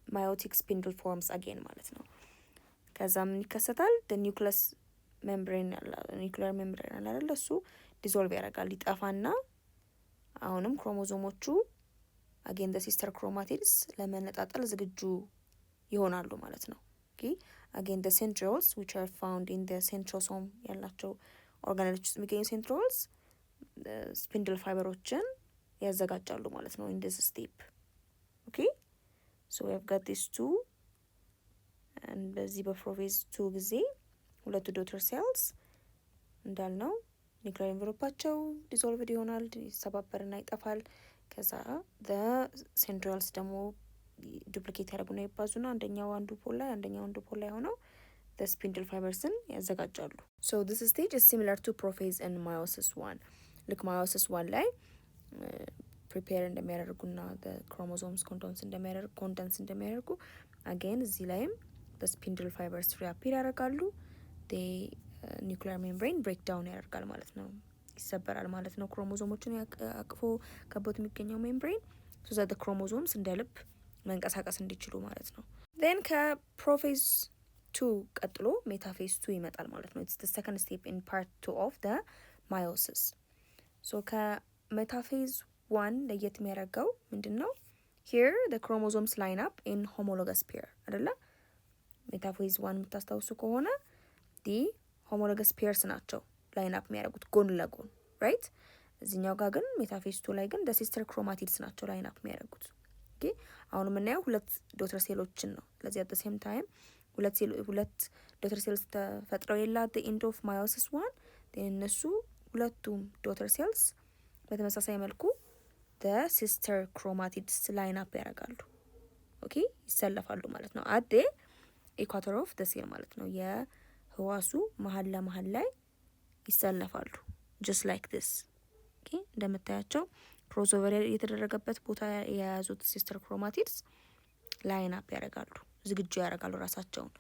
meiotic spindle forms again ማለት ነው። ከዛ ምን ይከሰታል? the nucleus membrane nuclear membrane አለ አይደል? እሱ ዲዞልቭ ያደርጋል ይጠፋና አሁንም ክሮሞዞሞቹ again the sister chromatids ለመነጣጠል ዝግጁ ይሆናሉ ማለት ነው። okay again the centrioles which are found in the centrosome ያላቸው ኦርጋኔሎች ውስጥ የሚገኙ centrioles ስፒንድል ፋይበሮችን ያዘጋጃሉ ማለት ነው in this step. okay so we have got these two and በዚህ በፕሮፌዝ 2 ጊዜ ሁለቱ ዶተር ሴልስ እንዳልነው ኒውክሊር ኤንቨሎፓቸው ዲዞልቭድ ይሆናል ይሰባበርና ይጠፋል። ከዛ the centrioles ደግሞ ዱፕሊኬት ያደርጉና ይባዙና አንደኛው አንዱ ፖል ላይ አንደኛው አንዱ ፖል ላይ ሆነው the spindle fibers-ን ያዘጋጃሉ። so this stage is similar to prophase and meiosis 1 ልክ meiosis 1 ላይ ፕሪፔር እንደሚያደርጉና the chromosomes ኮንደንስ እንደሚያደርጉ again እዚህ ላይም the spindle fibers reappear ያደርጋሉ the nuclear membrane breakdown ያደርጋል ማለት ነው ይሰበራል ማለት ነው። ክሮሞዞሞችን አቅፎ ከቦት የሚገኘው ሜምብሬን so that the chromosomes እንደ ልብ መንቀሳቀስ እንዲችሉ ማለት ነው። then ከፕሮፌዝ 2 ቀጥሎ ሜታፌዝ 2 ይመጣል ማለት ነው። it's the second step in part 2 of the meiosis. so ከሜታፌዝ 1 ለየት የሚያደርገው ምንድነው? here the chromosomes line up in homologous pair አይደለ? ሜታፌዝ 1 የምታስታውሱ ከሆነ the homologous pairs ናቸው ላይን አፕ የሚያደርጉት ጎን ለጎን right? እዚህኛው ጋር ግን ሜታፌዝ 2 ላይ ግን the sister chromatids ናቸው ላይን አፕ የሚያደርጉት። okay አሁን የምናየው ሁለት ዶተር ሴሎችን ነው። ስለዚህ at the same time ሁለት ዶተር ሴልስ ተፈጥረው የለ at the end of meiosis 1 እነሱ ሁለቱም ዶተር ሴልስ በተመሳሳይ መልኩ the sister chromatids ላይን አፕ ያደርጋሉ። okay ይሰለፋሉ ማለት ነው at the equator of the cell ማለት ነው የህዋሱ መሀል ለመሀል ላይ ይሰለፋሉ just like this. okay እንደምታያቸው ክሮስኦቨር የተደረገበት ቦታ የያዙት ሲስተር ክሮማቲድስ ላይን አፕ ያደርጋሉ ዝግጁ ያደርጋሉ ራሳቸውን።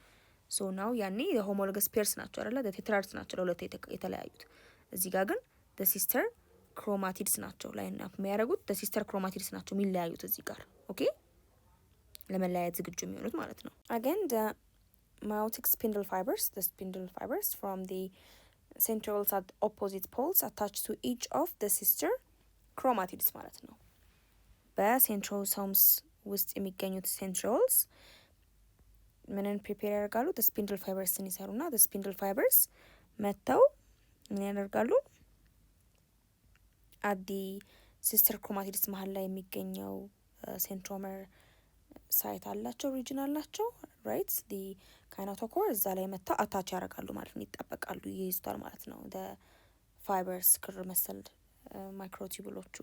so now ያኔ የሆሞሎገስ ፔርስ ናቸው አይደለ? the ናቸው ለሁለት የተለያዩት። እዚህ ጋር ግን the sister chromatids ናቸው ላይን አፕ የሚያደርጉት the sister chromatids ናቸው የሚለያዩት እዚህ ጋር። okay ለመለያየት ዝግጁ የሚሆኑት ማለት ነው። again the meiotic spindle fibers from the centrioles at opposite poles attached to each of the sister chromatids ማለት ነው። በሴንትሮሶምስ ውስጥ የሚገኙት ሴንትሪዮልስ ምንን ፕሪፔር ያደርጋሉ? ስፒንድል ፋይበርስን ይሰሩና ስፒንድል ፋይበርስ መተው ምን ያደርጋሉ? አዲ ሲስተር ክሮማቲድስ መሀል ላይ የሚገኘው ሴንትሮመር ሳይት አላቸው፣ ሪጅን አላቸው። ራይት ዲ ካይናቶኮር እዛ ላይ መተው አታች ያደርጋሉ ማለት ነው፣ ይጣበቃሉ፣ ይይዙታል ማለት ነው። ፋይበርስ ክር መሰል ማይክሮቲቡሎቹ።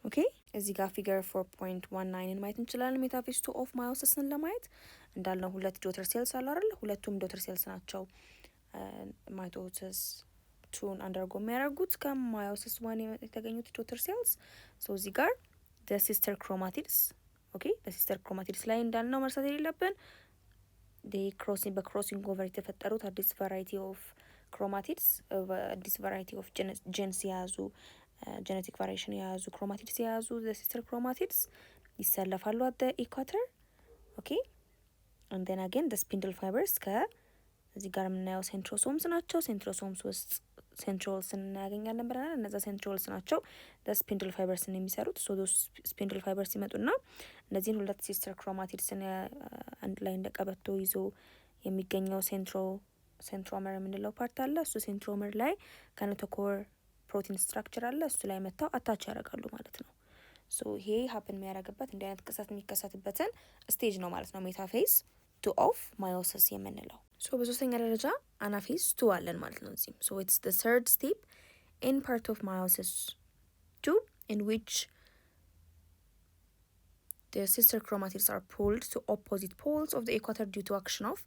ኦኬ እዚህ ጋር ፊገር 4.19ን ማየት እንችላለን። ሜታፌዝ 2 ኦፍ ማዮሲስን ለማየት እንዳልነው ሁለት ዶተር ሴልስ አሉ አይደል? ሁለቱም ዶተር ሴልስ ናቸው ማይቶሲስ ቱን አንደርጎ የሚያደርጉት ከማዮሲስ 1 የተገኙት ዶተር ሴልስ። ሶ እዚህ ጋር ሲስተር ክሮማቲድስ ኦኬ፣ በሲስተር ክሮማቲድስ ላይ እንዳልነው መርሳት የሌለብን በክሮሲንግ ኦቨር የተፈጠሩት አዲስ ቫራይቲ ኦፍ ክሮማቲድስ፣ አዲስ ቫራይቲ ኦፍ ጄንስ የያዙ ጄኔቲክ ቫሪዬሽን የያዙ ክሮማቲድስ የያዙ ሲስተር ክሮማቲድስ ይሰለፋሉ አት ኢኳተር። ኦኬ and then again the spindle fibers ከዚህ ጋር የምናየው ሴንትሮሶምስ ናቸው። ሴንትሮሶምስ ውስጥ ሴንትሪዮልስን እናገኛለን ብለናል። እነዛ ሴንትሪዮልስ ናቸው ስፒንድል ፋይበርስን የሚሰሩት። ሶ ስፒንድል ፋይበርስ ይመጡና እነዚህን ሁለት ሲስተር ክሮማቲድስን አንድ ላይ እንደ ቀበቶ ይዞ የሚገኘው ሴንትሮመር የምንለው ፓርት አለ። እሱ ሴንትሮመር ላይ ካይኔቶኮር ፕሮቲን ስትራክቸር አለ። እሱ ላይ መጥተው አታች ያደርጋሉ ማለት ነው። ሶ ይሄ ሀፕን የሚያደርግበት እንዲህ አይነት ቅሰት የሚከሰትበትን ስቴጅ ነው ማለት ነው ሜታፌዝ 2 ኦፍ ማዮሲስ የምንለው። ሶ በሶስተኛ ደረጃ አናፌዝ 2 አለን ማለት ነው እዚህም። ሶ ኢትስ the third step in part of meiosis 2 in which the sister chromatids are pulled to opposite poles of the equator due to action of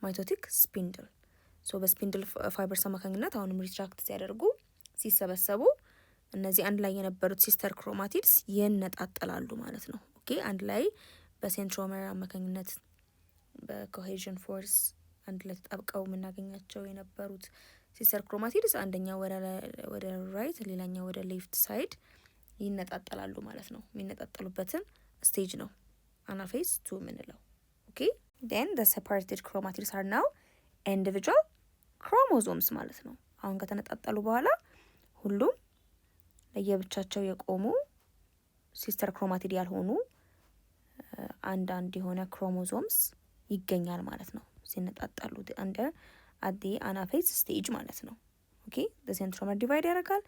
mitotic spindle. ሶ በስፒንድል ፋይበርስ አማካኝነት አሁንም ሪትራክት ሲያደርጉ ሲሰበሰቡ እነዚህ አንድ ላይ የነበሩት ሲስተር ክሮማቲድስ ይነጣጠላሉ ማለት ነው። ኦኬ አንድ ላይ በሴንትሮመር አማካኝነት በኮሄዥን ፎርስ አንድ ላይ ተጣብቀው የምናገኛቸው የነበሩት ሲስተር ክሮማቲድስ አንደኛው ወደ ራይት ሌላኛው ወደ ሌፍት ሳይድ ይነጣጠላሉ ማለት ነው። የሚነጣጠሉበትን ስቴጅ ነው አናፌዝ 2 የምንለው። ኦኬ then the separated chromatids are now individual chromosomes ማለት ነው። አሁን ከተነጣጠሉ በኋላ ሁሉም ለየብቻቸው የቆሙ ሲስተር ክሮማቲድ ያልሆኑ አንዳንድ የሆነ ክሮሞዞምስ ይገኛል ማለት ነው ሲነጣጠሉ under at the anaphase stage ማለት ነው። ኦኬ the centromere divide ያደርጋል፣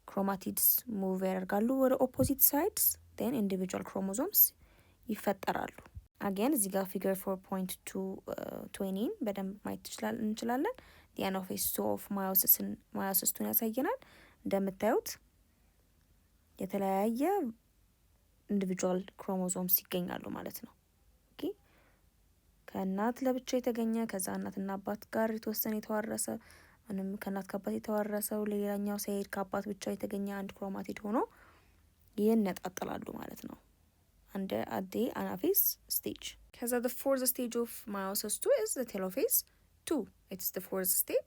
ክሮማቲድስ ሙቭ ያደርጋሉ ወደ ኦፖዚት ሳይድስ then individual chromosomes ይፈጠራሉ። again እዚህ ጋር ፊገር 4.20 በደንብ ማየት እንችላለን። the anaphase 2 of meiosis 2 ያሳየናል። እንደምታዩት የተለያየ ኢንዲቪጁዋል ክሮሞዞምስ ይገኛሉ ማለት ነው። ኦኬ ከእናት ለብቻ የተገኘ ከዛ እናትና አባት ጋር የተወሰነ የተዋረሰ ምንም ከእናት ከአባት የተዋረሰው ሌላኛው ሳይድ ከአባት ብቻ የተገኘ አንድ ክሮማቲድ ሆኖ ይነጣጠላሉ ማለት ነው አንደ አዴ አናፌዝ ስቴጅ። ከዛ the fourth stage of meiosis 2 is the telophase 2. It's the fourth step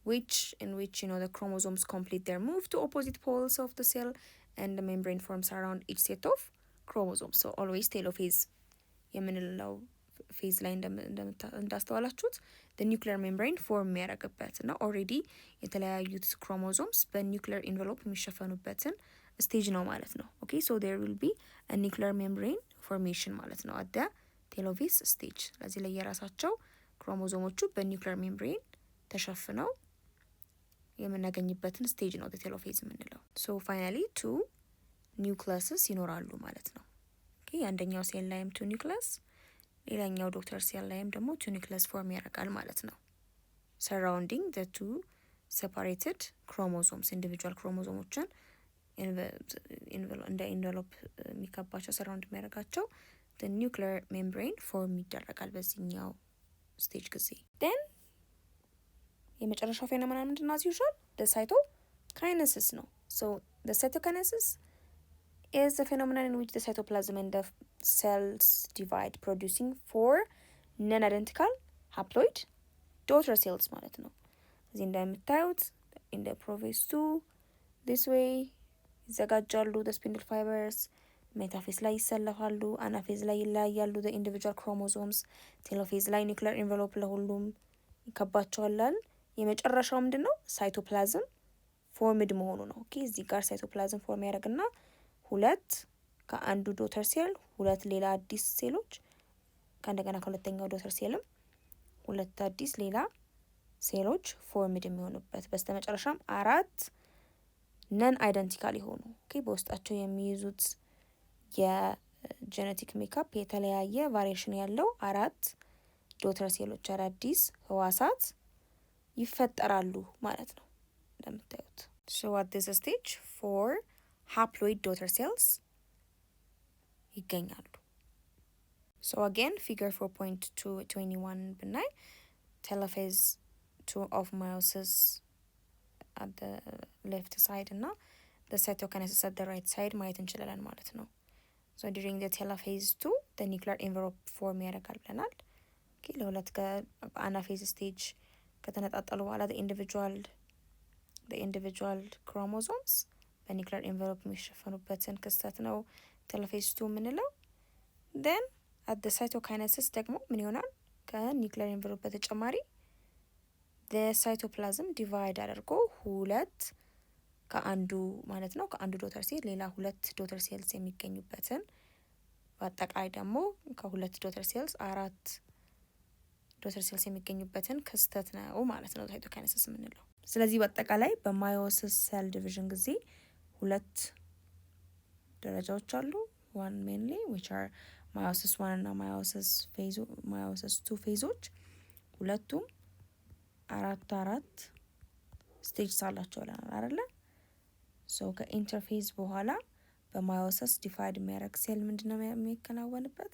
in which the chromosomes complete their move to opposite poles of the cell and the membrane forms around each set of chromosomes. So always telophase የምንለው ፌዝ ላይ እንዳስተዋላችሁት the nuclear membrane form ያደረገበት እና ኦልሬዲ የተለያዩት ክሮሞዞምስ በኒውክሊየር ኢንቨሎፕ የሚሸፈኑበትን ስቴጅ ነው ማለት ነው። ኦኬ so there will be a nuclear membrane formation ማለት ነው at the telophase stage። ለዚህ ላይ የራሳቸው ክሮሞዞሞቹ በኒውክሊየር ሜምብሬን ተሸፍነው የምናገኝበትን ስቴጅ ነው ቴሎፌዝ የምንለው። ሶ ፋይናሊ 2 ኒውክለስስ ይኖራሉ ማለት ነው። ኦኬ አንደኛው ሴል ላይም 2 ኒውክለስ፣ ሌላኛው ዶክተር ሴል ላይም ደግሞ 2 ኒውክለስ ፎርም ያደርጋል ማለት ነው። ሰራውንዲንግ the 2 separated chromosomes ኢንዲቪጁዋል ክሮሞዞሞችን እንደ ኢንቨሎፕ የሚከባቸው ሰራውንድ የሚያደርጋቸው the nuclear membrane ፎርም ይደረጋል በዚህኛው ስቴጅ ጊዜ። then የመጨረሻው ፌኖሜና ምንድነው? as usual the cytokinesis ነው። so the cytokinesis is the phenomenon in which the cytoplasm and the cells divide producing 4 non-identical haploid daughter cells ማለት ነው። እዚህ እንደምታዩት in the prophase 2 this way ይዘጋጃሉ the spindle fibers ሜታፌዝ ላይ ይሰለፋሉ። አናፌዝ ላይ ይለያያሉ the individual chromosomes። ቴሎፌዝ ላይ ኒውክሊየር ኢንቨሎፕ ለሁሉም ይከባቸዋል። የመጨረሻው ምንድነው? ሳይቶፕላዝም ፎርምድ መሆኑ ነው። ኦኬ እዚህ ጋር ሳይቶፕላዝም ፎርም ያደርግና ሁለት ከአንዱ ዶተር ሴል ሁለት ሌላ አዲስ ሴሎች ከእንደገና ከሁለተኛው ዶተር ሴልም ሁለት አዲስ ሌላ ሴሎች ፎርምድ የሚሆኑበት በስተመጨረሻም አራት ነን አይደንቲካል የሆኑ ኦኬ በውስጣቸው የሚይዙት የጄኔቲክ ሜካፕ የተለያየ ቫሪዬሽን ያለው አራት ዶተር ሴሎች አዳዲስ ህዋሳት ይፈጠራሉ ማለት ነው እንደምታዩት። So at this stage 4 haploid daughter cells ይገኛሉ። So again figure 4.221 ብናይ telophase 2 of meiosis at the left side እና the cytokinesis at the right side ማየት እንችላለን ማለት ነው። So during the telophase 2 the nuclear envelope form ያደርጋል ብለናል። okay ለሁለት ከአናፌዝ ስቴጅ ከተነጣጠሉ በኋላ the individual chromosomes በኒውክሊየር envelope የሚሸፈኑበትን ክስተት ነው telophase 2 የምንለው። then at the cytokinesis ደግሞ ምን ይሆናል? ከኒውክሊየር envelope በተጨማሪ the cytoplasm divide አድርጎ ሁለት ከአንዱ ማለት ነው ከአንዱ ዶተር ሴል ሌላ ሁለት ዶተር ሴልስ የሚገኙበትን በአጠቃላይ ደግሞ ከሁለት ዶተር ሴልስ አራት ዶተር ሴልስ የሚገኙበትን ክስተት ነው ማለት ነው ሳይቶካይነሲስ የምንለው። ስለዚህ በአጠቃላይ በማዮሲስ ሴል ዲቪዥን ጊዜ ሁለት ደረጃዎች አሉ። one mainly which are meiosis 1 እና meiosis 2 ፌዞች ሁለቱም አራት ስቴጅ ሳላቸው ለናል አይደለ? ሶ ከኢንተርፌዝ በኋላ በማዮሲስ ዲቫይድ የሚያደርግ ሴል ምንድነው የሚከናወንበት?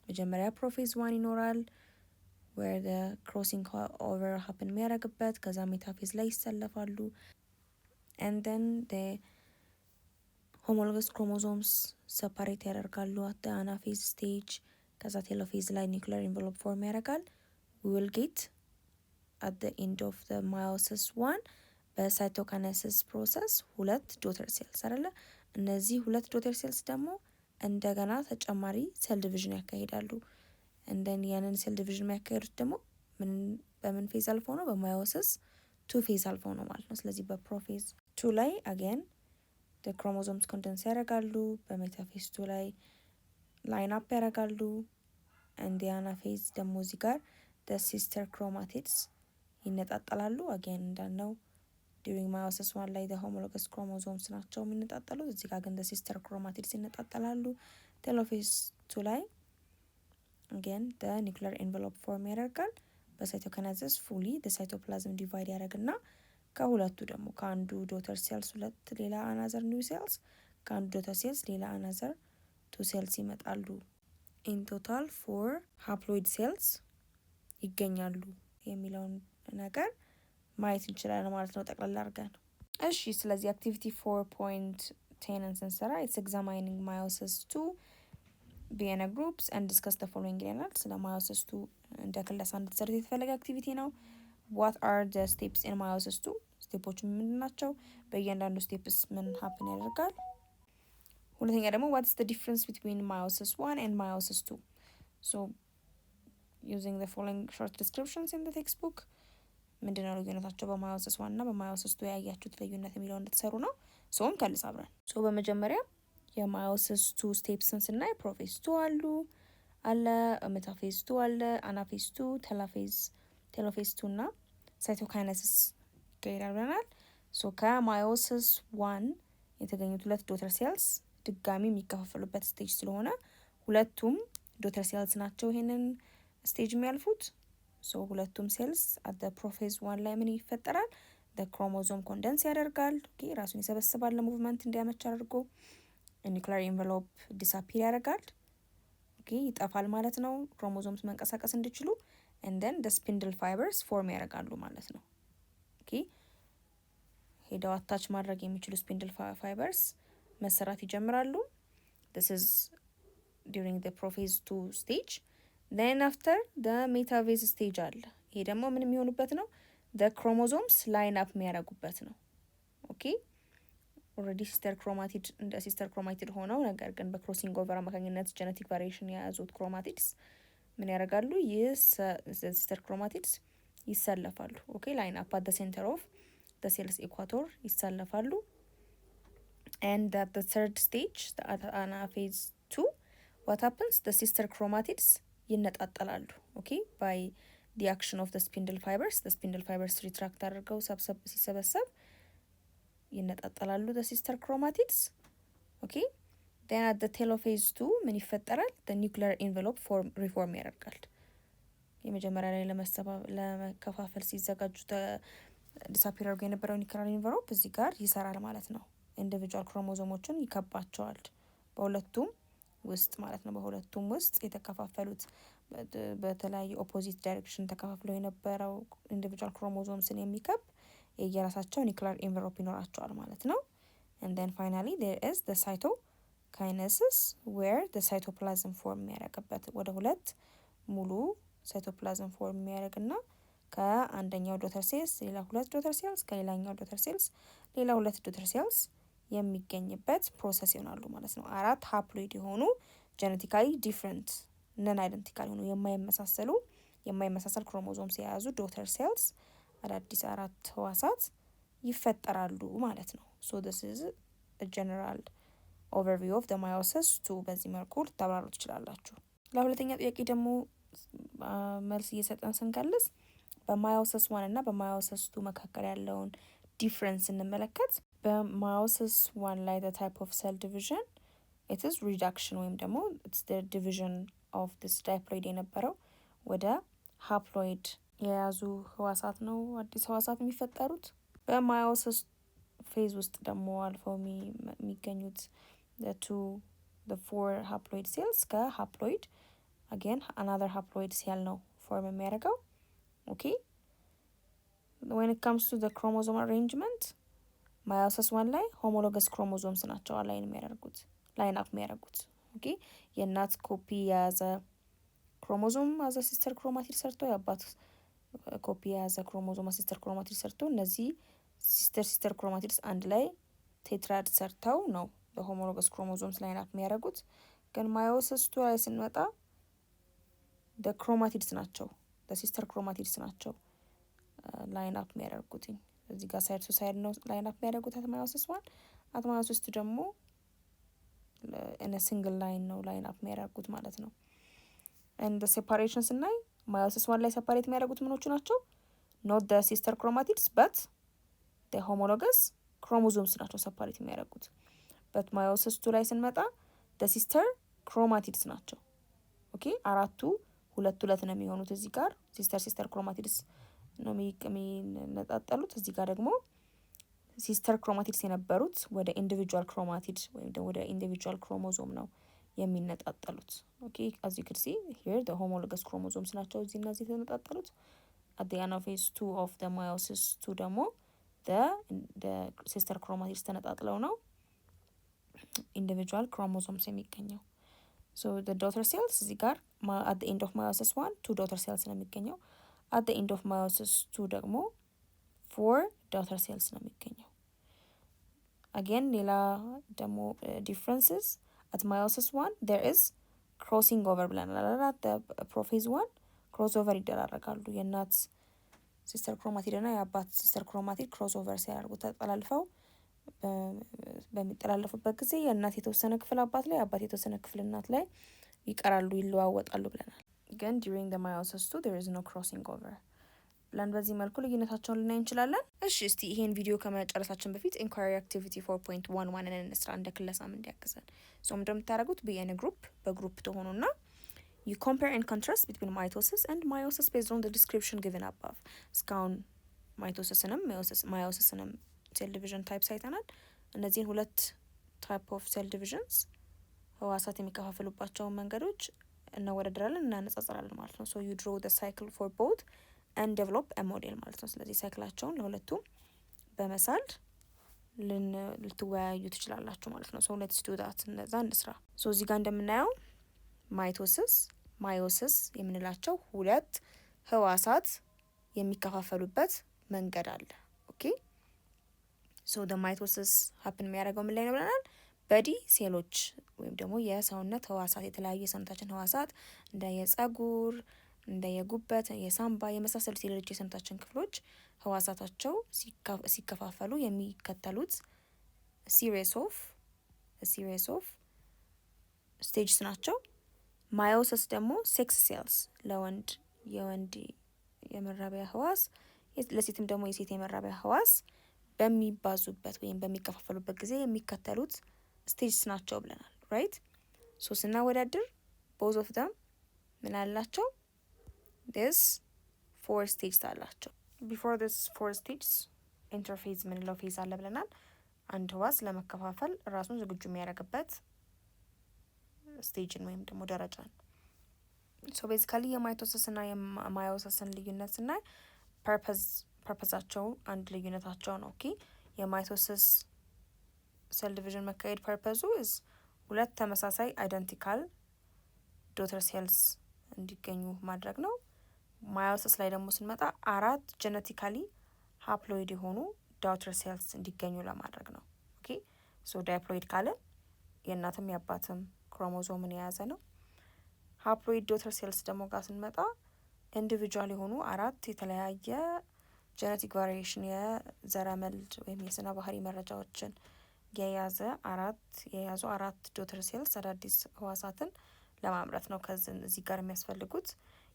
መጀመሪያ ፕሮፌዝ 1 ይኖራል where the crossing over happen የሚያደርግበት ከዛ ሜታፌዝ ላይ ይሰለፋሉ and then the homologous chromosomes separate ያደርጋሉ at the anaphase stage ከዛ telophase ላይ nuclear envelope form ያደርጋል። we will get at the end of the meiosis 1 በሳይቶካይነሲስ ፕሮሰስ ሁለት ዶተር ሴልስ አይደለ? እነዚህ ሁለት ዶተር ሴልስ ደግሞ እንደገና ተጨማሪ ሴል ዲቪዥን ያካሂዳሉ። እንደን ያንን ሴል ዲቪዥን የሚያካሂዱት ደግሞ በምን ፌዝ አልፎ ነው? በማዮሲስ 2 ፌዝ አልፎ ነው ማለት ነው። ስለዚህ በፕሮፌዝ 2 ላይ again the chromosomes condense ያደርጋሉ። በሜታፌዝ 2 ላይ ላይን አፕ ያደርጋሉ and the anaphase ደግሞ እዚህ ጋር the sister chromatids ይነጣጠላሉ። again እንዳልነው during meiosis 1 ላይ the homologous chromosomes ናቸው የሚነጣጠሉት። እዚህ ጋር ግን the sister chromatids ይነጣጠላሉ። telophase 2 ላይ again the nuclear envelope form ያደርጋል። በሳይቶካይነሲስ fully the cytoplasm divide ያደርግና ከሁለቱ ደግሞ ከአንዱ ዶተር ሴልስ ሁለት ሌላ አናዘር ኒው ሴልስ ከአንዱ ዶተር ሴልስ ሌላ አናዘር 2 ሴልስ ይመጣሉ። in total 4 haploid cells ይገኛሉ የሚለውን ነገር ማየት እንችላለን ማለት ነው ጠቅላላ አድርገን። እሺ ስለዚህ አክቲቪቲ 4.10 ስንሰራ it's examining meiosis 2 DNA groups and discuss the following ይለናል። ስለ meiosis 2 እንደ ክለሳ እንድትሰሩት የተፈለገ አክቲቪቲ ነው። what are the steps in meiosis 2 ስቴፖች ምንድን ናቸው? በእያንዳንዱ ስቴፕስ ምን ሀፕን ያደርጋል? ሁለተኛ ደግሞ what is the difference between meiosis 1 and meiosis 2? so using the following short descriptions in the textbook ምንድነው ልዩነታቸው በማዮሲስ 1 እና በማዮሲስ 2 ያያችሁት ልዩነት የሚለው እንድትሰሩ ነው። ሶም ከልስ አብረን በመጀመሪያ የማዮሲስ 2 ስቴፕስን ስናይ ፕሮፌዝ 2 አለ ሜታፌዝ 2 አለ አናፌዝ 2 ቴሎፌዝ 2 እና ሳይቶካይነሲስ ይካሄዳል ብለናል። ከማዮሲስ 1 የተገኙት ሁለት ዶተር ሴልስ ድጋሚ የሚከፋፈሉበት ስቴጅ ስለሆነ ሁለቱም ዶተር ሴልስ ናቸው ይሄንን ስቴጅ የሚያልፉት። ሁለቱም ሴልስ at the prophase 1 ላይ ምን ይፈጠራል? the chromosome condense ያደርጋል። ራሱን ይሰበስባል ለሙቭመንት እንዲያመች አድርጎ nuclear envelope disappear ያደርጋል። ይጠፋል ማለት ነው ክሮሞዞምስ መንቀሳቀስ እንዲችሉ and then the spindle fibers form ያደርጋሉ ማለት ነው። ሄደው አታች ማድረግ የሚችሉ spindle fibers መሰራት ይጀምራሉ። this is during the prophase 2 stage. then after the metaphase stage አለ። ይሄ ደግሞ ምን የሚሆኑበት ነው? the chromosomes line up የሚያደርጉበት ነው። ኦልሬዲ ሲስተር ክሮማቲድ እንደ ሲስተር ክሮማቲድ ሆነው ነገር ግን በክሮሲንግ ኦቨር አማካኝነት ጄኔቲክ ቫሪዬሽን የያዙት ክሮማቲድስ ምን ያደርጋሉ? ይህ ሲስተር ክሮማቲድስ ይሰለፋሉ። ኦኬ ላይን አፕ አት ዘ ሴንተር ኦፍ ዘ ሴልስ ኢኳቶር ይሰለፋሉ። and at the third stage the anaphase 2 what happens? the sister chromatids ይነጣጠላሉ። ኦኬ by the action of the spindle fibers retract አድርገው ሲሰበሰብ ይነጣጠላሉ the sister chromatids። ኦኬ then at the telophase 2 ምን ይፈጠራል? the nuclear envelope reform ያደርጋል። የመጀመሪያ ላይ ለመከፋፈል ሲዘጋጁ ዲሳፒር አድርገው የነበረው ኒውክሊየር ኢንቨሎፕ እዚህ ጋር ይሰራል ማለት ነው። ኢንዲቪጁዋል ክሮሞዞሞችን ይከባቸዋል በሁለቱም ውስጥ ማለት ነው። በሁለቱም ውስጥ የተከፋፈሉት በተለያዩ ኦፖዚት ዳይሬክሽን ተከፋፍለው የነበረው ኢንዲቪጁዋል ክሮሞዞምስን የሚከብ የየራሳቸው ኒውክሊየር ኢንቨሎፕ ይኖራቸዋል ማለት ነው። and then finally there is the cytokinesis where the cytoplasm form የሚያደርግበት ወደ ሁለት ሙሉ ሳይቶፕላዝም ፎርም የሚያደርግና ከአንደኛው ዶተር ሴልስ ሌላ ሁለት ዶተር ሴልስ ከሌላኛው ዶተር ሴልስ ሌላ ሁለት ዶተር ሴልስ የሚገኝበት ፕሮሰስ ይሆናሉ ማለት ነው። አራት ሃፕሎይድ የሆኑ ጄኔቲካሊ ዲፍረንት ነን አይደንቲካል የሆኑ የማይመሳሰል ክሮሞዞምስ የያዙ ዶተር ሴልስ አዳዲስ አራት ህዋሳት ይፈጠራሉ ማለት ነው። ሶ this is a general overview of the meiosis II በዚህ መልኩ ልታብራሩ ትችላላችሁ። ለሁለተኛ ጥያቄ ደግሞ መልስ እየሰጠን ስንከልስ በማዮሲስ 1 እና በማዮሲስ 2 መካከል ያለውን ዲፍረንስ እንመለከት። በማዮሲስ 1 ላይ the type of cell division it is reduction ወይም ደግሞ it's the division of this diploid የነበረው ወደ ሃፕሎይድ የያዙ ህዋሳት ነው አዲስ ህዋሳት የሚፈጠሩት። በማዮሲስ ፌዝ ውስጥ ደግሞ አልፈው የሚገኙት the 4 haploid cells ከሃፕሎይድ again another haploid cell ነው ፎርም የሚያደርገው። ኦኬ when it comes to the chromosome arrangement meiosis 1 ላይ homologous chromosomes ናቸው ላይን አፕ የሚያደርጉት። ኦኬ የእናት ኮፒ የያዘ ክሮሞዞም አዘ ሲስተር ክሮማቲድ ሰርቶ የአባት ኮፒ የያዘ ክሮሞዞም ሲስተር ክሮማቲድ ሰርቶ እነዚህ ሲስተር ክሮማቲድስ አንድ ላይ ቴትራድ ሰርተው ነው በሆሞሎገስ ክሮሞዞምስ ላይን አፕ የሚያደርጉት። ግን meiosis 2 ላይ ስንመጣ ክሮማቲድስ ናቸው ሲስተር ክሮማቲድስ ናቸው ላይን አፕ የሚያደርጉት። እዚህ ጋር ሳይድ ቱ ሳይድ ነው ላይን አፕ የሚያደርጉት meiosis 1 meiosis 2 ደግሞ in a single line ነው ላይን አፕ የሚያደርጉት ማለት ነው። and the separation ስናይ meiosis 1 ላይ ሴፓሬት የሚያደርጉት ምኖቹ ናቸው? not the sister chromatids but the homologous chromosomes ናቸው ሴፓሬት የሚያደርጉት። but meiosis 2 ላይ ስንመጣ the sister chromatids ናቸው። ኦኬ አራቱ ሁለት ነው የሚሆኑት እዚህ ጋር ሲስተር ክሮማቲድስ ነው የሚነጣጠሉት። እዚህ ጋር ደግሞ ሲስተር ክሮማቲድስ የነበሩት ወደ ኢንዲቪጁዋል ክሮማቲድ ወይም ደግሞ ወደ ኢንዲቪጁዋል ክሮሞዞም ነው የሚነጣጠሉት። ኦኬ as you can see here the homologous chromosomes ናቸው እዚህ እነዚህ የተነጣጠሉት። at the anaphase 2 of the meiosis 2 ደግሞ the sister chromatids ተነጣጥለው ነው ኢንዲቪጁዋል ክሮሞዞምስ የሚገኘው። so the daughter cells እዚህ ጋር at the end of meiosis 1 2 daughter cells ነው የሚገኘው። at the end of meiosis 2 ደግሞ 4 daughter cells ነው የሚገኘው። again ሌላ ደግሞ differences at meiosis 1 there is crossing over ብለናል። at the prophase 1 cross over ይደራረጋሉ። የእናት ሲስተር ክሮማቲድ እና የአባት ሲስተር ክሮማቲድ ክሮስ ኦቨር ሲያደርጉ ተጠላልፈው በሚጠላለፉበት ጊዜ የእናት የተወሰነ ክፍል አባት ላይ አባት የተወሰነ ክፍል እናት ላይ ይቀራሉ ይለዋወጣሉ ብለናል። ግን during the meiosis 2 there is no crossing over ብለን በዚህ መልኩ ልዩነታቸውን ልናይ እንችላለን። እሺ እስቲ ይሄን ቪዲዮ ከመጨረሳችን በፊት inquiry activity 4.11 እንስራ እንደ ክለሳም እንዲያግዘን። ሶ እንደምታደርጉት በግሩፕ ተሆኑና you compare and contrast between mitosis and meiosis based on the description given above። እስካሁን meiosisንም ሴል ዲቪዥን ታይፕስ አይተናል። እነዚህን ሁለት ታይፕ ኦፍ ሴል ዲቪዥንስ ህዋሳት የሚከፋፈሉባቸውን መንገዶች እናወዳድራለን እናነጻጽራለን ማለት ነው። so you draw the cycle for both and develop a model ማለት ነው። ስለዚህ ሳይክላቸውን ለሁለቱም በመሳል ልትወያዩ ትችላላችሁ ማለት ነው። so let's do that እንደዛ እንስራ። so እዚህ ጋር እንደምናየው meiosis የምንላቸው ሁለት ህዋሳት የሚከፋፈሉበት መንገድ አለ። ኦኬ ሶ ደ ማይቶሲስ ሀፕን የሚያደርገው ምን ላይ ነው ብለናል? በዲ ሴሎች ወይም ደግሞ የሰውነት ህዋሳት የተለያዩ የሰውነታችን ህዋሳት እንደ የጸጉር እንደ የጉበት የሳምባ የመሳሰሉት የሌሎች የሰውነታችን ክፍሎች ህዋሳታቸው ሲከፋፈሉ የሚከተሉት ሲሪየስ ኦፍ ስቴጅስ ናቸው። ማዮሲስ ደግሞ ሴክስ ሴልስ ለወንድ የወንድ የመራቢያ ህዋስ ለሴትም ደግሞ የሴት የመራቢያ ህዋስ በሚባዙበት ወይም በሚከፋፈሉበት ጊዜ የሚከተሉት ስቴጅስ ናቸው ብለናል። ራይት ሶ ስናወዳድር ቦዝ ኦፍ ደም ምን አላቸው? this 4 stages አላቸው። before this 4 stages ኢንተርፌዝ ምንለው ፌዝ አለ ብለናል። አንድ ህዋስ ለመከፋፈል ራሱን ዝግጁ የሚያደርግበት ስቴጅን ወይም ደግሞ ደረጃን። ሶ ቤዚካሊ የማይቶሲስ እና የማዮሲስን ልዩነት ስናይ ፐርፐዛቸው አንድ ልዩነታቸው ነው። ኦኬ የማይቶሲስ ሴል ዲቪዥን መካሄድ ፐርፐዙ ሁለት ተመሳሳይ አይደንቲካል ዶተር ሴልስ እንዲገኙ ማድረግ ነው። ማዮሲስ ላይ ደግሞ ስንመጣ 4 ጄኔቲካሊ ሃፕሎይድ የሆኑ ዶተር ሴልስ እንዲገኙ ለማድረግ ነው። ኦኬ ሶ ዳይፕሎይድ ካለ የእናትም የአባትም ክሮሞዞምን የያዘ ነው። ሃፕሎይድ ዶተር ሴልስ ደግሞ ጋር ስንመጣ ኢንዲቪጁዋል የሆኑ 4 የተለያየ ጄኔቲክ ቫሪዬሽን የዘረመልድ ወይም የስነ ባህሪ መረጃዎችን የያዙ 4 ዶተር ሴልስ አዳዲስ ህዋሳትን ለማምረት ነው። ከዚህ እዚህ ጋር የሚያስፈልጉት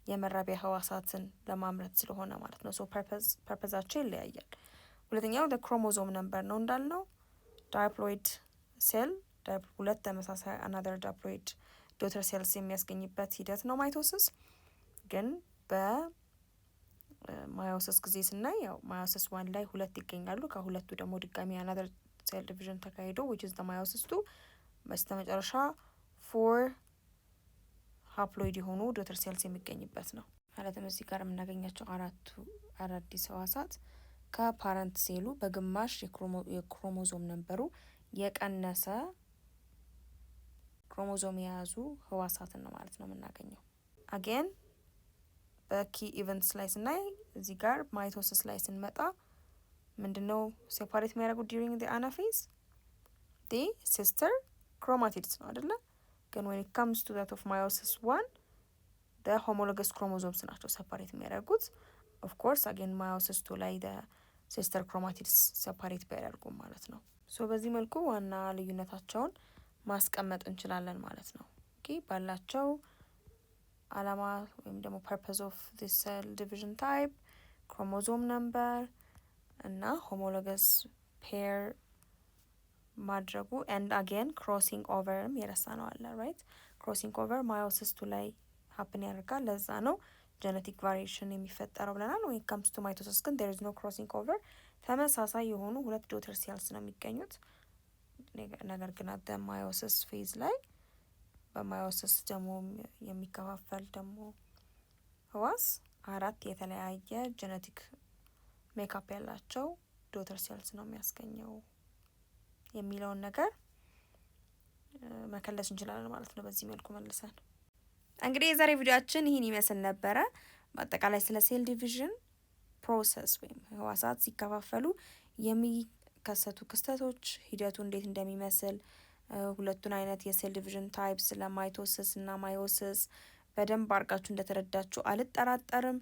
የመራቢያ ህዋሳትን ለማምረት ስለሆነ ማለት ነው። ሶ ፐርፐዛቸው ይለያያል። ሁለተኛው ክሮሞዞም ነምበር ነው እንዳልነው ዳይፕሎይድ ሴል ሁለት ተመሳሳይ አናዘር ዳይፕሎይድ ዶተር ሴልስ የሚያስገኝበት ሂደት ነው ማይቶሲስ። ግን በማዮሲስ ጊዜ ስናይ ያው ማዮሲስ 1 ላይ 2 ይገኛሉ። ከሁለቱ ደግሞ ድጋሚ አናዘር ሴል ዲቪዥን ተካሂዶ which is the meiosis 2 በስተመጨረሻ 4 ሃፕሎይድ የሆኑ ዶተር ሴልስ የሚገኝበት ነው። ማለትም እዚህ ጋር የምናገኛቸው አዳዲስ ህዋሳት ከፓረንት ሴሉ በግማሽ የክሮሞዞም ነምበሩ የቀነሰ ክሮሞዞም የያዙ ህዋሳትን ነው ማለት ነው የምናገኘው። አጌን በኪ ኢቨንትስ ላይ ስናይ እዚህ ጋር ማይቶሲስ ላይ ስንመጣ ምንድነው ሴፓሬት የሚያደርጉት ዲዩሪንግ the አናፌዝ the sister chromatids ነው አይደለ? ግን when it comes to that of meiosis 1 the homologous chromosomes ናቸው ሴፓሬት የሚያደርጉት። of course again meiosis 2 ላይ the sister chromatids ሴፓሬት ቢያደርጉም ማለት ነው። ሶ በዚህ መልኩ ዋና ልዩነታቸውን ማስቀመጥ እንችላለን ማለት ነው። ኦኬ ባላቸው አላማ ወይም ደግሞ purpose of this cell division type chromosome number እና homologous pair ማድረጉ and again crossing over የረሳ ነው አለ right crossing over meiosis 2 ላይ happen ያደርጋል። ለዛ ነው genetic variation የሚፈጠረው ብለናል። when it comes to mitosis ግን there is no crossing over ተመሳሳይ የሆኑ 2 ዶተር ሴልስ ነው የሚገኙት። ነገር ግን at the meiosis phase ላይ በማዮሲስ ደግሞ የሚከፋፈል ደግሞ ህዋስ 4 የተለያየ ጄኔቲክ ሜካፕ ያላቸው ዶተር ሴልስ ነው የሚያስገኘው የሚለውን ነገር መከለስ እንችላለን ማለት ነው። በዚህ መልኩ መልሰን እንግዲህ የዛሬ ቪዲዮአችን ይህን ይመስል ነበረ። በአጠቃላይ ስለ ሴል ዲቪዥን ፕሮሰስ ወይም ህዋሳት ሲከፋፈሉ የሚከሰቱ ክስተቶች ሂደቱ እንዴት እንደሚመስል ሁለቱን አይነት የሴል ዲቪዥን ታይፕስ ለማይቶሲስ እና ማዮሲስ በደንብ አርጋችሁ እንደተረዳችሁ አልጠራጠርም።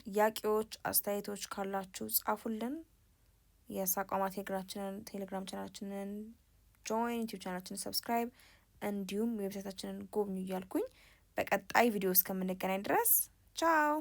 ጥያቄዎች፣ አስተያየቶች ካላችሁ ጻፉልን። የሳቋማ ቴሌግራም ቻናላችንን ጆይን፣ ዩቲዩብ ቻናላችንን ሰብስክራይብ እንዲሁም ዌብሳይታችንን ጎብኙ እያልኩኝ በቀጣይ ቪዲዮ እስከምንገናኝ ድረስ ቻው።